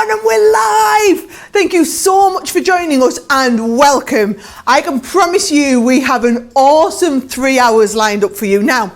on and we're live. Thank you so much for joining us and welcome. I can promise you we have an awesome 3 hours lined up for you. Now,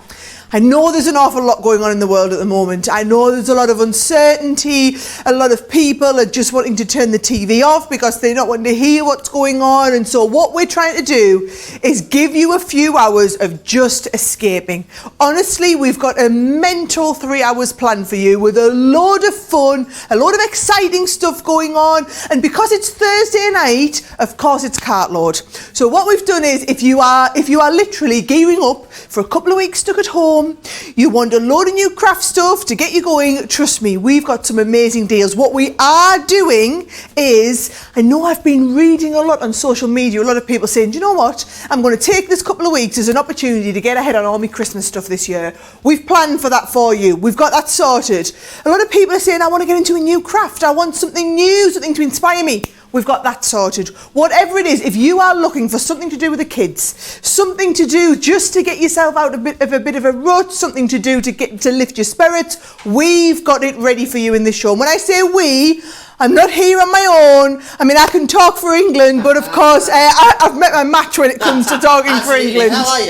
I know there's an awful lot going on in the world at the moment. I know there's a lot of uncertainty. A lot of people are just wanting to turn the TV off because they're not wanting to hear what's going on. And so what we're trying to do is give you a few hours of just escaping. Honestly, we've got a mental 3 hours planned for you with a load of fun, a load of exciting stuff going on. And because it's Thursday night, of course it's Cartload. So what we've done is if you are literally gearing up for a couple of weeks stuck at home, you want a load of new craft stuff to get you going, trust me, we've got some amazing deals. What we are doing is, I know I've been reading a lot on social media, a lot of people saying, do you know what, I'm going to take this couple of weeks as an opportunity to get ahead on all my Christmas stuff this year. We've planned for that for you. We've got that sorted. A lot of people are saying, I want to get into a new craft. I want something new, something to inspire me. We've got that sorted. Whatever it is, if you are looking for something to do with the kids, something to do just to get yourself out a bit of a rut, something to do to lift your spirits, we've got it ready for you in this show. And when I say we, I'm not here on my own. I mean, I can talk for England, but of course, I've met my match when it comes to talking for England. How are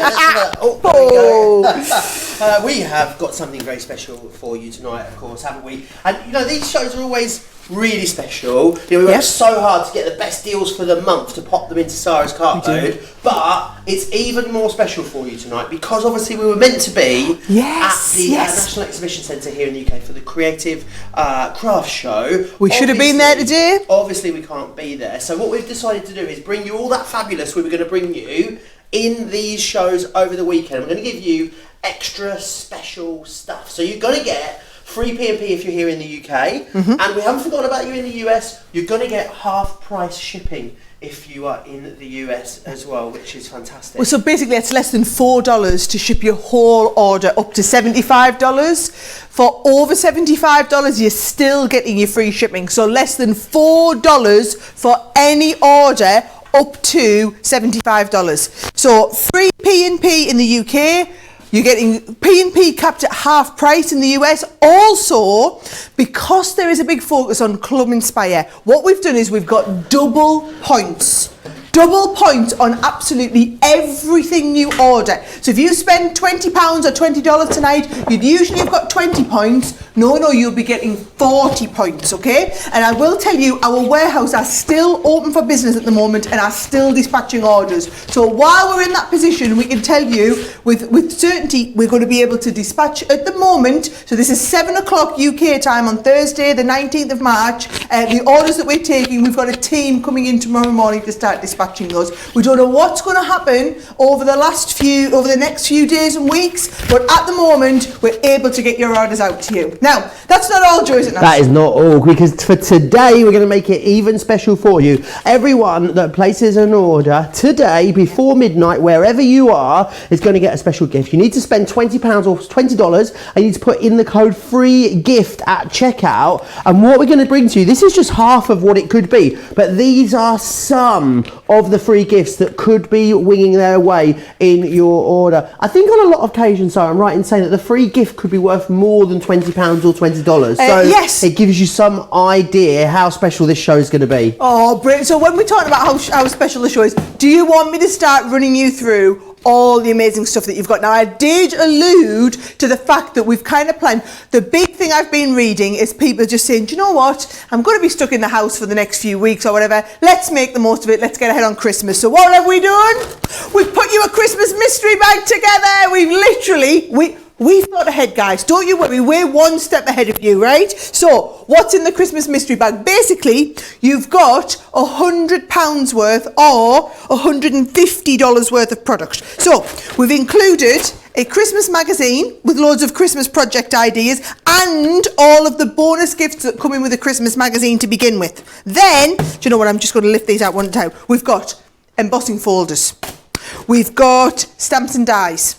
you? We have got something very special for you tonight, of course, haven't we? And you know, these shows are always really special. You know, we work so hard to get the best deals for the month to pop them into Sara's Cartload, but it's even more special for you tonight because obviously we were meant to be at the National Exhibition Centre here in the UK for the Creative Craft Show. We should have been there today. Obviously we can't be there, so what we've decided to do is bring you all that fabulous we were going to bring you in these shows over the weekend. We're going to give you extra special stuff, so you're going to get free P&P if you're here in the UK, and we haven't forgotten about you in the US. You're going to get half price shipping if you are in the US as well, which is fantastic. Well, so basically it's less than $4 to ship your whole order up to $75. For over $75, you're still getting your free shipping. So less than $4 for any order up to $75. So free P&P in the UK. You're getting P&P capped at half price in the US. Also, because there is a big focus on Club Inspire, what we've done is we've got double points. Double points on absolutely everything you order. So if you spend £20 or $20 tonight, you'd usually have got 20 points. No, you'll be getting 40 points, okay? And I will tell you, our warehouse are still open for business at the moment and are still dispatching orders. So while we're in that position, we can tell you with certainty, we're going to be able to dispatch at the moment. So this is 7 o'clock UK time on Thursday, the 19th of March. The orders that we're taking, we've got a team coming in tomorrow morning to start dispatching those. We don't know what's going to happen over the next few days and weeks, but at the moment we're able to get your orders out to you. Now, that's not all, Joe, is it? That is not all, because for today we're going to make it even special for you. Everyone that places an order today before midnight, wherever you are, is going to get a special gift. You need to spend £20 or $20, and you need to put in the code free gift at checkout. And what we're going to bring to you, this is just half of what it could be, but these are some of the free gifts that could be winging their way in your order. I think on a lot of occasions, so I'm right in saying that the free gift could be worth more than £20 or $20. So yes, it gives you some idea how special this show is going to be. Oh, brilliant. So when we're talking about how special the show is, do you want me to start running you through all the amazing stuff that you've got? Now, I did allude to the fact that we've kind of planned. The big thing I've been reading is people just saying, do you know what? I'm going to be stuck in the house for the next few weeks or whatever. Let's make the most of it. Let's get ahead on Christmas. So what have we done? We've put you a Christmas mystery bag together. We've thought ahead, guys. Don't you worry. We're one step ahead of you, right? So what's in the Christmas mystery bag? Basically, you've got £100 worth or $150 worth of product. So we've included a Christmas magazine with loads of Christmas project ideas and all of the bonus gifts that come in with a Christmas magazine to begin with. Then, do you know what? I'm just going to lift these out one at a time. We've got embossing folders. We've got stamps and dies.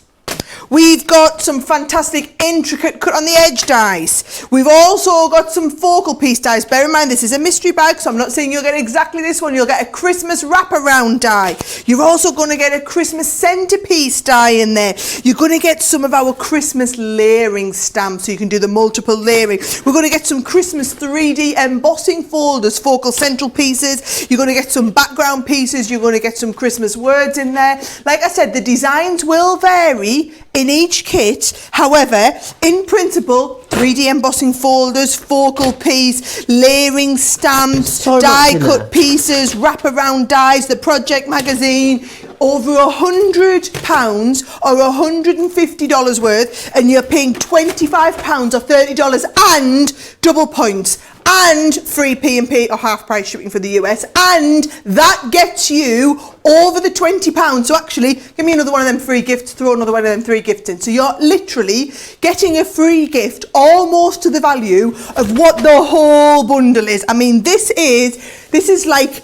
We've got some fantastic intricate cut on the edge dies. We've also got some focal piece dies. Bear in mind, this is a mystery bag, so I'm not saying you'll get exactly this one. You'll get a Christmas wraparound die. You're also going to get a Christmas centerpiece die in there. You're going to get some of our Christmas layering stamps, so you can do the multiple layering. We're going to get some Christmas 3D embossing folders, focal central pieces. You're going to get some background pieces. You're going to get some Christmas words in there. Like I said, the designs will vary in each kit. However, in principle, 3D embossing folders, focal piece, layering stamps, die cut pieces, wraparound dies, the project magazine, over £100 or $150 worth, and you're paying £25 or $30 and double points and free P&P or half price shipping for the US, and that gets you over the £20. So actually, give me another one of them free gifts, throw another one of them 3 gifts in. So you're literally getting a free gift almost to the value of what the whole bundle is. I mean, this is like,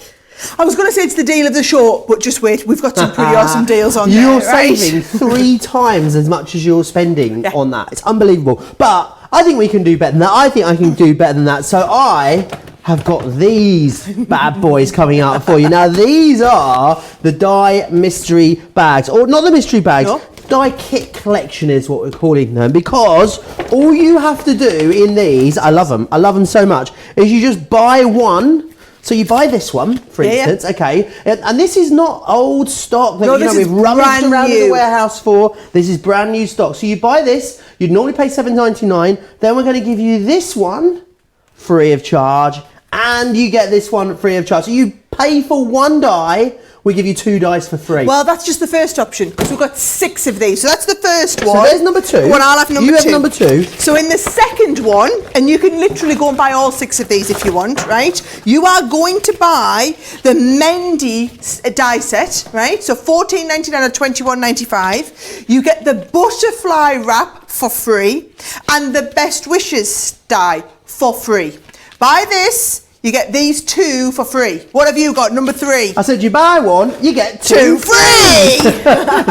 I was going to say it's the deal of the show, but just wait, we've got some pretty awesome deals on there. You're saving 3 times as much as you're spending on that. It's unbelievable. But I think we can do better than that. I think I can do better than that. So I have got these bad boys coming out for you. Now, these are the die mystery bags, or not the mystery bags. No. Die kit collection is what we're calling them, because all you have to do in these, I love them so much, is you just buy one. So you buy this one, for instance, okay, and this is not old stock that we've rummaged around in the warehouse for. This is brand new stock. So you buy this, you'd normally pay $7.99. Then we're going to give you this one free of charge, and you get this one free of charge. So you pay for one die, we give you 2 dies for free. Well, that's just the first option, because we've got 6 of these. So that's the first one. So there's number 2. Well, I'll have number 2. You have number 2. So in the second one, and you can literally go and buy all 6 of these if you want, right? You are going to buy the Mendy die set, right? So $14.99 or $21.95. You get the butterfly wrap for free, and the best wishes die for free. Buy this, you get these 2 for free. What have you got? Number 3. I said you buy one, you get 2 free.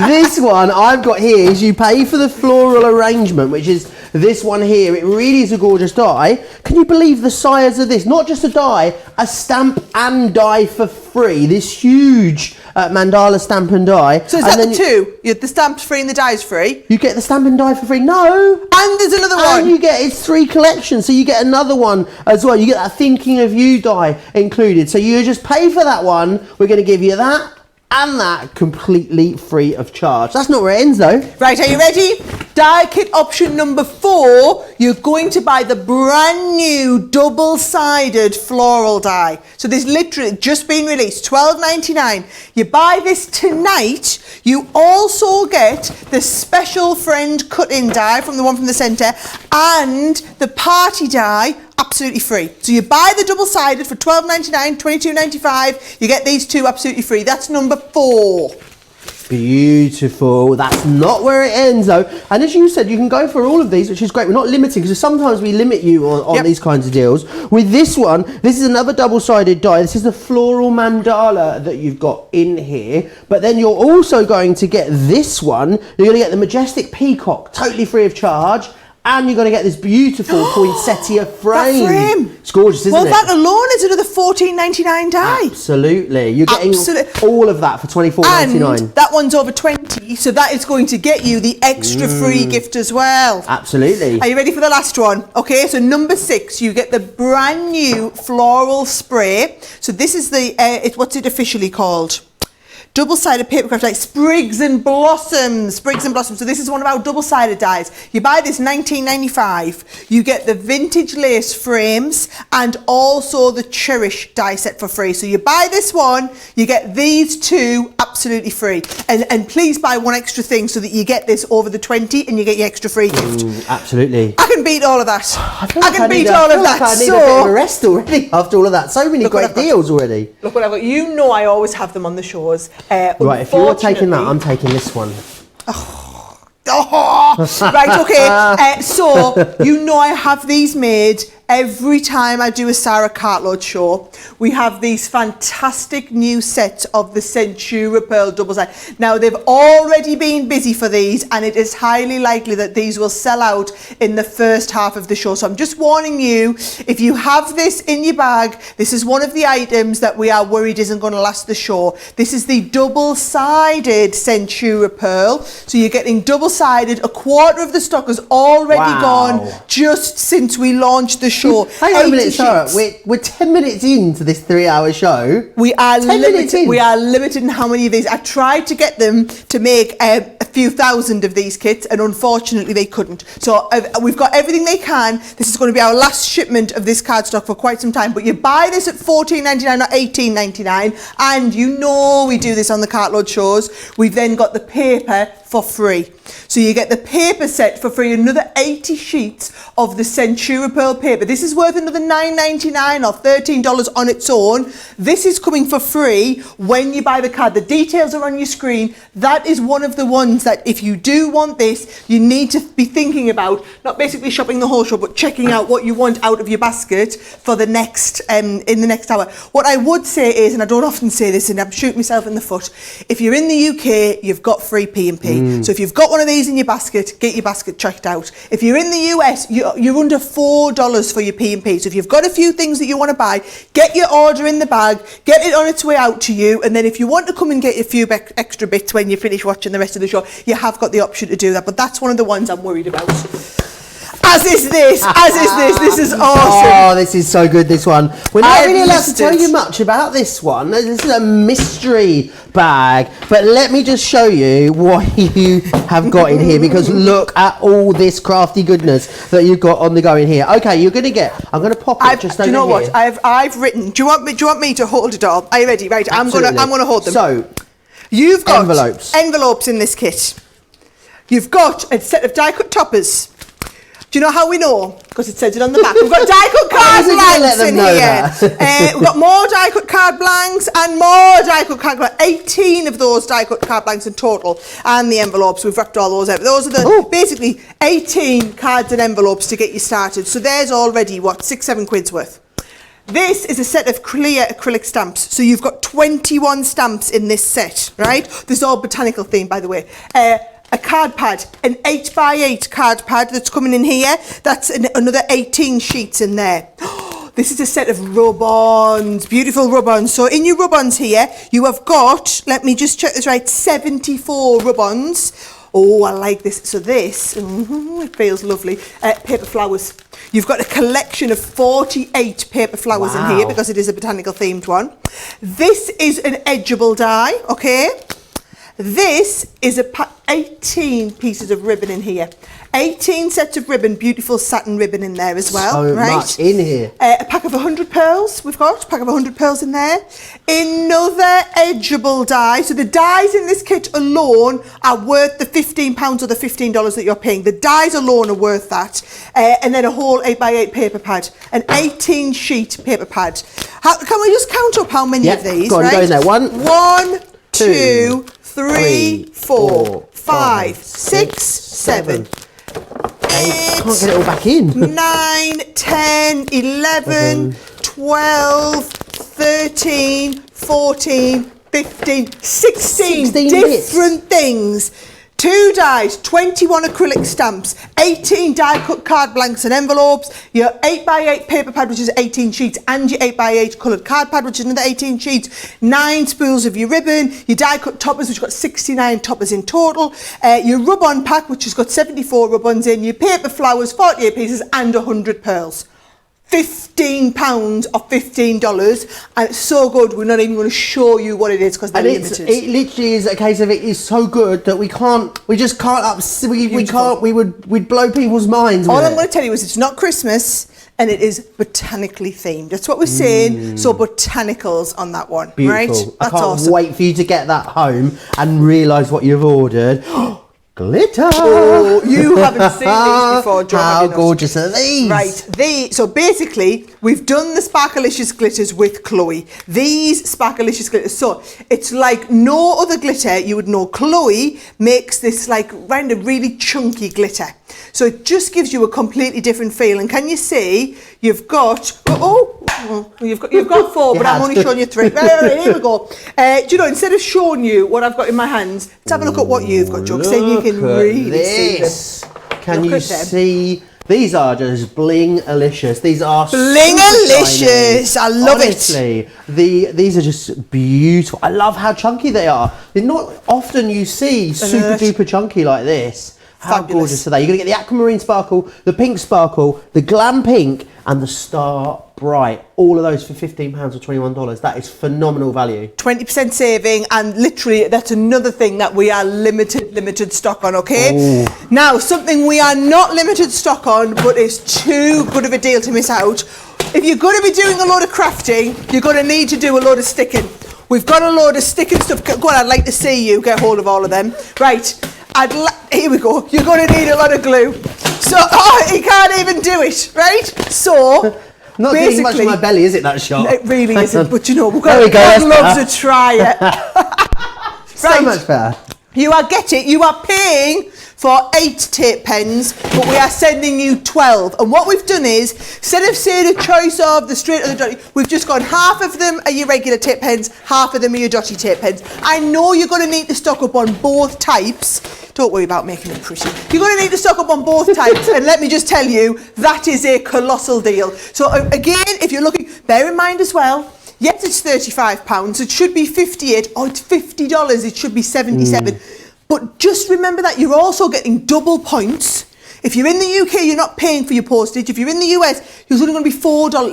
This one I've got here is you pay for the floral arrangement, which is this one here. It really is a gorgeous die. Can you believe the size of this? Not just a die, a stamp and die for free. This huge mandala stamp and die. So is that the 2? You have the stamp's free and the die's free? You get the stamp and die for free. No. And there's another one. And you get, it's 3 collections, so you get another one as well. You get that Thinking of You die included. So you just pay for that one. We're going to give you that and that completely free of charge. That's not where it ends though. Right, are you ready? Die kit option number 4, you're going to buy the brand new double-sided floral die. So this literally just been released, $12.99. You buy this tonight, you also get the special friend cut-in die from the one from the centre, and the party die absolutely free. So you buy the double-sided for $12.99, $22.95. You get these 2 absolutely free. That's number 4. Beautiful. That's not where it ends though. And as you said, you can go for all of these, which is great. We're not limiting, because sometimes we limit you on these kinds of deals. With this one, this is another double-sided die. This is the Floral Mandala that you've got in here. But then you're also going to get this one. You're going to get the Majestic Peacock, totally free of charge. And you're going to get this beautiful poinsettia frame. It's gorgeous, isn't it? Well, that alone is another $14.99 die. Absolutely. You're getting all of that for $24.99. And that one's over 20, so that is going to get you the extra free gift as well. Absolutely. Are you ready for the last one? Okay, so number 6, you get the brand new Floral Spray. So this is the, what's it officially called? Double-sided paper craft, like Sprigs and Blossoms. So this is one of our double-sided dies. You buy this $19.95. You get the vintage lace frames and also the Cherish die set for free. So you buy this one, you get these 2 absolutely free. And please buy one extra thing so that you get this over the 20 and you get your extra free gift. Absolutely. I can beat all of that. I can beat all of that. I need a bit of a rest already after all of that. So many great deals already. Look what I've got. You know I always have them on the shows. Right, if you're taking that, I'm taking this one. Right, okay. So, you know I have these made every time I do a Sara Cartload show, we have these fantastic new sets of the Centura Pearl double side. Now, they've already been busy for these, and it is highly likely that these will sell out in the first half of the show. So I'm just warning you, if you have this in your bag, this is one of the items that we are worried isn't going to last the show. This is the double-sided Centura Pearl. So you're getting double-sided. A quarter of the stock has already gone just since we launched the show. Hang on a minute, Sara. We're 10 minutes into this 3-hour show. We are limited. We are limited in how many of these. I tried to get them to make a few thousand of these kits, and unfortunately they couldn't. So we've got everything they can. This is going to be our last shipment of this cardstock for quite some time. But you buy this at $14.99, not $18.99, and you know we do this on the Cartload shows. We've then got the paper for free. So you get the paper set for free, another 80 sheets of the Centura Pearl paper. This is worth another $9.99 or $13 on its own. This is coming for free when you buy the card. The details are on your screen. That is one of the ones that if you do want this, you need to be thinking about, not basically shopping the whole show, but checking out what you want out of your basket for the next, in the next hour. What I would say is, and I don't often say this, and I'm shooting myself in the foot, if you're in the UK, you've got free P&P. So if you've got one of these in your basket, get your basket checked out. If you're in the US, you're under $4 for your P&P. So if you've got a few things that you want to buy, get your order in the bag, get it on its way out to you, and then if you want to come and get a few extra bits when you finish watching the rest of the show, you have got the option to do that. But that's one of the ones I'm worried about. As is this, this is awesome. Oh, this is so good, this one. We're not really allowed to tell you much about this one. This is a mystery bag. But let me just show you what you have got in here, because look at all this crafty goodness that you've got on the go in here. Okay, you're going to get, I'm going to pop it just over here. Do you know what? I've written, do you want me to hold it all? Are you ready? Right, I'm going to hold them. So, you've got envelopes in this kit. You've got a set of die-cut toppers. Do you know how we know? Because it says it on the back. We've got die-cut card blanks in here. We've got more die-cut card blanks and more die-cut card blanks. 18 of those die-cut card blanks in total. And the envelopes, we've wrapped all those out. Those are the basically 18 cards and envelopes to get you started. So there's already, what, 6-7 quid's worth. This is a set of clear acrylic stamps. So you've got 21 stamps in this set, right? This is all botanical theme, by the way. A card pad, an 8x8 card pad that's coming in here. That's another 18 sheets in there. This is a set of rub-ons, beautiful rub-ons. So in your rub-ons here, you have got, let me just check this right, 74 rub-ons. Oh, I like this. So this, it feels lovely. Paper flowers. You've got a collection of 48 paper flowers in here because it is a botanical themed one. This is an edgeable die, okay? This is 18 pieces of ribbon in here. 18 sets of ribbon, beautiful satin ribbon in there as well. So much in here. A pack of 100 pearls, we've got. A pack of 100 pearls in there. Another edgeable die. So the dies in this kit alone are worth the £15 or the $15 that you're paying. The dies alone are worth that. And then a whole 8x8 paper pad. An 18 sheet paper pad. Can we just count up how many of these? Go on, go in there. One, 2, 3, 4, 5, 6, 7, 8. Can't get it all back in. 9, 10, 11, 12, 13, 14, 15, 16 different things. 2 dies, 21 acrylic stamps, 18 die-cut card blanks and envelopes, your 8x8 paper pad, which is 18 sheets, and your 8x8 coloured card pad, which is another 18 sheets, 9 spools of your ribbon, your die-cut toppers, which have got 69 toppers in total, your rub-on pack, which has got 74 rub-ons in, your paper flowers, 48 pieces, and 100 pearls. £15 or $15, and it's so good we're not even going to show you what it is because they're limited. It literally is a case of it is so good that we'd blow people's minds. All I'm going to tell you is it's not Christmas and it is botanically themed. That's what we're saying. So botanicals on that one. Beautiful. Right? I can't wait for you to get that home and realise what you've ordered. Glitter! Oh, you haven't seen these before, Joe. How gorgeous are these? Right, so basically, we've done the Sparkalicious glitters with Chloe. These Sparkalicious glitters, so it's like no other glitter you would know. Chloe makes this like random, really chunky glitter. So it just gives you a completely different feel. And can you see, you've got, you've got 4, but I'm only showing you 3. Right, here we go. Do you know, instead of showing you what I've got in my hands, let's have a look at what you've got, Joe, so you can really see them. Can you see? These are just bling-alicious. These are bling-alicious. I love it. These are just beautiful. I love how chunky they are. They're not often you see super duper chunky like this. How gorgeous are they? You're going to get the aquamarine sparkle, the pink sparkle, the glam pink, and the star bright. All of those for £15 or $21. That is phenomenal value. 20% saving, and literally that's another thing that we are limited stock on, okay? Ooh. Now, something we are not limited stock on, but is too good of a deal to miss out. If you're going to be doing a load of crafting, you're going to need to do a load of sticking. We've got a load of sticking stuff. Go on, I'd like to see you get hold of all of them. Right. Here we go. You're going to need a lot of glue. So, he can't even do it, right? So, not doing much of my belly, is it, that shot? It really isn't, but you know, God loves to try it. Right. So much better. You are paying for 8 tape pens, but we are sending you 12. And what we've done is, instead of saying a choice of the straight or the dotty, we've just gone half of them are your regular tape pens, half of them are your dotty tape pens. I know you're going to need to stock up on both types. Don't worry about making them pretty. You're going to need to stock up on both types, and let me just tell you, that is a colossal deal. So again, if you're looking, bear in mind as well, yes, it's £35. It should be $58. Oh, it's $50. It should be $77. But just remember that you're also getting double points. If you're in the UK, you're not paying for your postage. If you're in the US, you're only going to be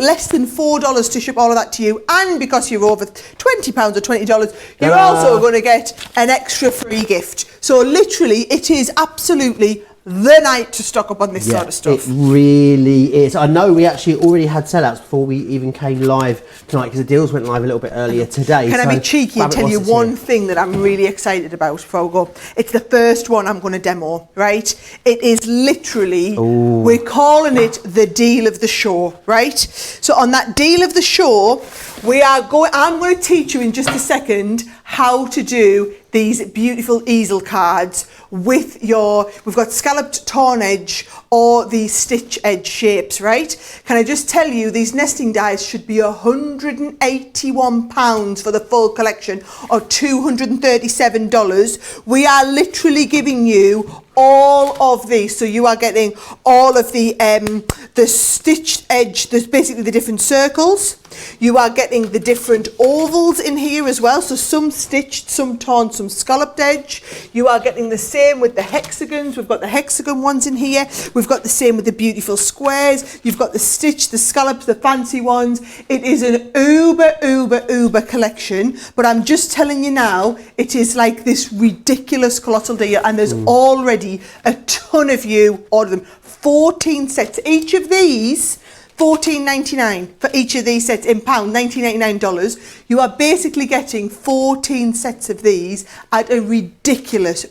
less than $4 to ship all of that to you. And because you're over £20 or $20, you're also going to get an extra free gift. So literally, it is absolutely the night to stock up on this sort of stuff. It really is. I know we actually already had sellouts before we even came live tonight, because the deals went live a little bit earlier today. Can I be cheeky and tell you one thing that I'm really excited about before we go? It's the first one I'm going to demo, right? It is literally, we're calling it the deal of the show, right? So on that deal of the show, I'm going to teach you in just a second how to do these beautiful easel cards with we've got scalloped torn edge or the stitch edge shapes, right? Can I just tell you, these nesting dies should be £181 for the full collection, or $237. We are literally giving you all of these, so you are getting all of the stitched edge. There's basically the different circles. You are getting the different ovals in here as well, so some stitched, some torn, some scalloped edge. You are getting the same with the hexagons. We've got the hexagon ones in here. We've got the same with the beautiful squares. You've got the stitched, the scallops, the fancy ones. It is an uber collection, but I'm just telling you now, it is like this ridiculous colossal deal, and there's already a ton of you order them. 14 sets, each of these $14.99 for each of these sets in pound, $19.99. You are basically getting 14 sets of these at a ridiculous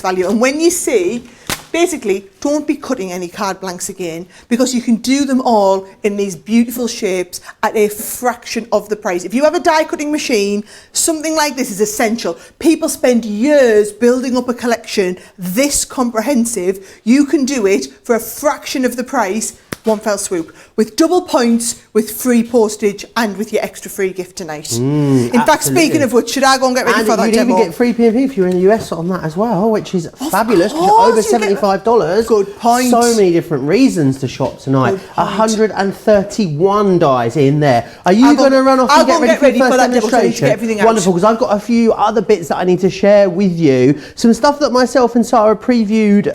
value. And when you see, basically, don't be cutting any card blanks again, because you can do them all in these beautiful shapes at a fraction of the price. If you have a die cutting machine, something like this is essential. People spend years building up a collection this comprehensive. You can do it for a fraction of the price, one fell swoop, with double points, with free postage, and with your extra free gift tonight. In fact, speaking of which, should I go and get ready for that demo? And you'd even get free P&P if you're in the US on that as well, which is fabulous. Over $75. Good point. So many different reasons to shop tonight. 131 dies in there. Are you going to run off and get ready for the first demonstration? Wonderful, because I've got a few other bits that I need to share with you. Some stuff that myself and Sara previewed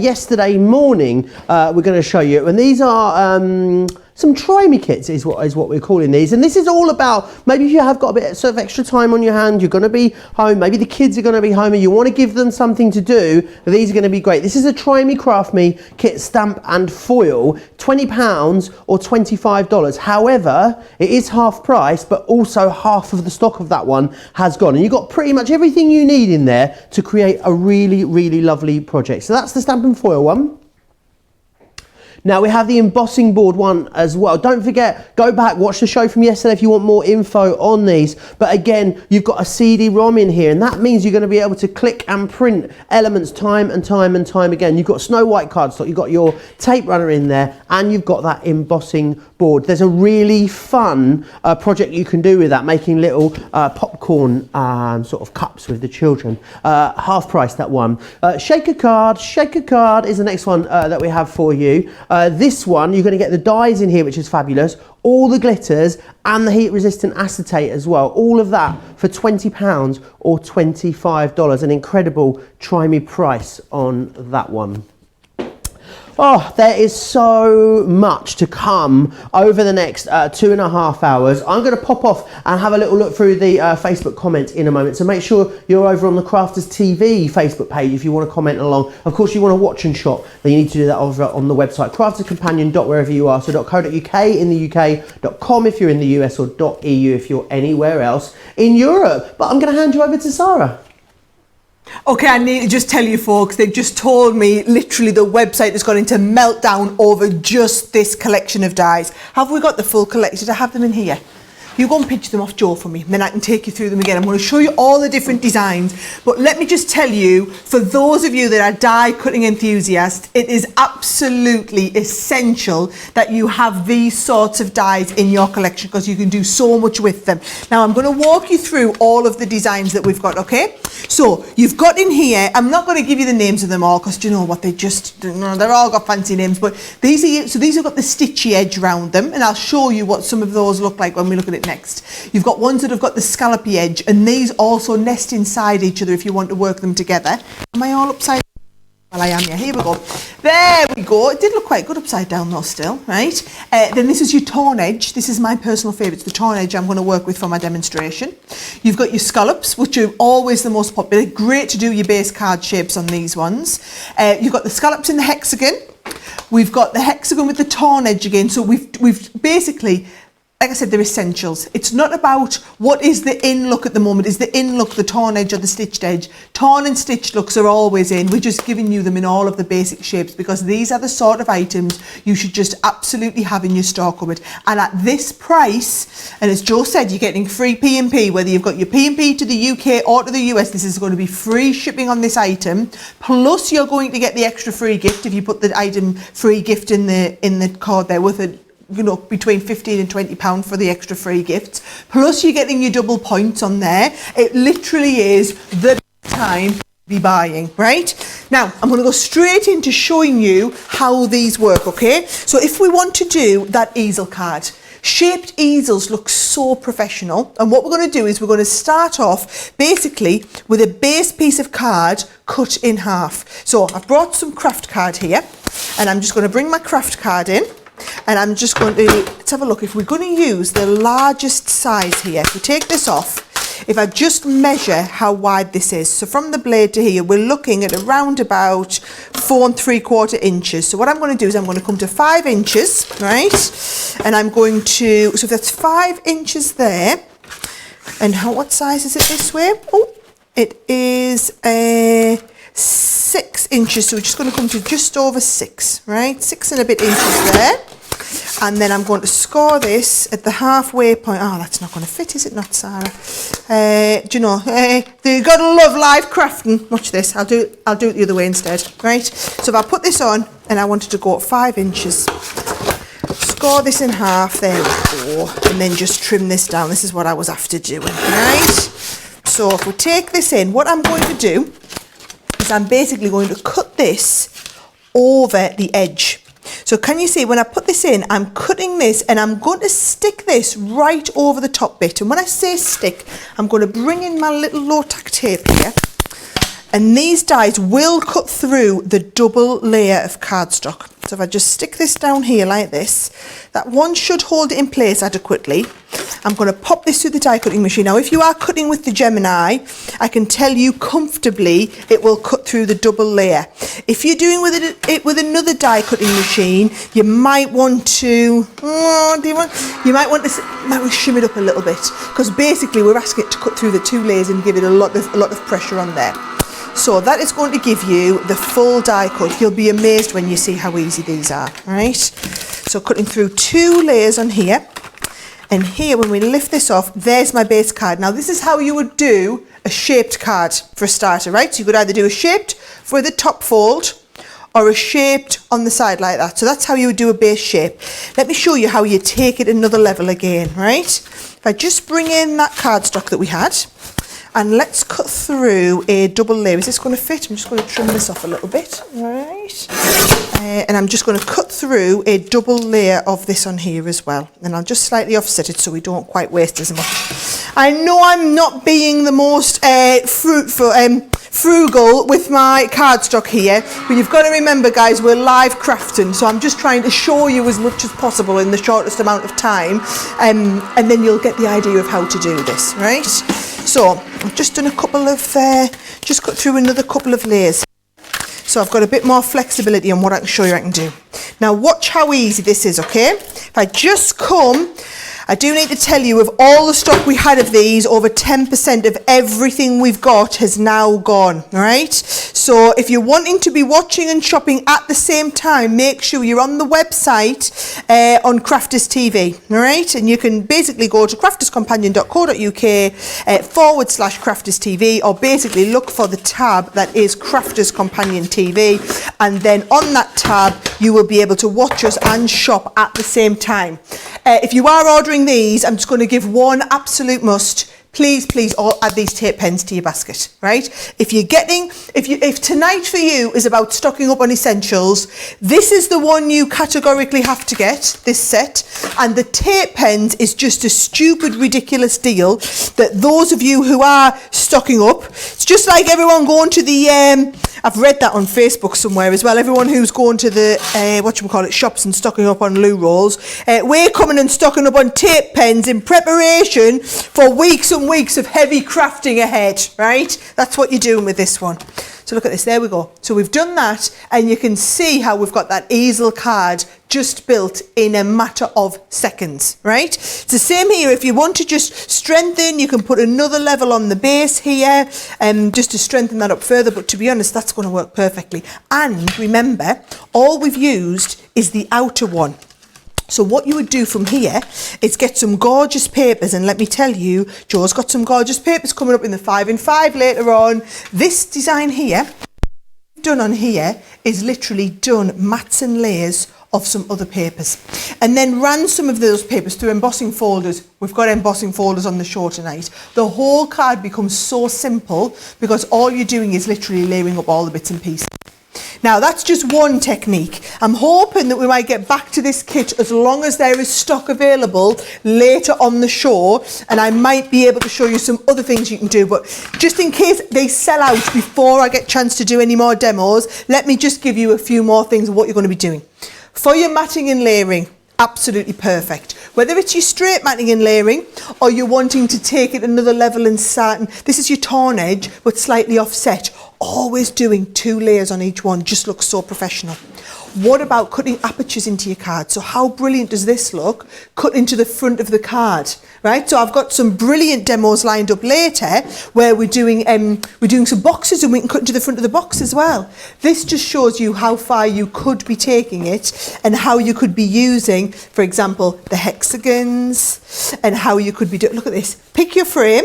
yesterday morning. We're going to show you, and these are some try me kits is what we're calling these, and this is all about, maybe if you have got a bit sort of extra time on your hand, you're going to be home, maybe the kids are going to be home and you want to give them something to do, these are going to be great. This is a try me craft me kit, stamp and foil, £20 or $25. However, it is half price, but also half of the stock of that one has gone, and you've got pretty much everything you need in there to create a really lovely project. So that's the stamp and foil one. Now we have the embossing board one as well. Don't forget, go back, watch the show from yesterday if you want more info on these. But again, you've got a CD-ROM in here, and that means you're going to be able to click and print elements time and time and time again. You've got Snow White cardstock, you've got your tape runner in there, and you've got that embossing board. There's a really fun project you can do with that, making little popcorn sort of cups with the children. Half price, that one. Shaker card is the next one that we have for you. This one, you're going to get the dies in here, which is fabulous, all the glitters and the heat resistant acetate as well. All of that for £20 or $25. An incredible try me price on that one. Oh, there is so much to come over the next 2.5 hours. I'm going to pop off and have a little look through the Facebook comments in a moment. So make sure you're over on the Crafters TV Facebook page if you want to comment along. Of course, you want to watch and shop, then you need to do that over on the website, crafterscompanion.wherever you are. So .co.uk in the UK, .com if you're in the US, or .eu if you're anywhere else in Europe. But I'm going to hand you over to Sara. Okay, I need to just tell you folks, they've just told me literally the website has gone into meltdown over just this collection of dies. Have we got the full collection? Did I have them in here? You go and pitch them off Joe for me, then I can take you through them again. I'm going to show you all the different designs, but let me just tell you, for those of you that are die cutting enthusiasts, it is absolutely essential that you have these sorts of dies in your collection because you can do so much with them. Now I'm going to walk you through all of the designs that we've got, okay? So you've got in here, I'm not going to give you the names of them all because you know what, they're all got fancy names, but these have got the stitchy edge around them, and I'll show you what some of those look like when we look at it next. You've got ones that have got the scallopy edge, and these also nest inside each other if you want to work them together. Am I all upside down? Well, I am, yeah. Here we go. There we go. It did look quite good upside down though still, right? Then this is your torn edge. This is my personal favourite. It's the torn edge I'm going to work with for my demonstration. You've got your scallops, which are always the most popular. Great to do your base card shapes on these ones. You've got the scallops in the hexagon. We've got the hexagon with the torn edge again. So we've basically, like I said, they're essentials. It's not about what is the in look at the moment. Is the in look the torn edge or the stitched edge? Torn and stitched looks are always in. We're just giving you them in all of the basic shapes because these are the sort of items you should just absolutely have in your store cupboard. And at this price, and as Joe said, you're getting free P&P, whether you've got your P&P to the UK or to the US, this is going to be free shipping on this item. Plus you're going to get the extra free gift if you put the item free gift in the card there with it. You know, between £15 and £20 for the extra free gifts. Plus you're getting your double points on there. It literally is the time to be buying, right? Now, I'm going to go straight into showing you how these work, okay? So if we want to do that easel card, shaped easels look so professional, and what we're going to do is we're going to start off basically with a base piece of card cut in half. So I've brought some craft card here, and I'm just going to bring my craft card in. And I'm just going to, let's have a look. If we're going to use the largest size here, if we take this off, if I just measure how wide this is, so from the blade to here, we're looking at around about 4 3/4 inches. So what I'm going to do is I'm going to come to 5 inches, right? And I'm going to, so if that's 5 inches there, and what size is it this way? Oh, it is 6 inches, so we're just going to come to just over 6, right? 6 and a bit inches there. And then I'm going to score this at the halfway point. Oh, that's not going to fit, is it not, Sarah? Do you know, you got to love live crafting. Watch this, I'll do it the other way instead, right? So if I put this on and I wanted to go at 5 inches, score this in half, there we go, and then just trim this down. This is what I was after doing, right? So if we take this in, what I'm going to do is I'm basically going to cut this over the edge. So can you see when I put this in, I'm cutting this and I'm going to stick this right over the top bit. And when I say stick, I'm going to bring in my little low-tack tape here. And these dies will cut through the double layer of cardstock. So if I just stick this down here like this, that one should hold it in place adequately. I'm going to pop this through the die cutting machine. Now, if you are cutting with the Gemini, I can tell you comfortably it will cut through the double layer. If you're doing it with another die cutting machine, you might want to, you might want to shim it up a little bit because basically we're asking it to cut through the 2 layers and give it a lot of pressure on there. So that is going to give you the full die cut. You'll be amazed when you see how easy these are, right? So cutting through 2 layers on here. And here, when we lift this off, there's my base card. Now, this is how you would do a shaped card for a starter, right? So you could either do a shaped for the top fold or a shaped on the side like that. So that's how you would do a base shape. Let me show you how you take it another level again, right? If I just bring in that cardstock that we had, and let's cut through a double layer. Is this going to fit? I'm just going to trim this off a little bit, right? And I'm just going to cut through a double layer of this on here as well. And I'll just slightly offset it so we don't quite waste as much. I know I'm not being the most frugal with my cardstock here, but you've got to remember, guys, we're live crafting, so I'm just trying to show you as much as possible in the shortest amount of time, and then you'll get the idea of how to do this, right? So I've just done a couple of, just cut through another couple of layers. So I've got a bit more flexibility on what I can show you I can do. Now watch how easy this is, okay? If I just come, I do need to tell you, of all the stock we had of these, over 10% of everything we've got has now gone, all right? So if you're wanting to be watching and shopping at the same time, make sure you're on the website on Crafters TV, all right? And you can basically go to crafterscompanion.co.uk/Crafters TV, or basically look for the tab that is Crafters Companion TV, and then on that tab, you will be able to watch us and shop at the same time. If you are ordering these, I'm just going to give one absolute must. Please all add these tape pens to your basket, right? If tonight for you is about stocking up on essentials, this is the one you categorically have to get, this set. And the tape pens is just a stupid, ridiculous deal that those of you who are stocking up, it's just like everyone going to the, I've read that on Facebook somewhere as well, everyone who's going to the, shops and stocking up on loo rolls. We're coming and stocking up on tape pens in preparation for weeks and weeks of heavy crafting ahead, right? That's what you're doing with this one. So look at this, there we go. So we've done that, and you can see how we've got that easel card just built in a matter of seconds, right? It's the same here. If you want to just strengthen, you can put another level on the base here, just to strengthen that up further, but to be honest, that's going to work perfectly. And remember, all we've used is the outer one. So what you would do from here is get some gorgeous papers, and let me tell you, Joe's got some gorgeous papers coming up in the 5 in 5 later on. This design here, done on here, is literally done mats and layers of some other papers, and then ran some of those papers through embossing folders. We've got embossing folders on the show tonight. The whole card becomes so simple because all you're doing is literally layering up all the bits and pieces. Now that's just one technique. I'm hoping that we might get back to this kit as long as there is stock available later on the show, and I might be able to show you some other things you can do, but just in case they sell out before I get a chance to do any more demos, let me just give you a few more things of what you're going to be doing. For your matting and layering, absolutely perfect. Whether it's your straight matting and layering or you're wanting to take it another level in satin, this is your torn edge but slightly offset. Always doing 2 layers on each one just looks so professional. What about cutting apertures into your card? So how brilliant does this look? Cut into the front of the card, right? So I've got some brilliant demos lined up later where we're doing some boxes, and we can cut into the front of the box as well. This just shows you how far you could be taking it and how you could be using, for example, the hexagons, and how you could be doing, look at this, pick your frame.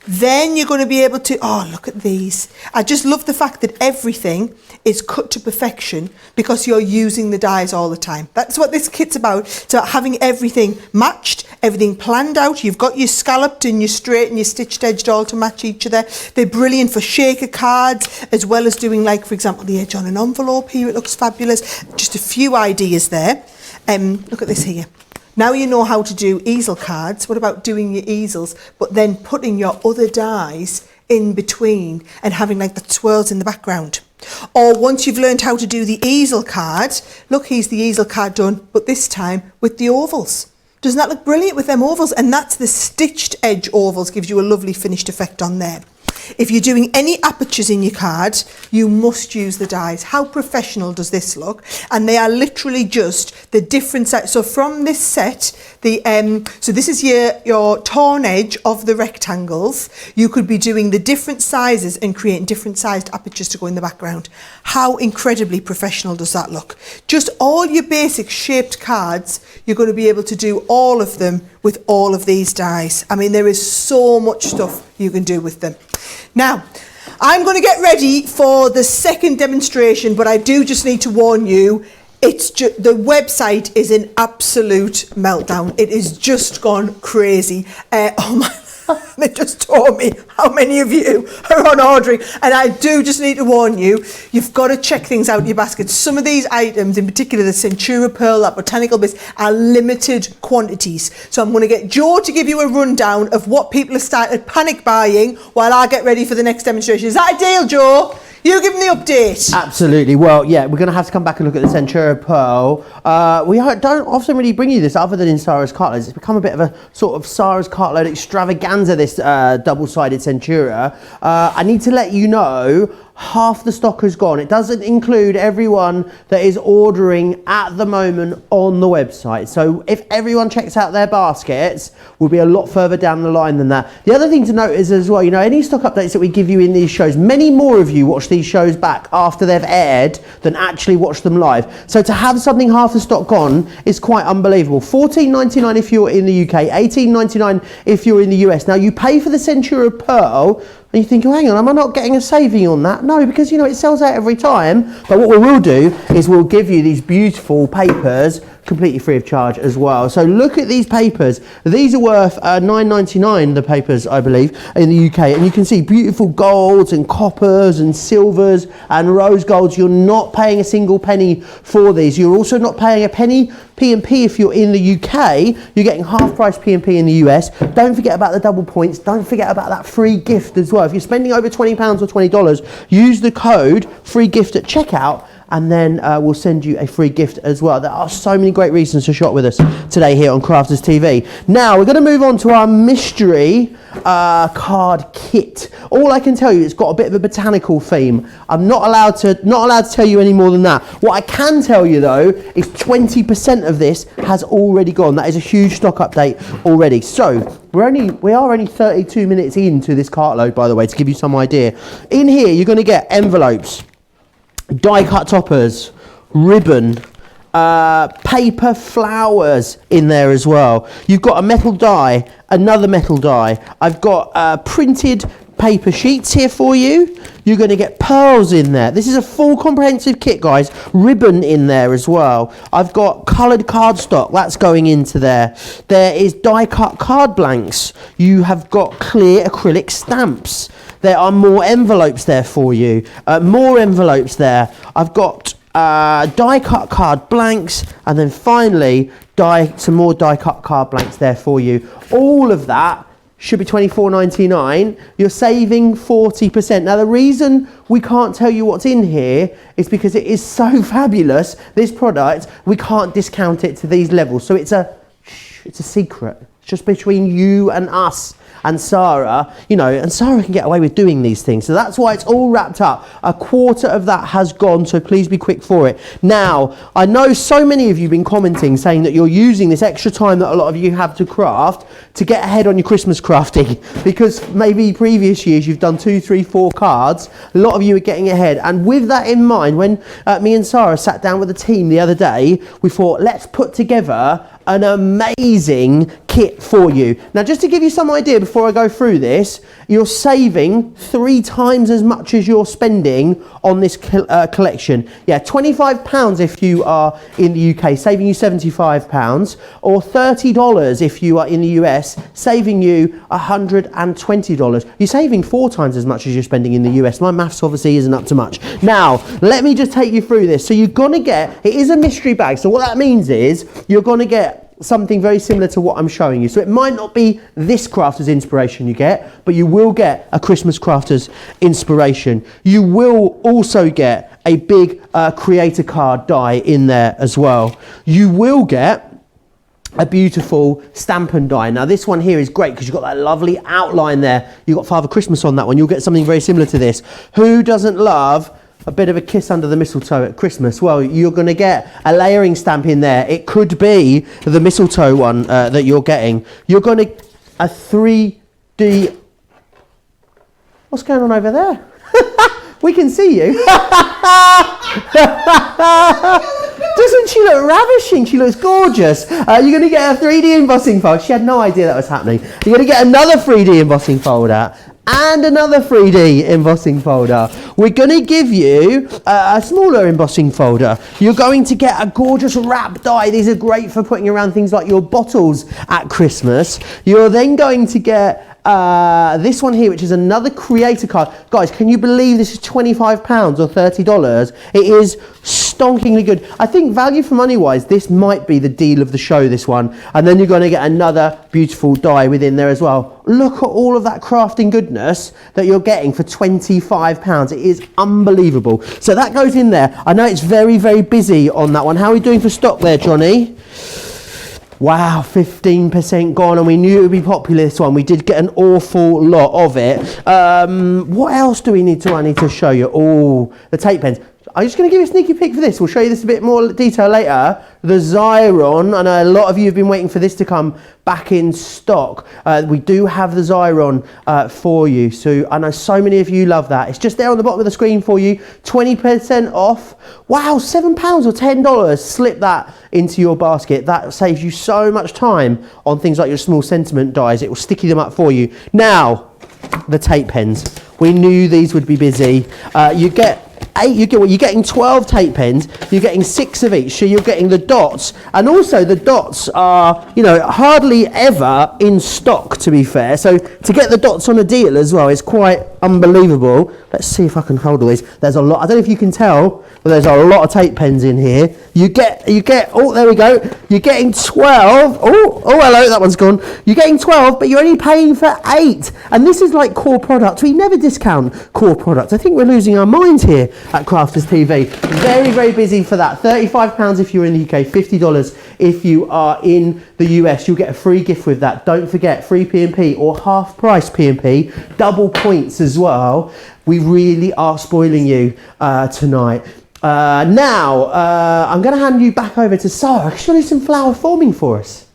Then you're going to be able to, oh, look at these. I just love the fact that everything is cut to perfection because you're using the dies all the time. That's what this kit's about. It's about having everything matched, everything planned out. You've got your scalloped and your straight and your stitched edged all to match each other. They're brilliant for shaker cards, as well as doing, like, for example, the edge on an envelope here. It looks fabulous. Just a few ideas there. Look at this here. Now you know how to do easel cards. What about doing your easels, but then putting your other dies in between and having like the swirls in the background? Or once you've learned how to do the easel card, look, here's the easel card done, but this time with the ovals. Doesn't that look brilliant with them ovals? And that's the stitched edge ovals, gives you a lovely finished effect on there. If you're doing any apertures in your card, you must use the dies. How professional does this look? And they are literally just the different size. So from this set, so this is your torn edge of the rectangles. You could be doing the different sizes and creating different sized apertures to go in the background. How incredibly professional does that look? Just all your basic shaped cards, you're going to be able to do all of them with all of these dies. I mean, there is so much stuff you can do with them. Now, I'm going to get ready for the second demonstration, but I do just need to warn you, the website is an absolute meltdown. It is just gone crazy. Oh my, they just told me how many of you are on ordering, and I do just need to warn you, you've got to check things out in your basket. Some of these items, in particular the Centura Pearl, that botanical base, are limited quantities. So I'm going to get Joe to give you a rundown of what people have started panic buying while I get ready for the next demonstration. Is that a deal, Joe? You give them the update. Absolutely. Well, yeah, we're going to have to come back and look at the Centura Pearl. We don't often really bring you this other than in Sara's Cartload. It's become a bit of a sort of Sara's Cartload extravaganza, this double-sided Centura. I need to let you know, half the stock has gone. It doesn't include everyone that is ordering at the moment on the website. So if everyone checks out their baskets, we'll be a lot further down the line than that. The other thing to note is as well, you know, any stock updates that we give you in these shows, many more of you watch these shows back after they've aired than actually watch them live. So to have something half the stock gone is quite unbelievable. $14.99 if you're in the UK, $18.99 if you're in the US. Now you pay for the Centura Pearl, and you think, oh, hang on, am I not getting a saving on that? No, because, you know, it sells out every time. But what we will do is we'll give you these beautiful papers completely free of charge as well. So look at these papers. These are worth $9.99, the papers, I believe, in the UK. And you can see beautiful golds and coppers and silvers and rose golds. You're not paying a single penny for these. You're also not paying a penny P&P if you're in the UK. You're getting half price P&P in the US. Don't forget about the double points. Don't forget about that free gift as well. If you're spending over £20 or $20, use the code free gift at checkout, and then we'll send you a free gift as well. There are so many great reasons to shop with us today here on Crafters TV. Now we're going to move on to our mystery card kit. All I can tell you, it's got a bit of a botanical theme. I'm not allowed to tell you any more than that. What I can tell you though is 20% of this has already gone. That is a huge stock update already. So we are only 32 minutes into this Cartload, by the way, to give you some idea. In here you're going to get envelopes, die cut toppers, ribbon, paper flowers in there as well. You've got a metal die, another metal die. I've got printed paper sheets here for you. You're going to get pearls in there. This is a full comprehensive kit, guys. Ribbon in there as well. I've got coloured cardstock. That's going into there. There is die cut card blanks. You have got clear acrylic stamps. There are more envelopes there for you. More envelopes there. I've got die cut card blanks, and then finally some more die cut card blanks there for you. All of that should be $24.99. You're saving 40%. Now the reason we can't tell you what's in here is because it is so fabulous, this product, we can't discount it to these levels. So it's a secret. It's just between you and us and Sara, you know, and Sara can get away with doing these things. So that's why it's all wrapped up. A quarter of that has gone, so please be quick for it. Now, I know so many of you have been commenting saying that you're using this extra time that a lot of you have to craft to get ahead on your Christmas crafting, because maybe previous years you've done 2, 3, 4 cards. A lot of you are getting ahead. And with that in mind, when me and Sara sat down with the team the other day, we thought, let's put together an amazing kit for you. Now, just to give you some idea before I go through this, you're saving 3 times as much as you're spending on this collection. Yeah, £25 if you are in the UK, saving you £75, or $30 if you are in the US, saving you $120. You're saving 4 times as much as you're spending in the US. My maths obviously isn't up to much. Now, let me just take you through this. So you're going to get, it is a mystery bag. So what that means is you're going to get something very similar to what I'm showing you. So it might not be this crafter's inspiration you get, but you will get a Christmas crafter's inspiration. You will also get a big creator card die in there as well. You will get a beautiful stamp and die. Now this one here is great because you've got that lovely outline there. You've got Father Christmas on that one. You'll get something very similar to this. Who doesn't love a bit of a kiss under the mistletoe at Christmas? Well, you're going to get a layering stamp in there. It could be the mistletoe one that you're getting. You're going to a 3D. What's going on over there? We can see you. Doesn't she look ravishing? She looks gorgeous. You're going to get a 3D embossing folder. She had no idea that was happening. You're going to get another 3D embossing folder and another 3D embossing folder. We're going to give you a smaller embossing folder. You're going to get a gorgeous wrap die. These are great for putting around things like your bottles at Christmas. You're then going to get this one here, which is another creator card. Guys, can you believe this is £25 or $30? It is stonkingly good. I think value for money wise, this might be the deal of the show, this one. And then you're going to get another beautiful die within there as well. Look at all of that crafting goodness that you're getting for £25. It is unbelievable. So that goes in there. I know it's very, very busy on that one. How are we doing for stock there, Johnny? Wow, 15% gone, and we knew it would be popular, this one. We did get an awful lot of it. What else do I need to show you? Oh, the tape pens. I'm just going to give you a sneaky peek for this. We'll show you this a bit more detail later. The Xyron. I know a lot of you have been waiting for this to come back in stock. We do have the Xyron for you. So I know so many of you love that. It's just there on the bottom of the screen for you. 20% off. Wow, £7 or $10. Slip that into your basket. That saves you so much time on things like your small sentiment dies. It will sticky them up for you. Now, the tape pens. We knew these would be busy. You're getting 12 tape pens. You're getting 6 of each, so you're getting the dots, and also the dots are, you know, hardly ever in stock, to be fair. So to get the dots on a deal as well is quite unbelievable. Let's see if I can hold all these. There's a lot. I don't know if you can tell, but there's a lot of tape pens in here. You get. Oh, there we go. You're getting 12. Oh, hello, that one's gone. You're getting 12, but you're only paying for 8. And this is like core products. We never discount core products. I think we're losing our minds here at Crafters TV. Very, very busy for that. £35 if you're in the UK, $50 if you are in the US. You'll get a free gift with that. Don't forget, free P&P or half price P&P, double points as well. We really are spoiling you tonight. Now, I'm going to hand you back over to Sara. She'll do some flower forming for us.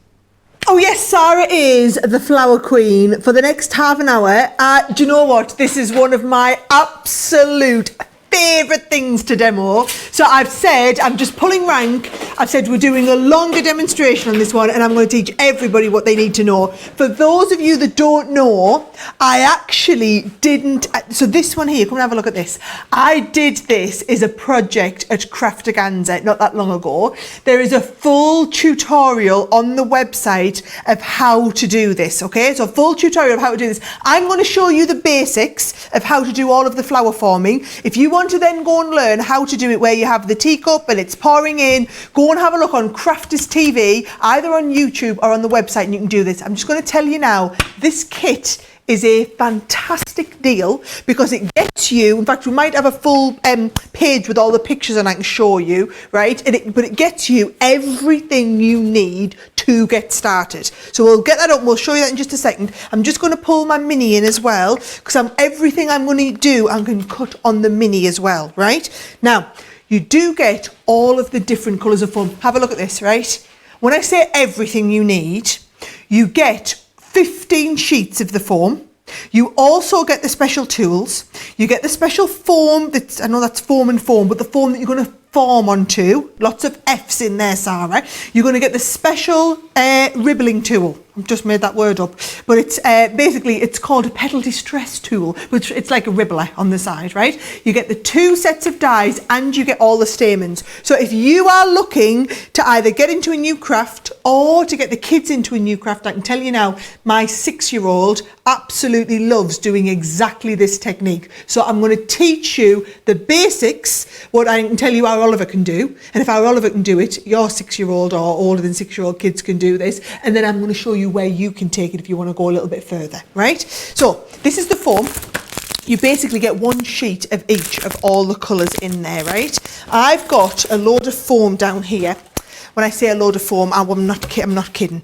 Oh yes, Sara is the flower queen for the next half an hour. Do you know what? This is one of my absolute favourite things to demo. So I've said, I'm just pulling rank. I've said we're doing a longer demonstration on this one, and I'm going to teach everybody what they need to know. For those of you that don't know, I actually didn't, so this one here, come and have a look at this. I did this as a project at Craftaganza not that long ago. There is a full tutorial on the website of how to do this, okay? So a full tutorial of how to do this. I'm going to show you the basics of how to do all of the flower forming. If you want to then go and learn how to do it where you have the teacup and it's pouring in, go and have a look on Crafters TV, either on YouTube or on the website, and you can do this. I'm just going to tell you now, this kit is a fantastic deal because it gets you, in fact we might have a full page with all the pictures and I can show you, right? But it gets you everything you need to get started. So we'll get that up and we'll show you that in just a second. I'm just going to pull my mini in as well because everything I'm going to do I'm going to cut on the mini as well, right? Now you do get all of the different colours of foam. Have a look at this, right? When I say everything you need, you get 15 sheets of the foam. You also get the special tools. You get the special foam, I know that's foam and foam, but the foam that you're going to form onto. Lots of F's in there, Sara. You're going to get the special ribbling tool. I've just made that word up. But it's basically, it's called a Petal Distress tool, which it's like a ribbler on the side, right? You get the 2 sets of dies and you get all the stamens. So if you are looking to either get into a new craft or to get the kids into a new craft, I can tell you now, my 6-year-old absolutely loves doing exactly this technique. So I'm going to teach you the basics, what I can tell you our Oliver can do. And if our Oliver can do it, your 6-year-old or older than 6-year-old kids can do this. And then I'm going to show you where you can take it if you want to go a little bit further, right? So this is the foam. You basically get 1 sheet of each of all the colours in there, right? I've got a load of foam down here. When I say a load of foam, I'm not kidding.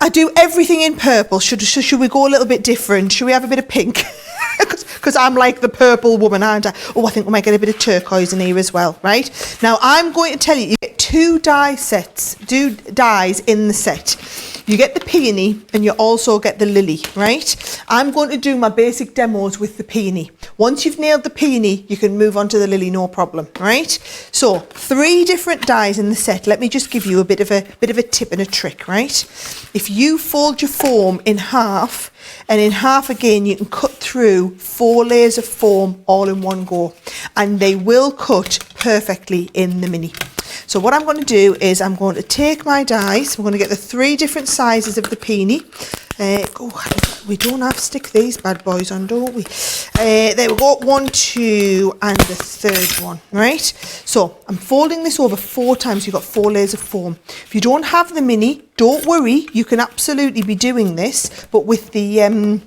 I do everything in purple. Should we go a little bit different? Should we have a bit of pink? Because I'm like the purple woman, aren't I? Oh, I think we might get a bit of turquoise in here as well, right? Now, I'm going to tell you, you get 2 dies in the set. You get the peony and you also get the lily, right? I'm going to do my basic demos with the peony. Once you've nailed the peony, you can move on to the lily, no problem, right? So 3 different dies in the set. Let me just give you a bit of a tip and a trick, right? If you fold your foam in half, and in half again, you can cut through 4 layers of foam all in one go, and they will cut perfectly in the mini. So what I'm going to do is I'm going to take my dies. I'm going to get the 3 different sizes of the peony. We don't have to stick these bad boys on, don't we? There we go, 1, 2, and the 3rd one, right? So I'm folding this over 4 times. You've got 4 layers of foam. If you don't have the mini, don't worry. You can absolutely be doing this, but with the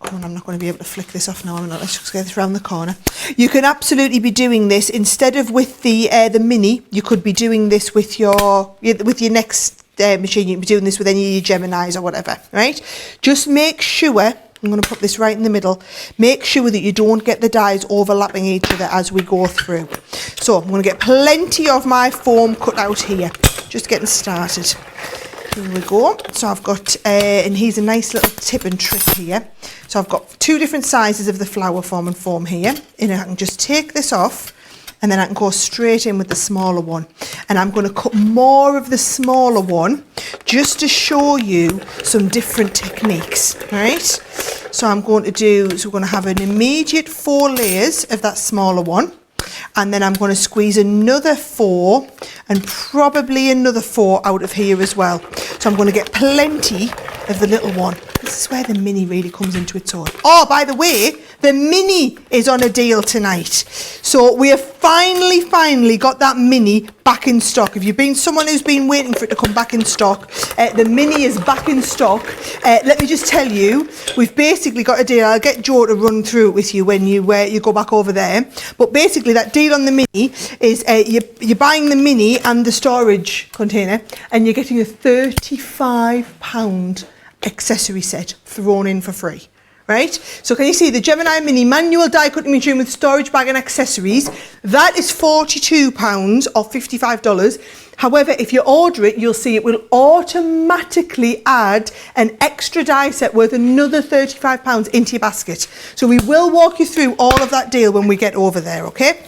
come on, I'm not going to be able to flick this off now. Let's just get this around the corner. You can absolutely be doing this instead of with the mini. You could be doing this with your next machine. You can be doing this with any of your Geminis or whatever, right? Just make sure, I'm going to put this right in the middle, make sure that you don't get the dies overlapping each other as we go through. So I'm going to get plenty of my foam cut out here, just getting started. Here we go. So I've got, and here's a nice little tip and trick here. So I've got 2 different sizes of the flower foam and foam here. And I can just take this off and then I can go straight in with the smaller one. And I'm going to cut more of the smaller one just to show you some different techniques, right? So I'm going to do, so we're going to have an immediate 4 layers of that smaller one. And then I'm going to squeeze another 4 and probably another 4 out of here as well. So I'm going to get plenty of the little one. This is where the mini really comes into its own. Oh, by the way, the mini is on a deal tonight. So we have finally got that mini back in stock. If you've been someone who's been waiting for it to come back in stock, the mini is back in stock. Let me just tell you, we've basically got a deal. I'll get Joe to run through it with you when you go back over there. But basically that deal on the mini is you're buying the mini and the storage container and you're getting a £35 accessory set thrown in for free, right? So can you see the Gemini Mini manual die cutting machine with storage bag and accessories? That is £42 or $55. However, if you order it, you'll see it will automatically add an extra die set worth another £35 into your basket. So we will walk you through all of that deal when we get over there, okay?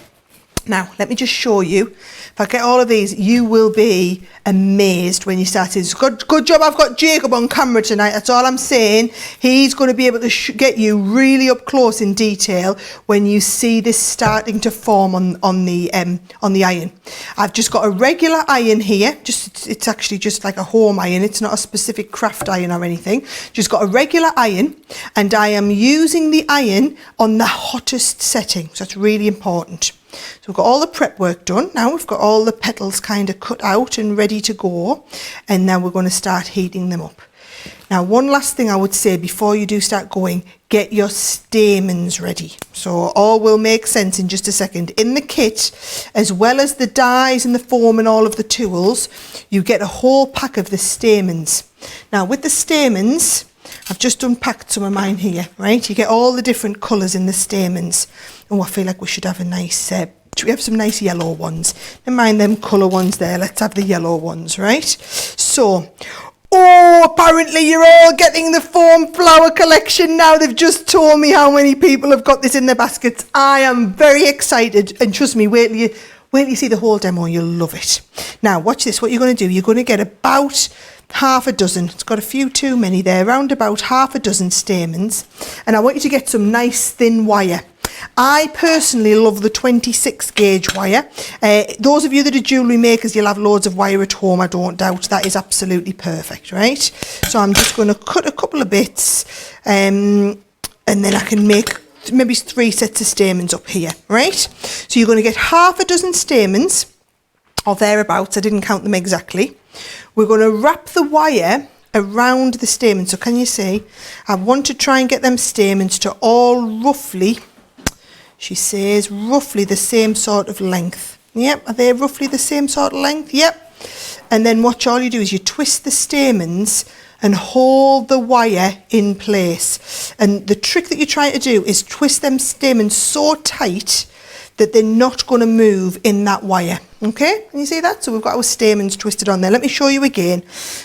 Now, let me just show you. If I get all of these, you will be amazed when you start it. Good job I've got Jacob on camera tonight. That's all I'm saying. He's going to be able to get you really up close in detail when you see this starting to form on the iron. I've just got a regular iron here. It's actually just like a home iron. It's not a specific craft iron or anything. Just got a regular iron, and I am using the iron on the hottest setting. So that's really important. So we've got all the prep work done. Now we've got all the petals kind of cut out and ready to go. And now we're going to start heating them up. Now, one last thing I would say before you do start going, get your stamens ready. So all will make sense in just a second. In the kit, as well as the dies and the foam and all of the tools, you get a whole pack of the stamens. Now with the stamens, I've just unpacked some of mine here, right? You get all the different colours in the stamens. Oh, I feel like we should have a nice, should we have some nice yellow ones? Never mind them colour ones there, let's have the yellow ones, right? So, oh, apparently you're all getting the foam flower collection now. They've just told me how many people have got this in their baskets. I am very excited, and trust me, wait till you see the whole demo, you'll love it. Now, watch this, what you're going to do, you're going to get about half a dozen, it's got a few too many there, around about half a dozen stamens, and I want you to get some nice thin wire. I personally love the 26 gauge wire. Those of you that are jewellery makers, you'll have loads of wire at home, I don't doubt. That is absolutely perfect, right? So I'm just going to cut a couple of bits, and then I can make maybe 3 sets of stamens up here, right? So you're going to get half a dozen stamens, or thereabouts, I didn't count them exactly. We're going to wrap the wire around the stamens. So can you see? I want to try and get them stamens to all roughly, she says, roughly the same sort of length. Yep, are they roughly the same sort of length? Yep. And then what all you do is you twist the stamens and hold the wire in place. And the trick that you try to do is twist them stamens so tight that they're not going to move in that wire. Okay, can you see that? So we've got our stamens twisted on there. Let me show you again.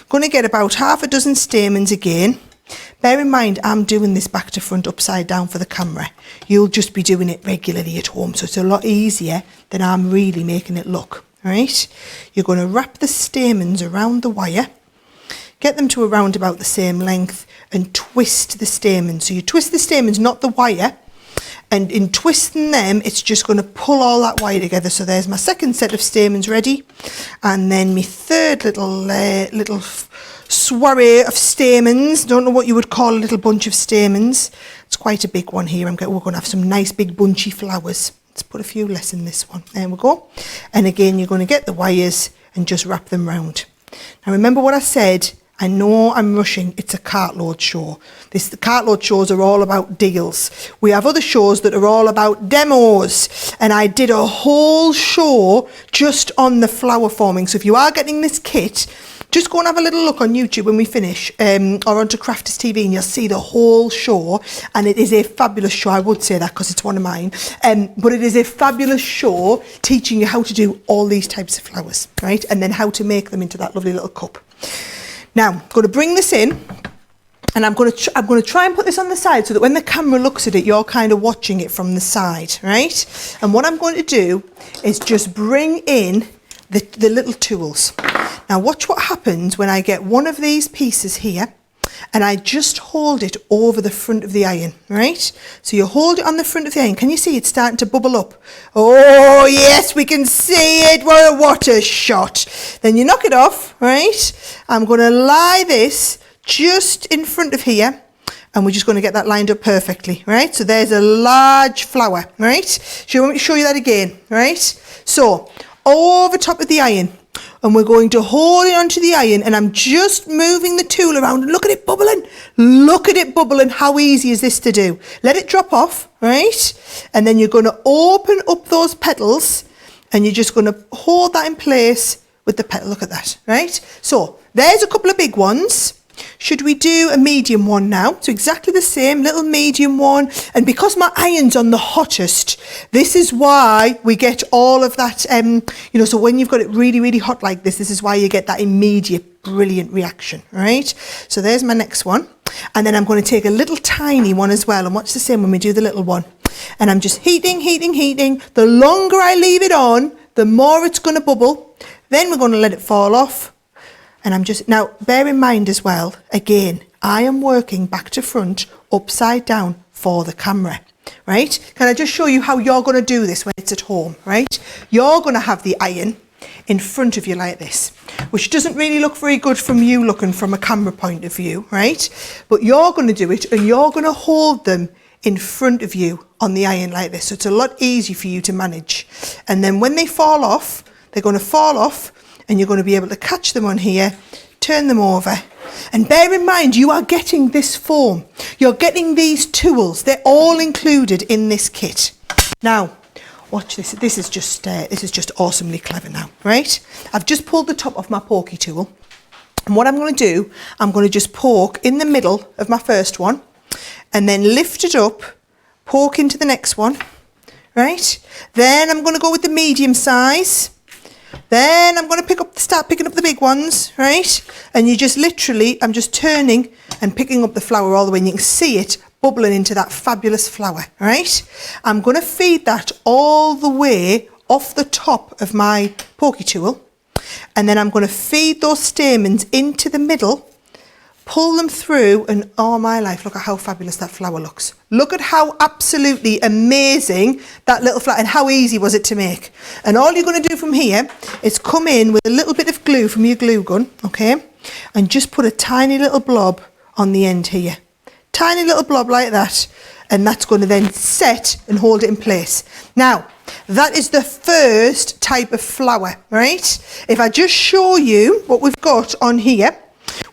Going to get about half a dozen stamens again. Bear in mind, I'm doing this back to front upside down for the camera. You'll just be doing it regularly at home, so it's a lot easier than I'm really making it look. All right, you're going to wrap the stamens around the wire, get them to around about the same length, and twist the stamens. So you twist the stamens, not the wire, and in twisting them, it's just going to pull all that wire together. So there's my second set of stamens ready, and then my third little soiree of stamens. Don't know what you would call a little bunch of stamens. It's quite a big one here. We're going to have some nice big bunchy flowers. Let's put a few less in this one. There we go. And again, you're going to get the wires and just wrap them round. Now remember what I said. I know I'm rushing. It's a Cartload show. The Cartload shows are all about deals. We have other shows that are all about demos. And I did a whole show just on the flower forming. So if you are getting this kit, just go and have a little look on YouTube when we finish, or onto Crafters TV, and you'll see the whole show. And it is a fabulous show. I would say that because it's one of mine. But it is a fabulous show teaching you how to do all these types of flowers, right? And then how to make them into that lovely little cup. Now, I'm going to bring this in, and I'm going to try and put this on the side so that when the camera looks at it, you're kind of watching it from the side, right? And what I'm going to do is just bring in the little tools. Now, watch what happens when I get one of these pieces here, and I just hold it over the front of the iron, right? So you hold it on the front of the iron. Can you see it's starting to bubble up? Oh, yes, we can see it. What a shot. Then you knock it off, right? I'm going to lie this just in front of here, and we're just going to get that lined up perfectly, right? So there's a large flower, right? So you want me to show you that again, right? So over top of the iron, and we're going to hold it onto the iron, and I'm just moving the tool around, and look at it bubbling. Look at it bubbling. How easy is this to do? Let it drop off, right? And then you're going to open up those petals, and you're just going to hold that in place with the petal. Look at that, right? So there's a couple of big ones. Should we do a medium one now? So exactly the same, little medium one. And because my iron's on the hottest, this is why we get all of that, so when you've got it really, really hot like this is why you get that immediate, brilliant reaction, right? So there's my next one. And then I'm going to take a little tiny one as well. And watch the same when we do the little one. And I'm just heating. The longer I leave it on, the more it's going to bubble. Then we're going to let it fall off. And now bear in mind as well, again, I am working back to front, upside down for the camera, right? Can I just show you how you're going to do this when it's at home, right? You're going to have the iron in front of you like this, which doesn't really look very good from you looking from a camera point of view, right? But you're going to do it, and you're going to hold them in front of you on the iron like this. So it's a lot easier for you to manage. And then when they fall off, they're going to fall off, and you're going to be able to catch them on here, turn them over. And bear in mind, you are getting this form. You're getting these tools. They're all included in this kit. Now, watch this. This is just awesomely clever now, right? I've just pulled the top off my pokey tool. And what I'm going to do, I'm going to just poke in the middle of my first one, and then lift it up, poke into the next one, right? Then I'm going to go with the medium size. Then I'm going to start picking up the big ones, right? And you just literally, I'm just turning and picking up the flower all the way, and you can see it bubbling into that fabulous flower, right? I'm going to feed that all the way off the top of my pokey tool, and then I'm going to feed those stamens into the middle, pull them through, and oh my life, look at how fabulous that flower looks. Look at how absolutely amazing that little flower, and how easy was it to make. And all you're going to do from here is come in with a little bit of glue from your glue gun, okay, and just put a tiny little blob on the end here. Tiny little blob like that, and that's going to then set and hold it in place. Now, that is the first type of flower, right? If I just show you what we've got on here,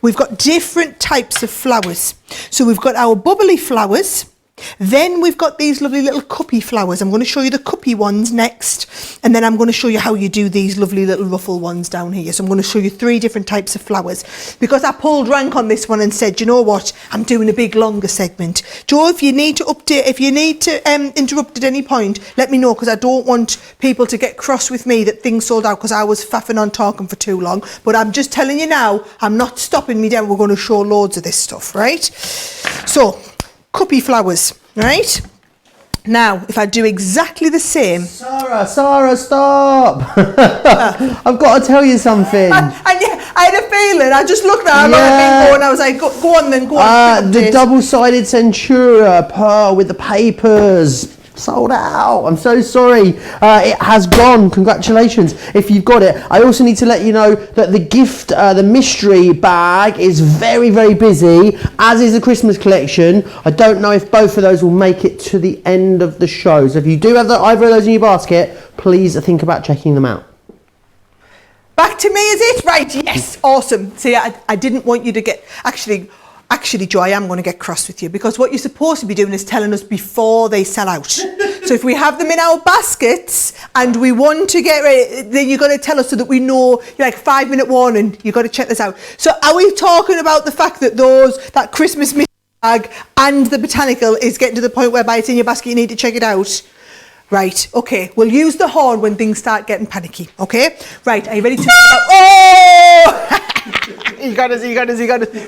we've got different types of flowers. So we've got our bubbly flowers, Then we've got these lovely little cuppy flowers. I'm going to show you the cuppy ones next, and then I'm going to show you how you do these lovely little ruffle ones down here. So I'm going to show you 3 different types of flowers, because I pulled rank on this one and said, you know what, I'm doing a big longer segment. Joe, if you need to update, if you need to interrupt at any point, let me know, because I don't want people to get cross with me that things sold out because I was faffing on talking for too long. But I'm just telling you now, I'm not stopping me down. We're going to show loads of this stuff, right? So cuppy flowers, right? Now, if I do exactly the same... Sara, stop! I've got to tell you something. I had a feeling. I just looked at it and I was like, go on then, go on. The double-sided Centura pearl with the papers. Sold out. I'm so sorry. It has gone. Congratulations if you've got it. I also need to let you know that the gift, the mystery bag is very, very busy, as is the Christmas collection. I don't know if both of those will make it to the end of the show. So if you do have either of those in your basket, please think about checking them out. Back to me, is it? Right, yes. Awesome. See, I didn't want you to get... Actually, Joe, I am going to get cross with you, because what you're supposed to be doing is telling us before they sell out. So if we have them in our baskets and we want to get ready, then you've got to tell us so that we know, you're like 5-minute warning, you've got to check this out. So are we talking about the fact that that Christmas mystery bag and the botanical is getting to the point whereby it's in your basket, you need to check it out? Right, okay, we'll use the horn when things start getting panicky, okay? Right, are you ready to... Oh! You got us.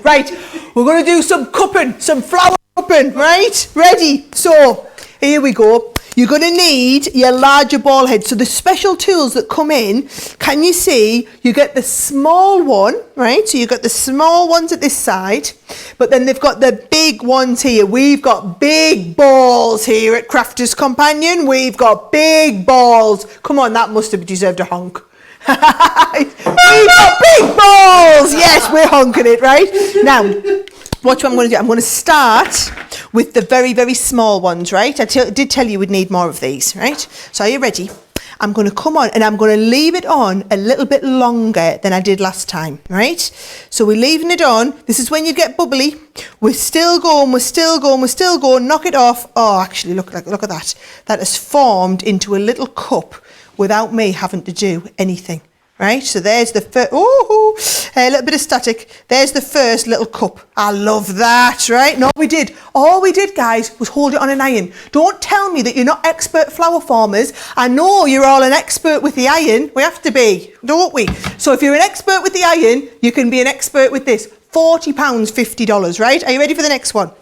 Right, we're going to do some cupping, some flower cupping, right? Ready? So, here we go. You're going to need your larger ball head. So the special tools that come in, can you see, you get the small one, right? So you've got the small ones at this side, but then they've got the big ones here. We've got big balls here at Crafters Companion. We've got big balls. Come on, that must have deserved a honk. We've got big balls. Yes, we're honking it, right? Now, watch what I'm going to do. I'm going to start with the very, very small ones, right? I did tell you we'd need more of these, right? So are you ready? I'm going to come on and I'm going to leave it on a little bit longer than I did last time, right? So we're leaving it on. This is when you get bubbly. We're still going, knock it off. Oh, actually, look at that. That has formed into a little cup without me having to do anything, right? So there's the first, a little bit of static. There's the first little cup. I love that, right? No, we did. All we did, guys, was hold it on an iron. Don't tell me that you're not expert flower formers. I know you're all an expert with the iron. We have to be, don't we? So if you're an expert with the iron, you can be an expert with this. £40, $50, right? Are you ready for the next one?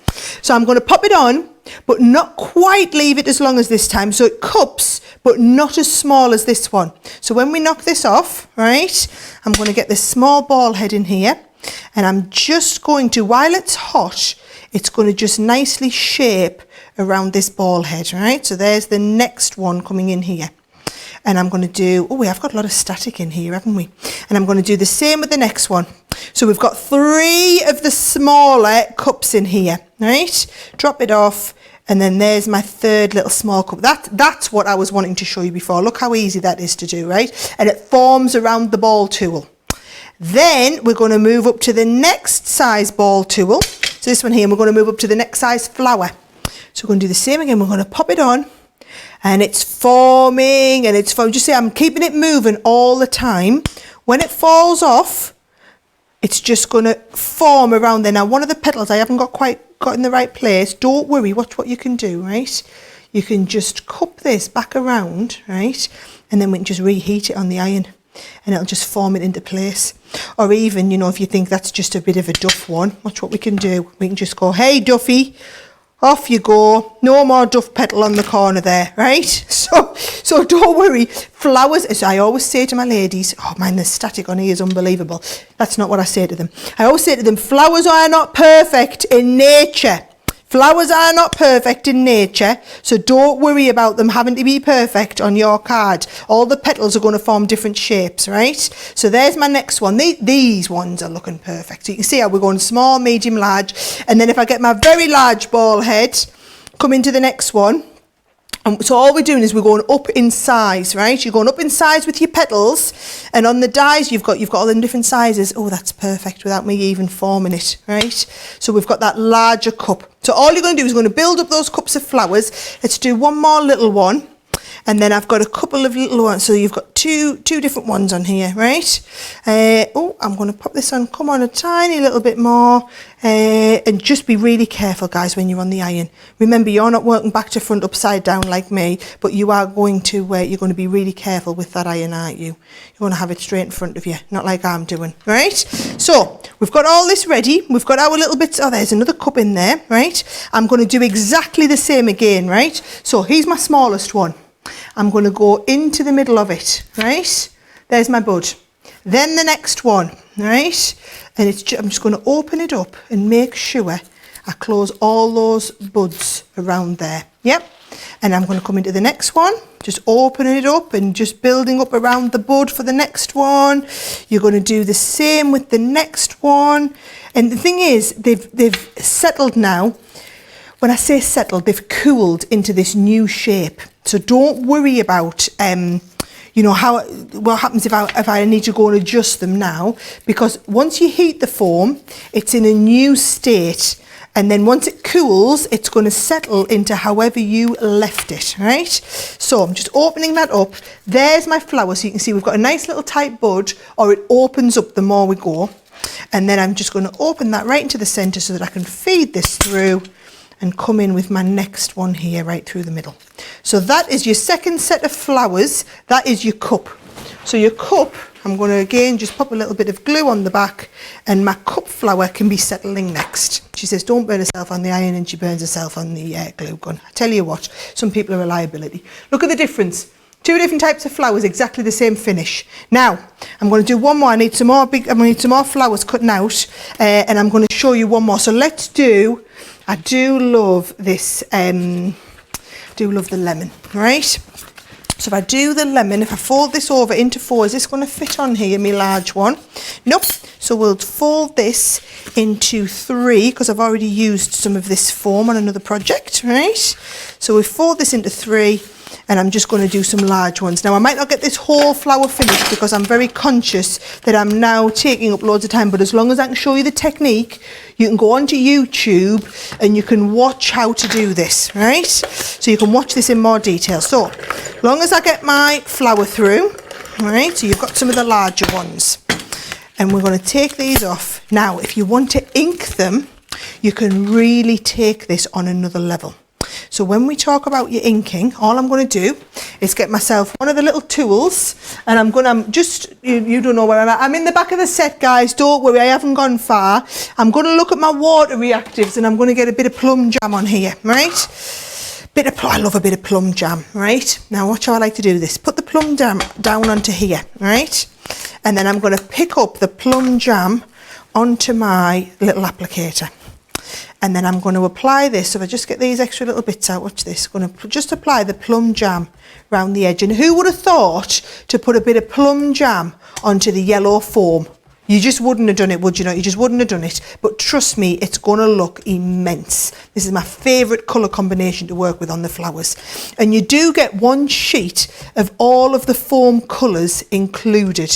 So I'm going to pop it on, but not quite leave it as long as this time. So it cups, but not as small as this one. So when we knock this off, right, I'm going to get this small ball head in here, and I'm just going to, while it's hot, it's going to just nicely shape around this ball head, right? So there's the next one coming in here. And I'm going to do, we have got a lot of static in here, haven't we? And I'm going to do the same with the next one. So we've got 3 of the smaller cups in here, right? Drop it off, and then there's my third little small cup. That's what I was wanting to show you before. Look how easy that is to do, right? And it forms around the ball tool. Then we're going to move up to the next size ball tool. So this one here, and we're going to move up to the next size flower. So we're going to do the same again. We're going to pop it on. And it's forming, and it's forming. Just see, I'm keeping it moving all the time. When it falls off, it's just going to form around there. Now, one of the petals I haven't quite got in the right place. Don't worry, watch what you can do, right? You can just cup this back around, right? And then we can just reheat it on the iron, and it'll just form it into place. Or even, if you think that's just a bit of a duff one, watch what we can do. We can just go, hey, Duffy, off you go. No more duff petal on the corner there, right? So don't worry. Flowers, as I always say to my ladies, oh man, the static on here is unbelievable. That's not what I say to them. I always say to them, flowers are not perfect in nature. Flowers are not perfect in nature, so don't worry about them having to be perfect on your card. All the petals are going to form different shapes, right? So there's my next one. These ones are looking perfect. So you can see how we're going small, medium, large. And then if I get my very large ball head, come into the next one, And so all we're doing is we're going up in size, right? You're going up in size with your petals, and on the dies you've got all the different sizes. Oh, that's perfect without me even forming it, right? So we've got that larger cup. So all you're going to do is going to build up those cups of flowers. Let's do one more little one. And then I've got a couple of little ones. So you've got two different ones on here, right? Oh, I'm going to pop this on. Come on, a tiny little bit more. And just be really careful, guys, when you're on the iron. Remember, you're not working back to front upside down like me, but you are going to, you're going to be really careful with that iron, aren't you? You're going to have it straight in front of you, not like I'm doing, right? So we've got all this ready. We've got our little bits. Oh, there's another cup in there, right? I'm going to do exactly the same again, right? So here's my smallest one. I'm going to go into the middle of it, right? There's my bud. Then the next one, right? And I'm just going to open it up and make sure I close all those buds around there. Yep. And I'm going to come into the next one, just opening it up and just building up around the bud for the next one. You're going to do the same with the next one. And the thing is, they've settled now. When I say settled, they've cooled into this new shape. So don't worry about, you know, what happens if I need to go and adjust them now, because once you heat the foam, it's in a new state. And then once it cools, it's going to settle into however you left it, right? So I'm just opening that up. There's my flower. So you can see we've got a nice little tight bud, or it opens up the more we go. And then I'm just going to open that right into the center so that I can feed this through and come in with my next one here right through the middle. So that is your second set of flowers. That is your cup. So your cup, I'm going to again just pop a little bit of glue on the back, and my cup flower can be settling next. She says don't burn herself on the iron, and she burns herself on the glue gun. I tell you what, some people are a liability. Look at the difference. Two different types of flowers, exactly the same finish. Now, I'm going to do one more. I need some more flowers cutting out, and I'm going to show you one more. So let's do, I do love this, do love the lemon, right? So if I do the lemon, if I fold this over into four, is this going to fit on here, my large one? Nope. So we'll fold this into three, because I've already used some of this foam on another project, right? So we fold this into three, and I'm just going to do some large ones. Now I might not get this whole flower finished because I'm very conscious that I'm now taking up loads of time, but as long as I can show you the technique, you can go onto YouTube and you can watch how to do this, right? So you can watch this in more detail. So long as I get my flower through, right? So you've got some of the larger ones, and we're going to take these off. Now if you want to ink them, you can really take this on another level. So when we talk about your inking, all I'm going to do is get myself one of the little tools, and I'm just, you don't know where I'm at. I'm in the back of the set, guys. Don't worry, I haven't gone far. I'm going to look at my water reactives, and I'm going to get a bit of plum jam on here, right? I love a bit of plum jam, right? Now watch how I like to do this. Put the plum jam down onto here, right? And then I'm going to pick up the plum jam onto my little applicator. And then I'm going to apply this. So if I just get these extra little bits out, watch this. I'm going to just apply the plum jam around the edge. And who would have thought to put a bit of plum jam onto the yellow foam? You just wouldn't have done it, would you not? You just wouldn't have done it. But trust me, it's going to look immense. This is my favourite colour combination to work with on the flowers. And you do get one sheet of all of the foam colours included.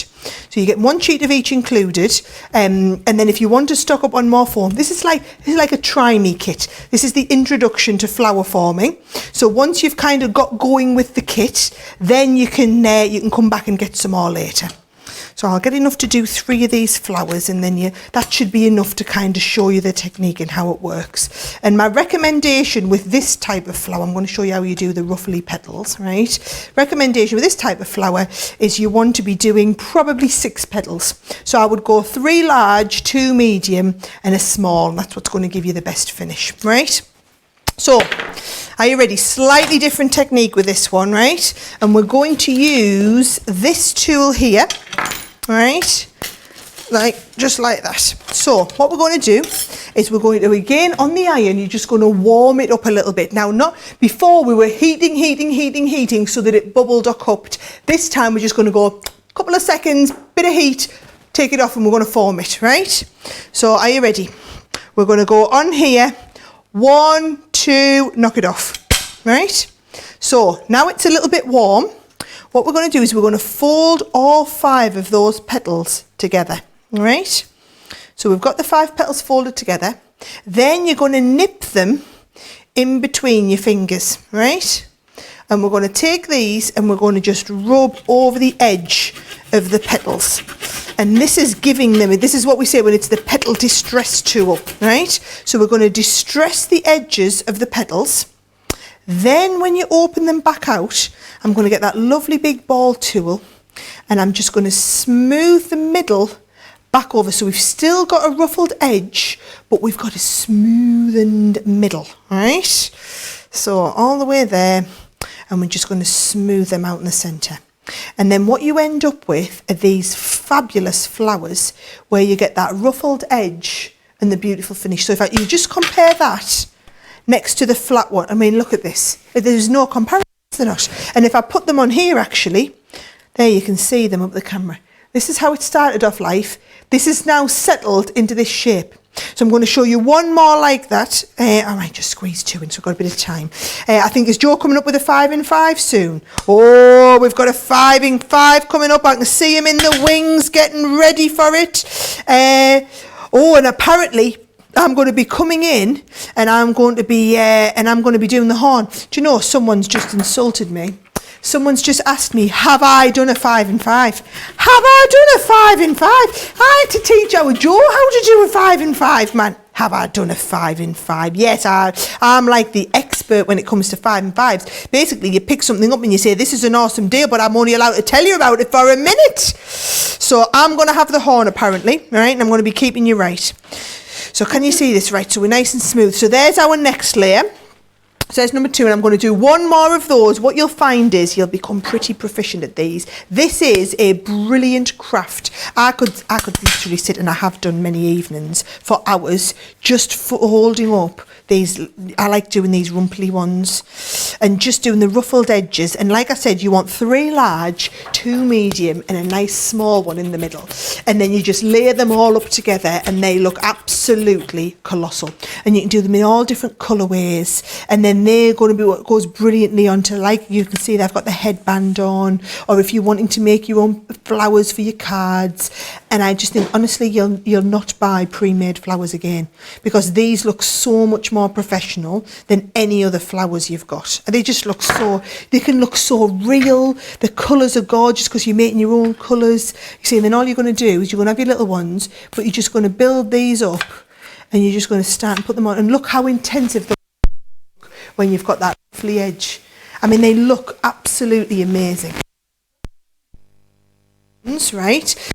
So you get one sheet of each included. And then if you want to stock up on more foam, this is like a try me kit. This is the introduction to flower forming. So once you've kind of got going with the kit, then you can come back and get some more later. So I'll get enough to do 3 of these flowers, and then that should be enough to kind of show you the technique and how it works. And my recommendation with this type of flower, I'm going to show you how you do the ruffly petals, right? Recommendation with this type of flower is you want to be doing probably 6 petals. So I would go 3 large, 2 medium, and a small. That's what's going to give you the best finish, right? So, are you ready? Slightly different technique with this one, right? And we're going to use this tool here, right? Just like that. So, what we're going to do is we're going to, again, on the iron, you're just going to warm it up a little bit. Now, not before we were heating so that it bubbled or cupped. This time we're just going to go a couple of seconds, bit of heat, take it off, and we're going to form it, right? So, are you ready? We're going to go on here. 1, 2, knock it off, right? So now it's a little bit warm. What we're going to do is we're going to fold all 5 of those petals together, all right? So we've got the 5 petals folded together. Then you're going to nip them in between your fingers, right? And we're going to take these and we're going to just rub over the edge of the petals. And this is giving them, this is what we say when it's the Petal Distress tool, right? So we're going to distress the edges of the petals. Then when you open them back out, I'm going to get that lovely big ball tool and I'm just going to smooth the middle back over. So we've still got a ruffled edge, but we've got a smoothened middle, all right? So all the way there, and we're just going to smooth them out in the centre. And then what you end up with are these fabulous flowers where you get that ruffled edge and the beautiful finish. So if you just compare that next to the flat one, I mean, look at this. There's no comparison, they're not. And if I put them on here, actually, there you can see them up the camera. This is how it started off life. This is now settled into this shape. So I'm going to show you one more like that. I might just squeeze 2 in, so I've got a bit of time. I think, is Joe coming up with a 5 in 5 soon? Oh, we've got a 5 in 5 coming up. I can see him in the wings getting ready for it. Oh, and apparently I'm going to be coming in and I'm going to be doing the horn. Do you know, someone's just insulted me. Someone's just asked me, have I done a 5 in 5? Have I done a 5 in 5? I had to teach our Joe how to do a 5 in 5, man. Have I done a 5 in 5? Yes, I'm like the expert when it comes to 5 in 5s. Basically, you pick something up and you say, this is an awesome deal, but I'm only allowed to tell you about it for a minute. So I'm going to have the horn, apparently, all right? And I'm going to be keeping you right. So can you see this? Right, so we're nice and smooth. So there's our next layer. So there's number 2, and I'm going to do one more of those. What you'll find is you'll become pretty proficient at these. This is a brilliant craft. I could literally sit, and I have done many evenings, for hours, just for holding up these. I like doing these rumply ones and just doing the ruffled edges. And like I said, you want 3 large, 2 medium and a nice small one in the middle. And then you just layer them all up together and they look absolutely colossal. And you can do them in all different colourways. And then they're going to be what goes brilliantly onto, like you can see, they've got the headband on, or if you're wanting to make your own flowers for your cards. And I just think, honestly, you'll not buy pre-made flowers again, because these look so much more professional than any other flowers you've got. They just look so, they can look so real. The colours are gorgeous because you're making your own colours. You see, and then all you're going to do is you're going to have your little ones, but you're just going to build these up and you're just going to start and put them on. And look how intensive they look when you've got that ruffly edge. I mean, they look absolutely amazing. Right?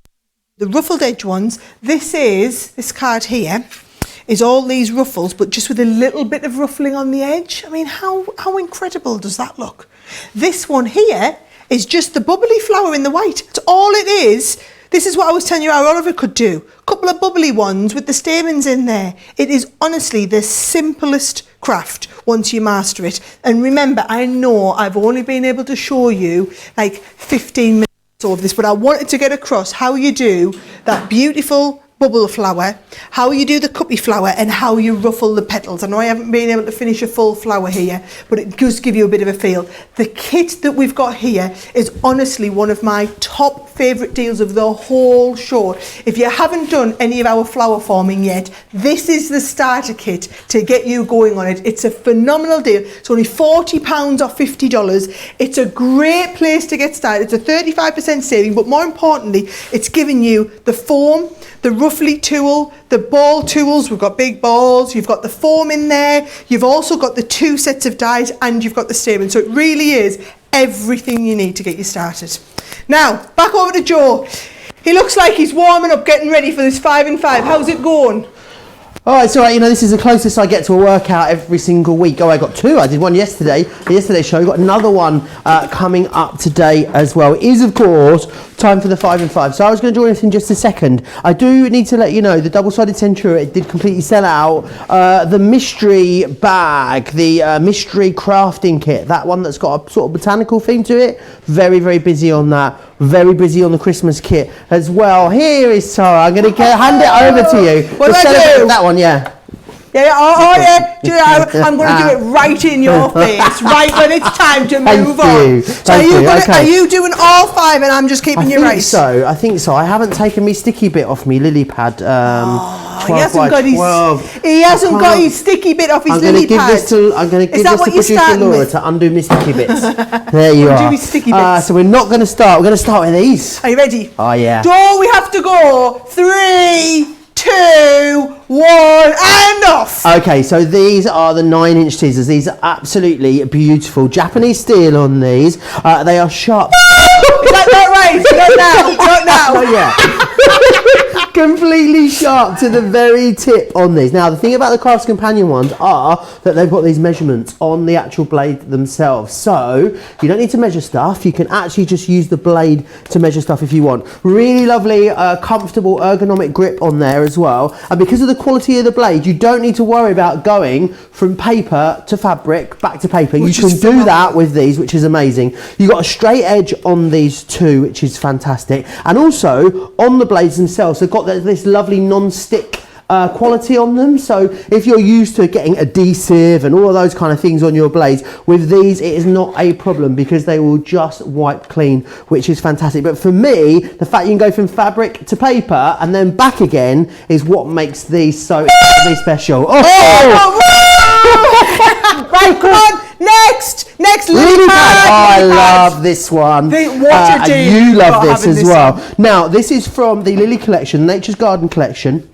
The ruffled edge ones, this card here is all these ruffles, but just with a little bit of ruffling on the edge. I mean, how incredible does that look? This one here is just the bubbly flower in the white. That's all it is. This is what I was telling you how Oliver could do. A couple of bubbly ones with the stamens in there. It is honestly the simplest craft once you master it. And remember, I know I've only been able to show you like 15 minutes of this, but I wanted to get across how you do that beautiful bubble flower, how you do the cuppy flower, and how you ruffle the petals. I know I haven't been able to finish a full flower here, but it does give you a bit of a feel. The kit that we've got here is honestly one of my top favourite deals of the whole show. If you haven't done any of our flower forming yet, this is the starter kit to get you going on it. It's a phenomenal deal. It's only £40 or $50. It's a great place to get started. It's a 35% saving, but more importantly, it's giving you the foam, the ruffly tool, the ball tools. We've got big balls, you've got the foam in there, you've also got the 2 sets of dies, and you've got the stamen. So it really is everything you need to get you started. Now, back over to Joe. He looks like he's warming up, getting ready for this 5 in 5. How's it going? Oh, it's all right. You know, this is the closest I get to a workout every single week. Oh, I got 2. I did one yesterday. Yesterday's show. Got another one coming up today as well. It is, of course, time for the 5 in 5. So I was going to join us in just a second. I do need to let you know the double-sided Centura, it did completely sell out. The mystery bag, the mystery crafting kit, that one that's got a sort of botanical theme to it. Very, very busy on that. Very busy on the Christmas kit as well. Here is Sara. I'm going to hand it over to you. What do I do? That one, yeah. Yeah, I'm going to do it right in your face, right when it's time to move on. So are you doing all 5 and I'm just keeping you right? I think so. I haven't taken me sticky bit off me lily pad. He hasn't got his sticky bit off his lily pad. I'm going to give this to producer Laura to undo my sticky bits. There you are. Sticky bits. So we're not going to start. We're going to start with these. Are you ready? Oh, yeah. Don't we have to go 3, 2, 1 and off? Okay, so these are the 9-inch teasers. These are absolutely beautiful. Japanese steel on these. They are sharp. Is that not right? Not now. Oh, yeah. Completely sharp to the very tip on these. Now, the thing about the Crafts Companion ones are that they've got these measurements on the actual blade themselves. So you don't need to measure stuff. You can actually just use the blade to measure stuff if you want. Really lovely, comfortable, ergonomic grip on there as well. And because of the quality of the blade, you don't need to worry about going from paper to fabric, back to paper. You can do that with these, which is amazing. You've got a straight edge on these too, which is fantastic. And also on the blades themselves, they've got this lovely non-stick quality on them. So if you're used to getting adhesive and all of those kind of things on your blades, with these it is not a problem because they will just wipe clean, which is fantastic. But for me, the fact you can go from fabric to paper and then back again is what makes these so special. Right, come on. Next lily pad. I love this one. You love this as well. Now, this is from the Lily collection, Nature's Garden collection.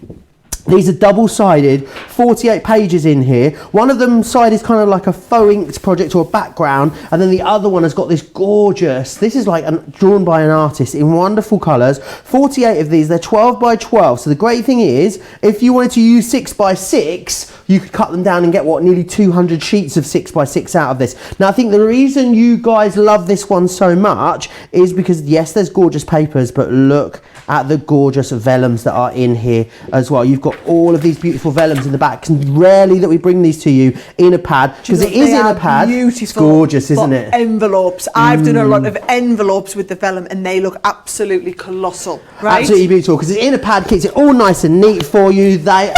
These are double-sided, 48 pages in here. One of them side is kind of like a faux inked project or a background, and then the other one has got this gorgeous, this is like drawn by an artist in wonderful colours. 48 of these, they're 12 by 12. So the great thing is, if you wanted to use 6 by 6, you could cut them down and get nearly 200 sheets of 6 by 6 out of this. Now, I think the reason you guys love this one so much is because, yes, there's gorgeous papers, but look at the gorgeous vellums that are in here as well. You've got all of these beautiful vellums in the back. It's rarely that we bring these to you in a pad, because it is in a pad. Beautiful. It's gorgeous, isn't it? Envelopes. I've done a lot of envelopes with the vellum and they look absolutely colossal, right? Absolutely beautiful, because it's in a pad, keeps it all nice and neat for you. Okay.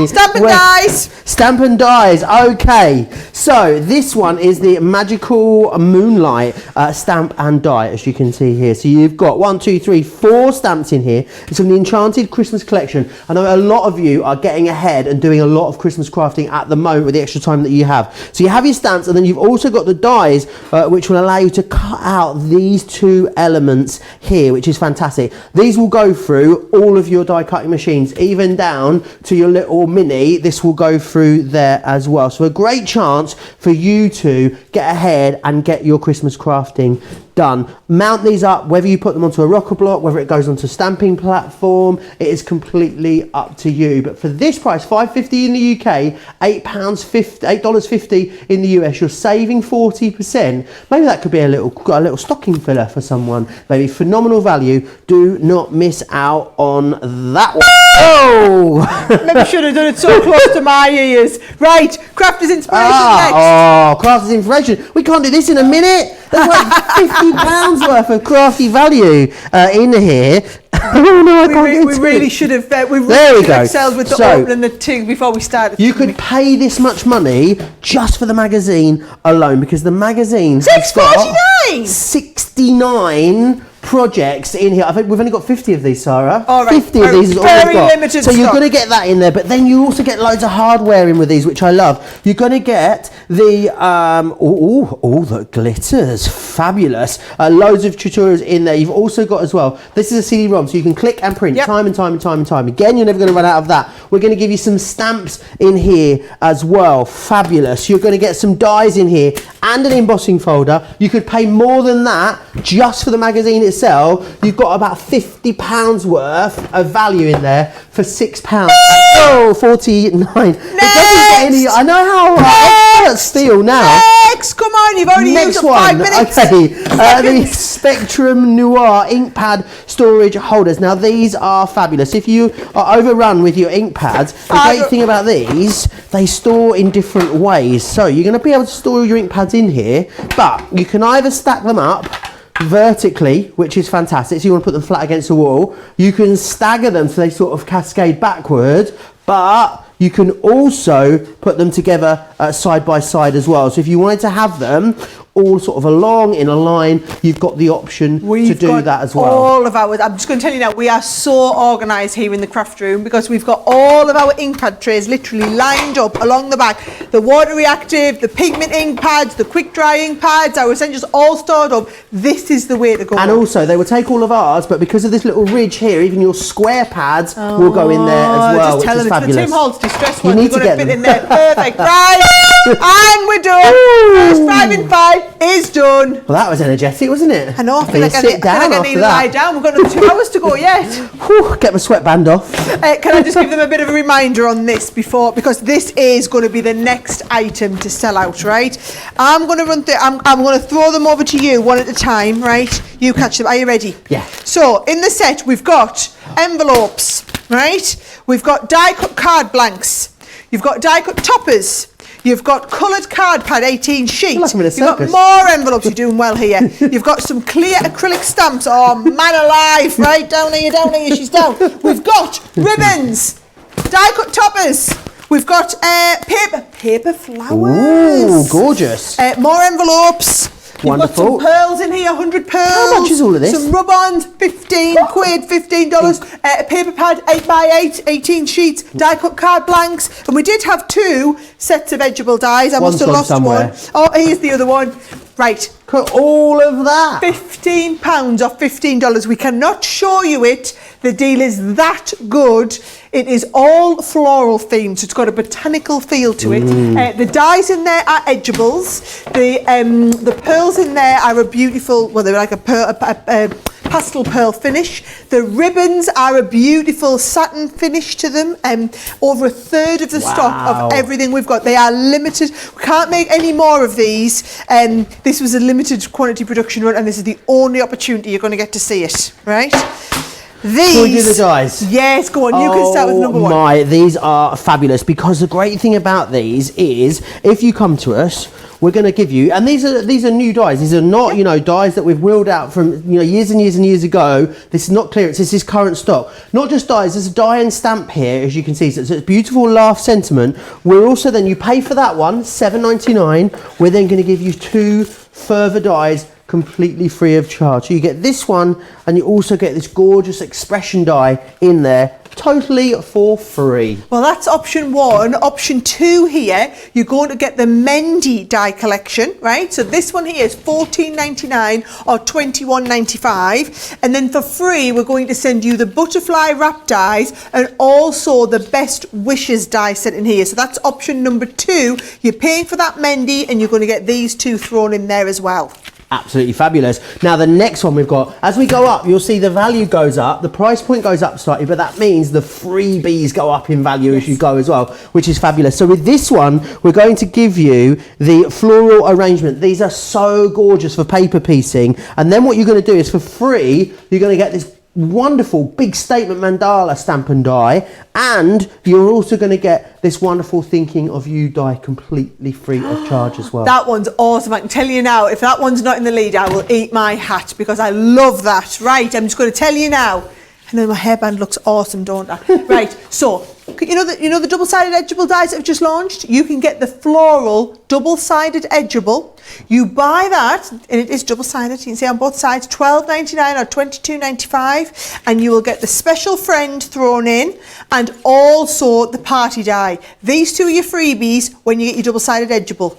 Stamp and dies. Stamp and dies. Okay. So this one is the Magical Moonlight stamp and die, as you can see here. So you've got 1, 2, 3, 4 stamps in here. It's from the Enchanted Christmas collection. I know a lot of you are getting ahead and doing a lot of Christmas crafting at the moment with the extra time that you have. So you have your stamps, and then you've also got the dies, which will allow you to cut out these 2 elements here, which is fantastic. These will go through all of your die cutting machines, even down to your little mini. This will go through there as well. So a great chance for you to get ahead and get your Christmas crafting done. Mount these up, whether you put them onto a rocker block, whether it goes onto a stamping platform, it is completely up to you. But for this price, $5.50 in the UK, $8.50 in the US, you're saving 40%. Maybe that could be a little stocking filler for someone. Maybe phenomenal value. Do not miss out on that one. Oh! Maybe should have done it so close to my ears. Right, Crafters Inspiration next. Oh, Crafters Inspiration. We can't do this in a minute. There's like £50 worth of crafty value in here. Oh no, I can't get we really should have. We there we go. Excelled with the opening the thing before we started. You could pay this much money just for the magazine alone, because the magazine $6.49. 69 projects in here. I think we've only got 50 of these, Sarah. All right. 50 of these is all we've got. Very limited so you're stock. going to get that in there, but then you also get loads of hardware in with these, which I love. You're going to get the the glitters, fabulous. Loads of tutorials in there. You've also got as well, this is a CD-ROM, so you can click and print time and time and time and time. Again, you're never going to run out of that. We're going to give you some stamps in here as well. Fabulous. You're going to get some dies in here and an embossing folder. You could pay more than that just for the magazine itself. You've got about £50 worth of value in there for £6. Oh, 49. Next! I know how experts feel now. Next, come on, you've only used 5 minutes. Okay, the Spectrum Noir ink pad storage holders. Now these are fabulous. If you are overrun with your ink pads, the great thing about these, they store in different ways. So you're going to be able to store your ink pads in here, but you can either stack them up vertically, which is fantastic, so you want to put them flat against the wall. You can stagger them so they sort of cascade backwards, but you can also put them together side by side as well. So if you wanted to have them all sort of along in a line, you've got the option to do that as well. All of ours, I'm just going to tell you now, we are so organised here in the craft room because we've got all of our ink pad trays literally lined up along the back. The water reactive, the pigment ink pads, the quick dry ink pads, our essentials all stored up. This is the way to go. And also they will take all of ours, but because of this little ridge here, even your square pads will go in there as well, just which is fabulous. The Tim Holtz Distress one, you you're need to going get to fit them. in there perfect. Right, and we're done. First 5 in 5 is done. Well, that was energetic, wasn't it? I know, I feel like I sit down need to after lie that. down. We've got another 2 hours to go yet. Whew, get my sweatband off. Can I just give them a bit of a reminder on this before, because this is going to be the next item to sell out, right? I'm going to run through, I'm going to throw them over to you one at a time, right? You catch them. Are you ready? Yeah. So in the set, we've got envelopes, right? We've got die-cut card blanks. You've got die-cut toppers. You've got coloured card pad 18 sheet. Like I'm in a You've got circus. more envelopes. You're doing well here. You've got some clear acrylic stamps. Oh, man alive. Right, down here, she's down. We've got ribbons, die-cut toppers. We've got paper flowers. Ooh, gorgeous. More envelopes. Wonderful. You've got some pearls in here, 100 pearls. How much is all of this? Some rub-ons, 15 quid, $15. A paper pad, 8x8, 18 sheets, die-cut card blanks. And we did have 2 sets of edgeable dies. I must have gone lost somewhere. one. Oh, here's the other one. Right. Look at all of that. £15 or $15. We cannot show you it. The deal is that good. It is all floral themed, so it's got a botanical feel to it. The dies in there are edgeables. The pearls in there are a beautiful, well, they're like a pastel pearl finish. The ribbons are a beautiful satin finish to them. Over a third of the stock of everything we've got. They are limited. We can't make any more of these. This was a limited quantity production run, and this is the only opportunity you're going to get to see it, right? These. Can we do the dies? Yes, go on. You can start with number 1. These are fabulous, because the great thing about these is if you come to us, we're going to give you, and these are new dies. These are not, dies that we've wheeled out from, years and years and years ago. This is not clearance. This is current stock. Not just dies. There's a die and stamp here, as you can see. So it's beautiful laugh sentiment. We're also then, you pay for that one, $7.99. We're then going to give you 2 further dies completely free of charge. So you get this one, and you also get this gorgeous expression die in there, totally for free. Well, that's option 1. Option 2 here, you're going to get the Mendy die collection, right? So this one here is $14.99 or $21.95, and then for free we're going to send you the butterfly wrap dies and also the best wishes die set in here. So that's option number 2. You're paying for that Mendy, and you're going to get these 2 thrown in there as well. Absolutely fabulous. Now the next one we've got, as we go up, you'll see the value goes up, the price point goes up slightly, but that means the freebies go up in value as you go as well, which is fabulous. So with this one, we're going to give you the floral arrangement. These are so gorgeous for paper piecing, and then what you're going to do is for free, you're going to get this wonderful big statement mandala stamp and die, and you're also going to get this wonderful thinking of you die completely free of charge as well. That one's awesome. I can tell you now, if that one's not in the lead, I will eat my hat, because I love that. Right, I'm just going to tell you now. I know my hairband looks awesome, don't I? Right, so you know the double-sided edgeable dies that have just launched? You can get the floral double-sided edgeable. You buy that, and it is double-sided. You can see on both sides, $12.99 or $22.95, and you will get the special friend thrown in, and also the party die. These 2 are your freebies when you get your double-sided edgeable.